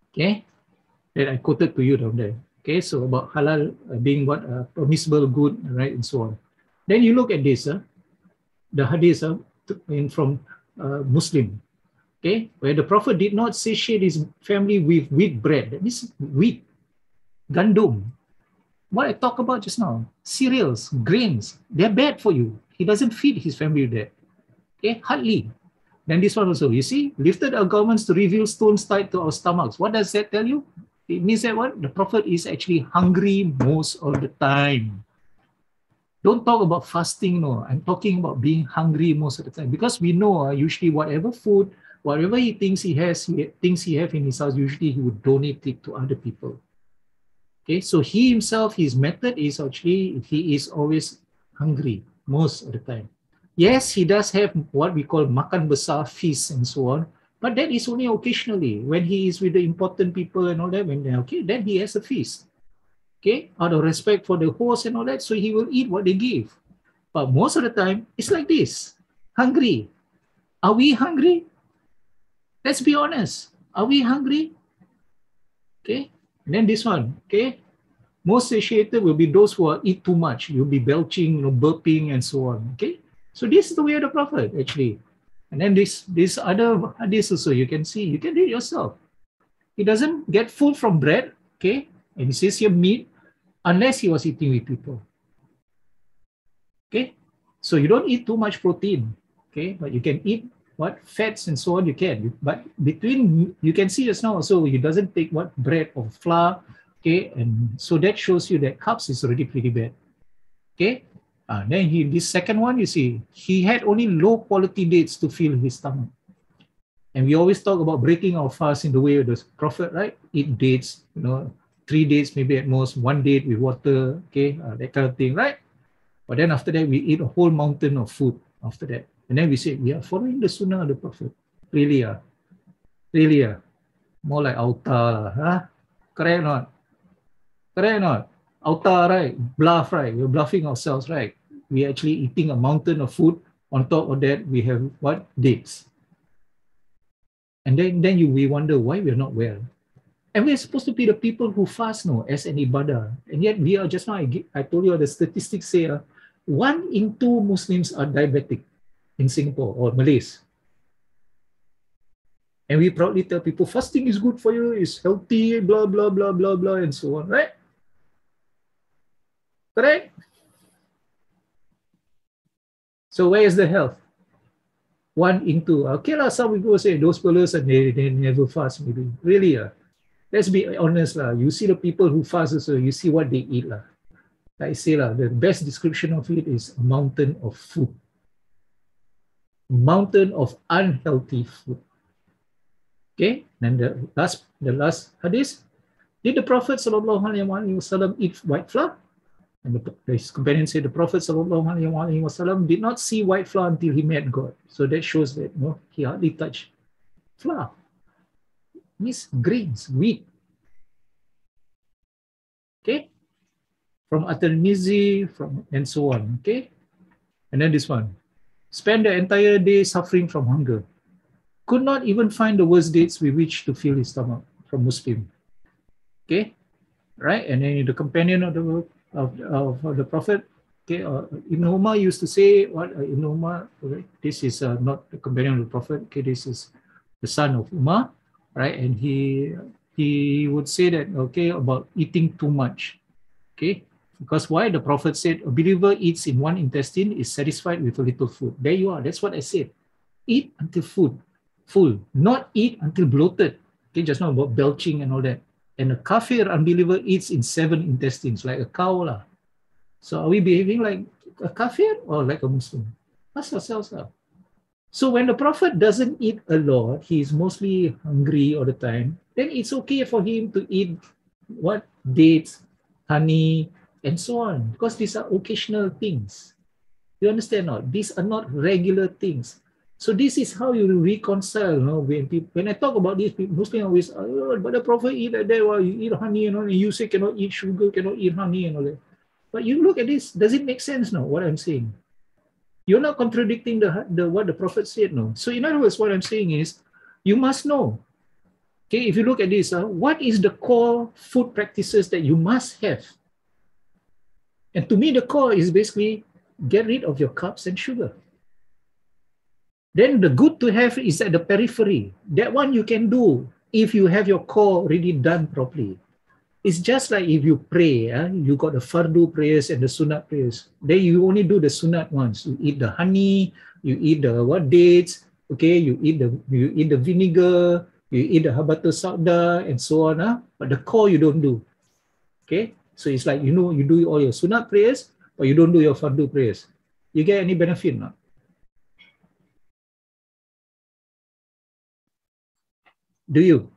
okay, that I quoted to you down there. Okay, so about halal being what permissible, good, right, and so on. Then you look at this, the hadith from Muslim, okay, where the Prophet did not satiate his family with wheat bread. That means wheat, gandum. What I talked about just now, cereals, grains, they're bad for you. He doesn't feed his family with that. Okay, hardly. Then this one also, you see, lifted our governments to reveal stones tied to our stomachs. What does that tell you? It means that what? The Prophet is actually hungry most of the time. Don't talk about fasting, no. I'm talking about being hungry most of the time. Because we know usually whatever food, whatever he thinks he has in his house, usually he would donate it to other people. Okay, so he himself, his method is actually, he is always hungry most of the time. Yes, he does have what we call makan besar feasts and so on, but that is only occasionally when he is with the important people and all that. When they're okay, then he has a feast. Okay, out of respect for the host and all that, so he will eat what they give. But most of the time, it's like this: hungry. Are we hungry? Let's be honest. Are we hungry? Okay. And then this one, okay, most satiated will be those who eat too much. You'll be belching, burping, and so on. Okay, so this is the way of the Prophet actually. And then this other hadith also, you can see, you can read yourself. He doesn't get food from bread, okay, and he says here meat, unless he was eating with people. Okay, so you don't eat too much protein, okay, but you can eat what fats and so on. You can, but between you can see just now also he doesn't take what bread or flour, okay, and so that shows you that carbs is already pretty bad. Okay, then this second one, you see, he had only low quality dates to fill his stomach. And we always talk about breaking our fast in the way of the Prophet, right? Eat dates, 3 days maybe at most, 1 date with water, okay, that kind of thing, right? But then after that, we eat a whole mountain of food after that. And then we say, we are following the sunnah of the Prophet. Really? Really? More like auta, huh? Correct or not? Correct or not? Auta, right? Bluff, right? We're bluffing ourselves, right? We're actually eating a mountain of food. On top of that, we have what? Dates. And then we wonder why we're not well. And we're supposed to be the people who fast, no, as an ibadah. And yet we are, just now I told you the statistics say 1 in 2 Muslims are diabetic in Singapore or Malays. And we proudly tell people fasting is good for you, it's healthy, blah, blah, blah, blah, blah, and so on, right? Correct? So where is the health? 1 in 2. Okay, some people say those fellows they never fast, maybe. Really? Let's be honest. You see the people who fast also, you see what they eat. Like I say, the best description of it is a mountain of food. Mountain of unhealthy food. Okay, and the last hadith, did the Prophet ﷺ eat white flour? And his companion said the Prophet ﷺ did not see white flour until he met God. So that shows that he hardly touched flour. Means grains, wheat. Okay, from At-Tirmidhi, and so on. Okay, and then this one, spend the entire day suffering from hunger. Could not even find the worst dates with which to fill his stomach, from Muslim. Okay, right? And then the companion of the Prophet, okay, Ibn Umar used to say, what Ibn Umar, this is not the companion of the Prophet, okay, this is the son of Umar, right? And he would say that, okay, about eating too much, okay? Because why? The Prophet said, a believer eats in one intestine, is satisfied with a little food. There you are, that's what I said. Eat until full, not eat until bloated. Okay, just now about belching and all that. And a kafir unbeliever eats in 7 intestines, like a cow lah. So are we behaving like a kafir or like a Muslim? Ask ourselves up. So when the Prophet doesn't eat a lot, he's mostly hungry all the time, then it's okay for him to eat what? Dates, honey, and so on. Because these are occasional things. You understand not? These are not regular things. So this is how you reconcile. When I talk about this, Muslims always, but the Prophet eat like that, you eat honey, and you say cannot eat sugar, cannot eat honey, and all that. But you look at this, does it make sense now, what I'm saying? You're not contradicting what the Prophet said, no. So in other words, what I'm saying is, you must know. Okay, if you look at this, what is the core food practices that you must have? And to me, the core is basically get rid of your carbs and sugar. Then the good to have is at the periphery. That one you can do if you have your core already done properly. It's just like if you pray, you got the fardu prayers and the sunat prayers. Then you only do the sunat ones. You eat the honey, you eat the dates, okay, you eat the vinegar, you eat the habatus sauda and so on. But the core you don't do. Okay? So it's like, you do all your sunat prayers, or you don't do your fardu prayers. You get any benefit not? Do you?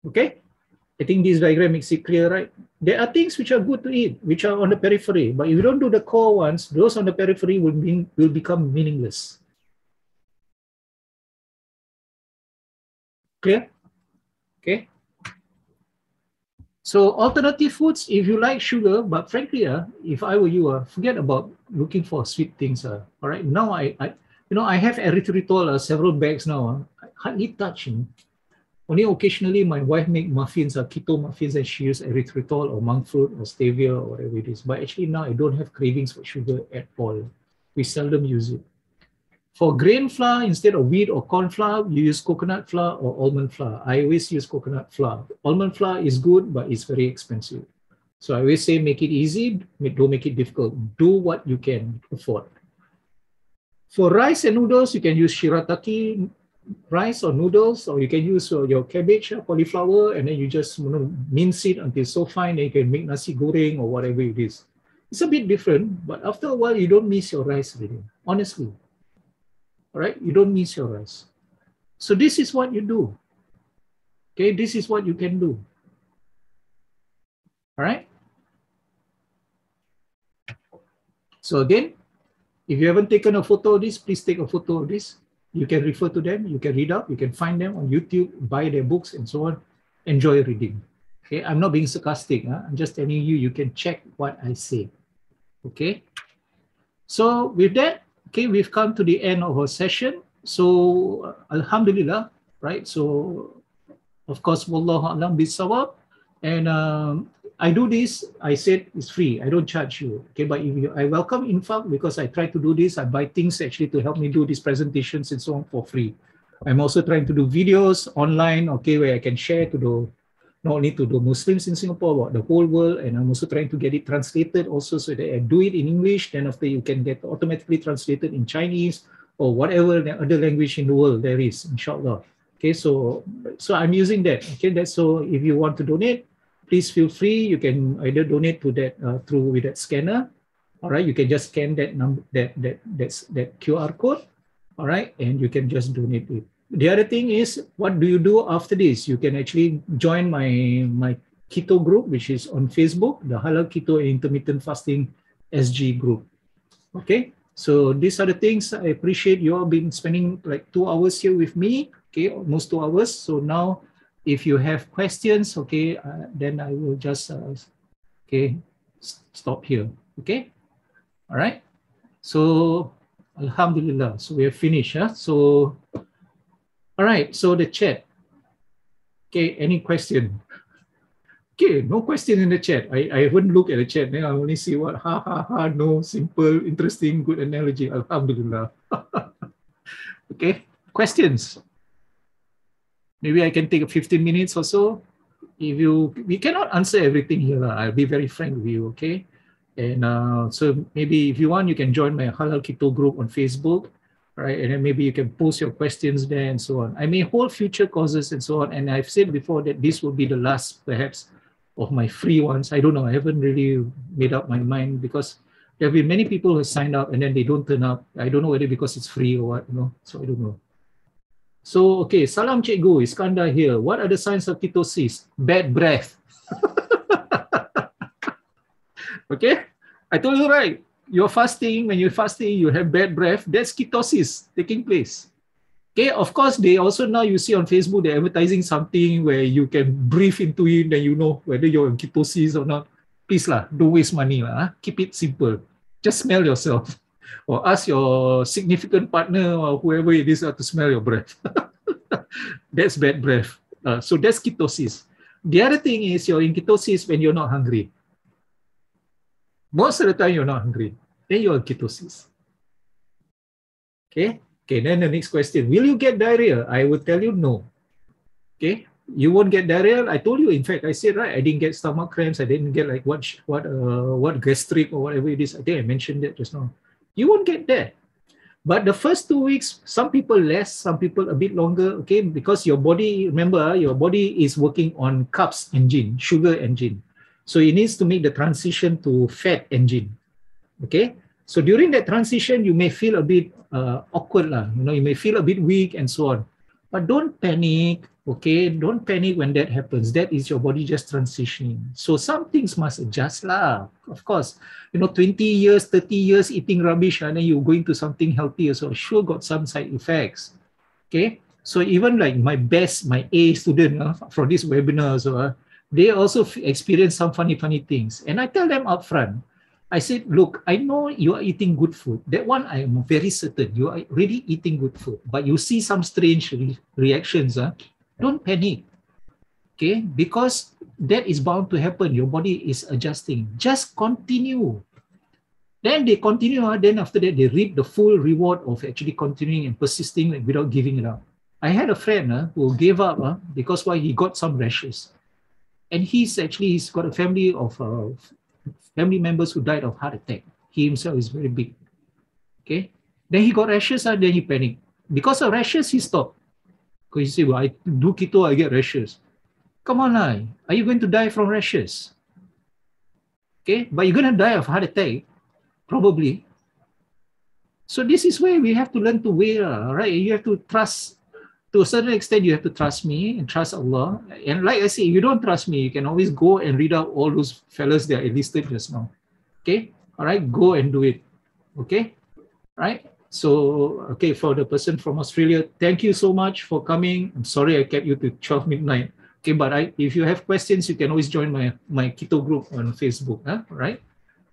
Okay? I think this diagram makes it clear, right? There are things which are good to eat, which are on the periphery. But if you don't do the core ones, those on the periphery will become meaningless. Clear? Okay? So alternative foods, if you like sugar, but frankly, if I were you, forget about looking for sweet things. All right, now I have erythritol, several bags now. I hardly touch. Only occasionally my wife make muffins, keto muffins, and she use erythritol or monk fruit or stevia or whatever it is. But actually now I don't have cravings for sugar at all. We seldom use it. For grain flour, instead of wheat or corn flour, you use coconut flour or almond flour. I always use coconut flour. Almond flour is good, but it's very expensive. So I always say make it easy, don't make it difficult. Do what you can afford. For rice and noodles, you can use shirataki rice or noodles, or you can use your cabbage, cauliflower, and then you just mince it until so fine that you can make nasi goreng or whatever it is. It's a bit different, but after a while, you don't miss your rice really, honestly. All right, you don't miss your rice. So this is what you do. Okay, this is what you can do. All right. So again, if you haven't taken a photo of this, please take a photo of this. You can refer to them, you can read up, you can find them on YouTube, buy their books and so on. Enjoy reading. Okay, I'm not being sarcastic. I'm just telling you, you can check what I say. Okay. So with that, okay, we've come to the end of our session. So Alhamdulillah, right? So of course, Wallahu A'lam Bissawab. And I do this, I said it's free. I don't charge you. Okay, but if you, I welcome infaq because I try to do this. I buy things actually to help me do these presentations and so on for free. I'm also trying to do videos online, okay, where I can share to the not only to the Muslims in Singapore, but the whole world. And I'm also trying to get it translated also so that I do it in English. Then after you can get automatically translated in Chinese or whatever the other language in the world there is, inshallah. Okay, so I'm using that. Okay, that's so if you want to donate, please feel free. You can either donate to that through with that scanner. All right, you can just scan that number, that QR code. All right, and you can just donate it. The other thing is, what do you do after this? You can actually join my keto group, which is on Facebook, the Halal Keto Intermittent Fasting SG group. Okay, so these are the things. I appreciate you all been spending like 2 hours here with me. Okay, almost 2 hours. So now, if you have questions, okay, then I will just stop here. Okay, all right. So Alhamdulillah. So we have finished. So. All right, so the chat. Okay, any question? Okay, no question in the chat. I haven't looked at the chat. Then I only see what no, simple, interesting, good analogy. Alhamdulillah. Okay, questions? Maybe I can take 15 minutes or so. If we cannot answer everything here. I'll be very frank with you, okay? And so maybe if you want, you can join my Halal Keto group on Facebook. Right, and then maybe you can post your questions there and so on. I may hold future courses and so on. And I've said before that this will be the last, perhaps, of my free ones. I don't know. I haven't really made up my mind because there have been many people who signed up and then they don't turn up. I don't know whether because it's free or what, so I don't know. So, okay, Salam Cikgu, Iskandar here. What are the signs of ketosis? Bad breath. Okay, I told you right. You're fasting, when you're fasting, you have bad breath, that's ketosis taking place. Okay, of course, they also now you see on Facebook, they're advertising something where you can breathe into it, then you know whether you're in ketosis or not. Please lah, don't waste money lah. Keep it simple. Just smell yourself. Or ask your significant partner or whoever it is to smell your breath. That's bad breath. So that's ketosis. The other thing is you're in ketosis when you're not hungry. Most of the time you're not hungry, then you're in ketosis. Okay, then the next question, will you get diarrhea? I will tell you no. Okay, you won't get diarrhea. I told you, in fact, I said, right, I didn't get stomach cramps. I didn't get like what gastric or whatever it is. I think I mentioned that just now. You won't get that. But the first 2 weeks, some people less, some people a bit longer, okay, because your body, remember, your body is working on carbs engine, sugar engine. So it needs to make the transition to fat engine, okay? So during that transition, you may feel a bit awkward, you may feel a bit weak and so on. But don't panic, okay? Don't panic when that happens. That is your body just transitioning. So some things must adjust lah. Of course, 20 years, 30 years eating rubbish and then you're going to something healthier. So sure got some side effects, okay? So even like my A student from this webinar, they also experience some funny things. And I tell them up front, I said, look, I know you are eating good food. That one, I am very certain. You are really eating good food. But you see some strange reactions. Don't panic. Okay? Because that is bound to happen. Your body is adjusting. Just continue. Then they continue. Then after that, they reap the full reward of actually continuing and persisting without giving it up. I had a friend who gave up because why? He got some rashes. And he's got a family of family members who died of heart attack. He himself is very big. Okay. Then he got rashes, then he panicked. Because of rashes, he stopped. Because he said, well, I do keto, I get rashes. Come on, are you going to die from rashes? Okay, but you're going to die of heart attack, probably. So this is where we have to learn to weigh, right? You have to trust. To a certain extent, you have to trust me and trust Allah. And like I say, if you don't trust me, you can always go and read out all those fellas that I listed just now. Okay? All right? Go and do it. Okay? Right? So, okay, for the person from Australia, thank you so much for coming. I'm sorry I kept you to 12 midnight. Okay, but if you have questions, you can always join my keto group on Facebook. Right?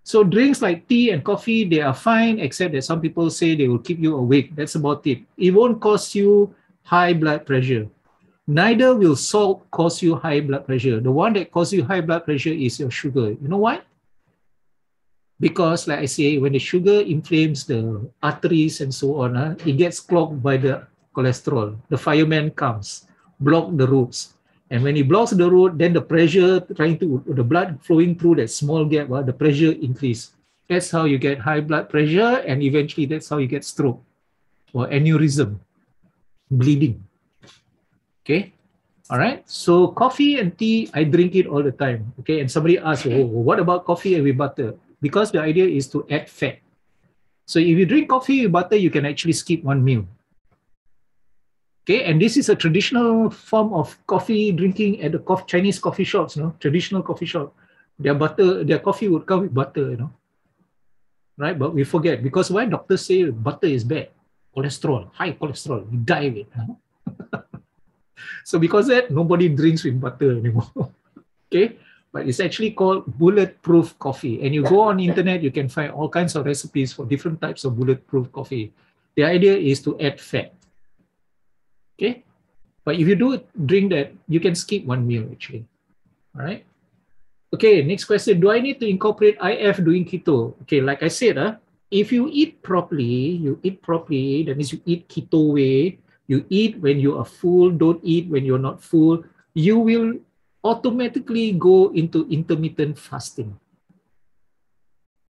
So drinks like tea and coffee, they are fine, except that some people say they will keep you awake. That's about it. It won't cause you high blood pressure. Neither will salt cause you high blood pressure. The one that causes you high blood pressure is your sugar. You know why? Because, like I say, when the sugar inflames the arteries and so on, it gets clogged by the cholesterol. The fireman comes, block the roads. And when he blocks the road, then the pressure the blood flowing through that small gap, the pressure increase. That's how you get high blood pressure, and eventually that's how you get stroke or aneurysm, bleeding. Okay, all right. So coffee and tea, I drink it all the time. Okay, and somebody asks, oh, what about coffee with butter? Because the idea is to add fat. So if you drink coffee with butter, you can actually skip one meal. Okay, and this is a traditional form of coffee drinking at the Chinese coffee shops, traditional coffee shop. Their coffee would come with butter, right? But we forget, because why doctors say butter is bad? Cholesterol, high cholesterol, you die with it. So because of that, nobody drinks with butter anymore. Okay, but it's actually called bulletproof coffee. And you go on the internet, you can find all kinds of recipes for different types of bulletproof coffee. The idea is to add fat. Okay, but if you do drink that, you can skip one meal actually. All right. Okay, next question. Do I need to incorporate IF doing keto? Okay, like I said, if you eat properly, that means you eat keto way, you eat when you are full, don't eat when you're not full, you will automatically go into intermittent fasting.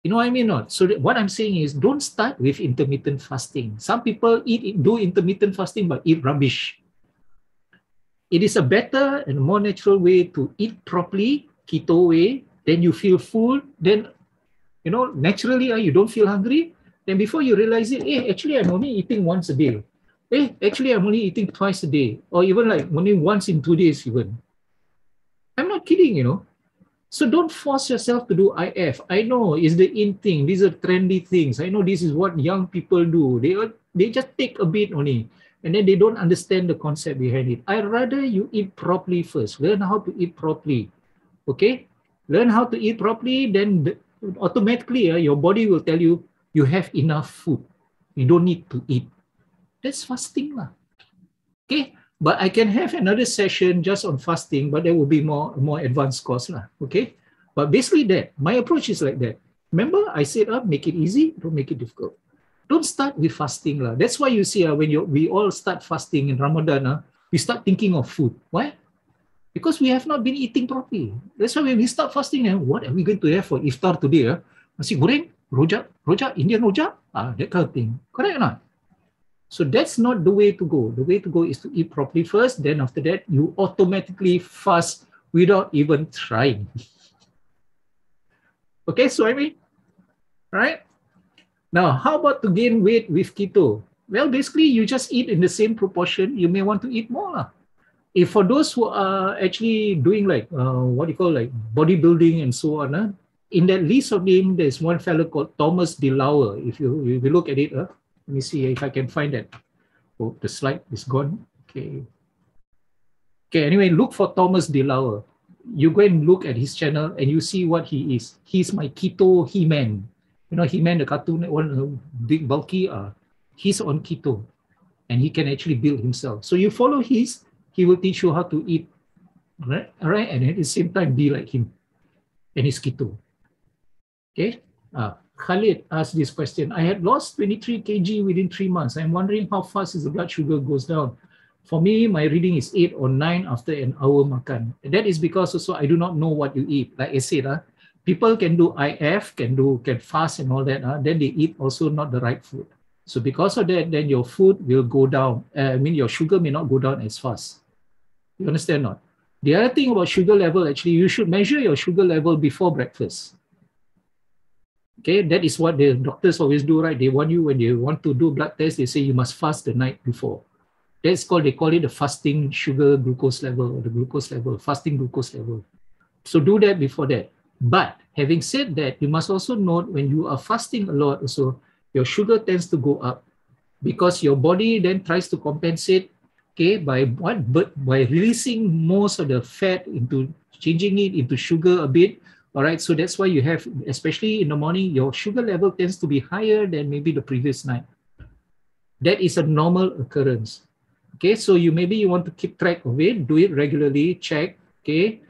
You know what I mean? Not so. What I'm saying is, don't start with intermittent fasting. Some people do intermittent fasting but eat rubbish. It is a better and more natural way to eat properly, keto way. Then you feel full. Then, naturally, you don't feel hungry. Then before you realize it, hey, actually, I'm only eating once a day. Hey, actually, I'm only eating twice a day, or even like only once in 2 days. Even. I'm not kidding, So don't force yourself to do IF. I know it's the in thing. These are trendy things. I know this is what young people do. They just take a bit only, and then they don't understand the concept behind it. I'd rather you eat properly first. Learn how to eat properly. Okay? Learn how to eat properly, then automatically your body will tell you you have enough food. You don't need to eat. That's fasting lah. Okay? But I can have another session just on fasting, but there will be more advanced course lah. Okay, but basically my approach is like that. Remember, I said make it easy, don't make it difficult. Don't start with fasting lah. That's why you see we all start fasting in Ramadan. We start thinking of food. Why? Because we have not been eating properly. That's why when we start fasting, what are we going to have for iftar today? Nasi goreng, rojak, Indian rojak, that kind of thing. Correct or not? So that's not the way to go. The way to go is to eat properly first. Then after that, you automatically fast without even trying. Okay, so right? Now, how about to gain weight with keto? Well, basically, you just eat in the same proportion. You may want to eat more lah. If for those who are actually doing like bodybuilding and so on, in that list of names, there's one fellow called Thomas DeLauer. If you look at it, let me see if I can find that. Oh, the slide is gone. Okay. Anyway, look for Thomas DeLauer. You go and look at his channel and you see what he is. He's my keto He-Man. He-Man, the cartoon, one big bulky. He's on keto and he can actually build himself. So you follow he will teach you how to eat. Right? And at the same time, be like him. And he's keto. Okay. Khalid asked this question. I had lost 23 kg within 3 months. I'm wondering how fast the blood sugar goes down. For me, my reading is 8 or 9 after an hour makan. And that is because also I do not know what you eat. Like I said, people can do IF, can fast and all that. Then they eat also not the right food. So because of that, then your food will go down. Your sugar may not go down as fast. You understand not? The other thing about sugar level, actually, you should measure your sugar level before breakfast. Okay, that is what the doctors always do, right? They want you, when they want to do blood test, they say you must fast the night before. They call it the fasting sugar glucose level, or the glucose level, fasting glucose level. So do that before that. But having said that, you must also note when you are fasting a lot also, your sugar tends to go up because your body then tries to compensate, okay, by releasing most of the fat changing it into sugar a bit, All right, so that's why you have, especially in the morning, your sugar level tends to be higher than maybe the previous night. That is a normal occurrence. Okay, so maybe you want to keep track of it, do it regularly, check, okay,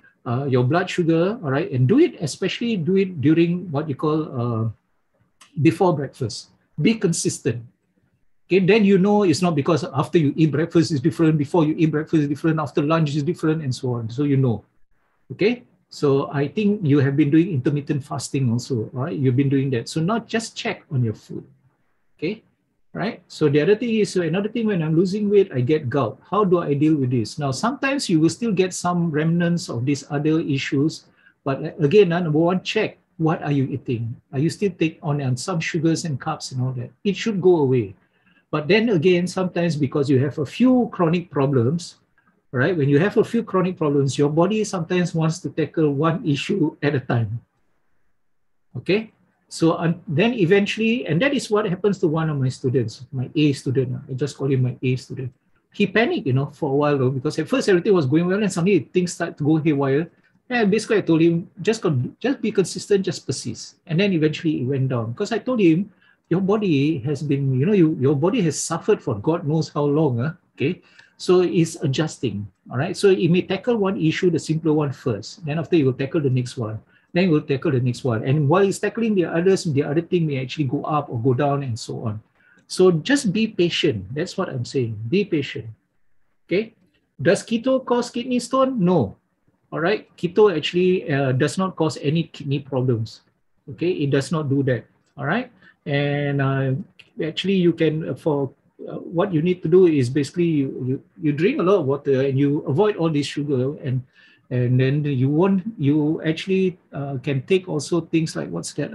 your blood sugar, all right, and do it, especially do it during what you call before breakfast. Be consistent. Okay, then you know it's not because after you eat breakfast is different, before you eat breakfast is different, after lunch is different, and so on. So you know. Okay, so I think you have been doing intermittent fasting also, right? You've been doing that. So not just check on your food. Okay, right? So the other thing is, so another thing, when I'm losing weight, I get gout. How do I deal with this? Now, sometimes you will still get some remnants of these other issues, but again, number one, check what are you eating? Are you still take on some sugars and carbs and all that? It should go away. But then again, sometimes because you have a few chronic problems, right? When you have a few chronic problems, your body sometimes wants to tackle one issue at a time. Okay, so then eventually, and that is what happens to one of my students, my A student. I just call him my A student. He panicked, for a while though, because at first everything was going well, and suddenly things start to go haywire. And basically, I told him just be consistent, just persist. And then eventually it went down, because I told him your body has been, your body has suffered for God knows how long. Okay, so it's adjusting. All right, so it may tackle one issue, the simpler one first. Then after, you will tackle the next one. Then we'll tackle the next one. And while it's tackling the others, the other thing may actually go up or go down and so on. So just be patient. That's what I'm saying. Be patient. Okay. Does keto cause kidney stone? No. All right. Keto actually does not cause any kidney problems. Okay. It does not do that. All right. And actually, you can, for what you need to do is basically you drink a lot of water and you avoid all this sugar, and then you actually can take also things like, what's that?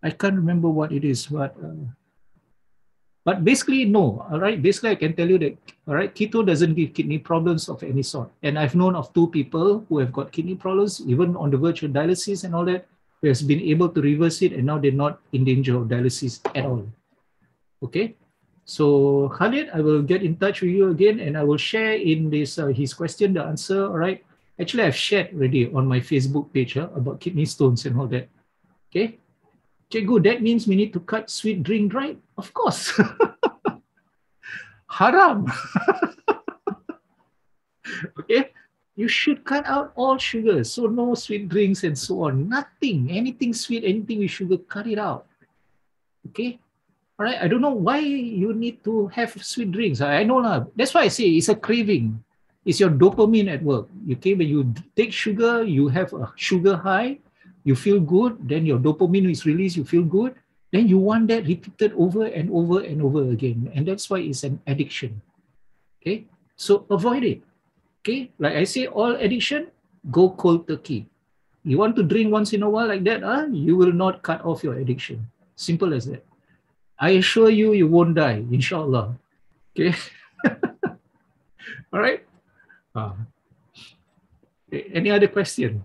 I can't remember what it is, but basically, no. All right. Basically, I can tell you that, all right, keto doesn't give kidney problems of any sort. And I've known of 2 people who have got kidney problems, even on the verge of dialysis and all that, who has been able to reverse it, and now they're not in danger of dialysis at all. Okay. So Khalid, I will get in touch with you again, and I will share in this his question, the answer. All right. Actually, I've shared already on my Facebook page about kidney stones and all that. Okay. Okay, good. That means we need to cut sweet drink, right? Of course. Haram. Okay. You should cut out all sugar. So no sweet drinks and so on. Nothing. Anything sweet, anything with sugar, cut it out. Okay. All right. I don't know why you need to have sweet drinks. I know lah. That's why I say it's a craving. It's your dopamine at work. Okay. When you take sugar, you have a sugar high. You feel good. Then your dopamine is released. You feel good. Then you want that repeated over and over and over again. And that's why it's an addiction. Okay. So avoid it. Okay. Like I say, all addiction, go cold turkey. You want to drink once in a while like that, you will not cut off your addiction. Simple as that. I assure you, you won't die, insha'Allah. Okay. All right. Any other question?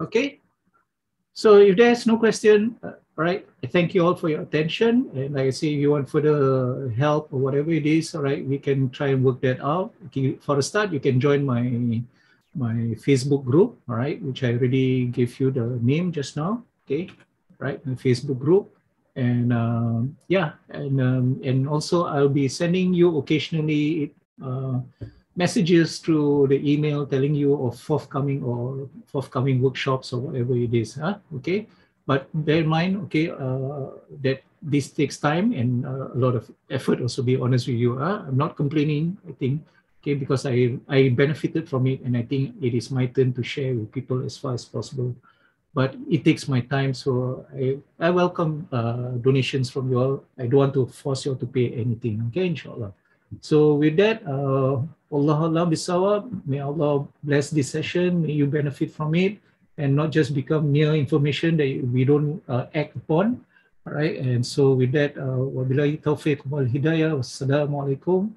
Okay. So if there's no question, all right, I thank you all for your attention. And like I say, if you want further help or whatever it is, all right, we can try and work that out. Okay, for a start, you can join my Facebook group, all right, which I already gave you the name just now. Okay, right, my Facebook group. And yeah, and also I'll be sending you occasionally messages through the email telling you of forthcoming workshops or whatever it is. Okay, but bear in mind, okay, that this takes time and a lot of effort. Also, be honest with you, I'm not complaining. I think, okay, because I benefited from it, and I think it is my turn to share with people as far as possible. But it takes my time, so I welcome donations from you all. I don't want to force you all to pay anything. Okay, inshallah. So with that, Allah bisawab, may Allah bless this session, may you benefit from it, and not just become mere information that we don't act upon. All right, and so with that, wabillahi taufiq wal hidayah, wassalamu alaikum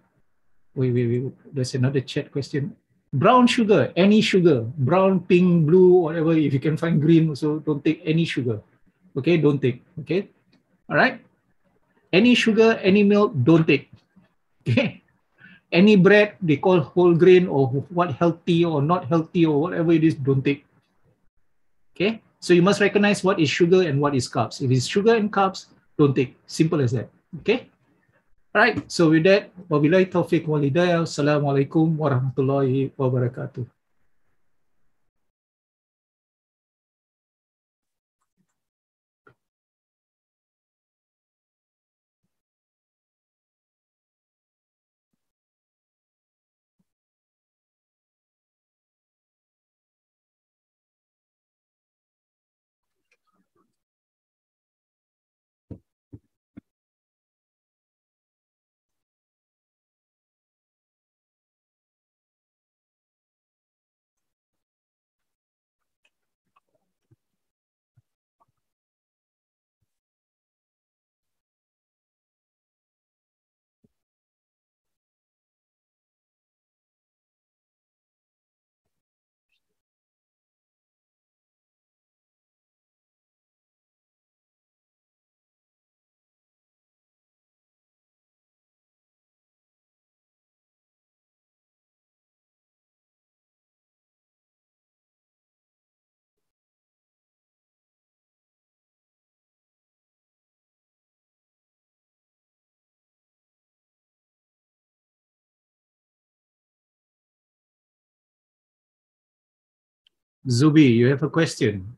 Wait. There's another chat question. Brown sugar, any sugar, brown, pink, blue, whatever. If you can find green, so don't take any sugar. Okay, don't take. Okay, all right. Any sugar, any milk, don't take. Okay. Any bread they call whole grain or what healthy or not healthy or whatever it is, don't take. Okay, so you must recognize what is sugar and what is carbs. If it's sugar and carbs, don't take. Simple as that. Okay. All right. So with that, wabillahi taufiq wal hidayah. Assalamualaikum warahmatullahi wabarakatuh. Zubi, you have a question?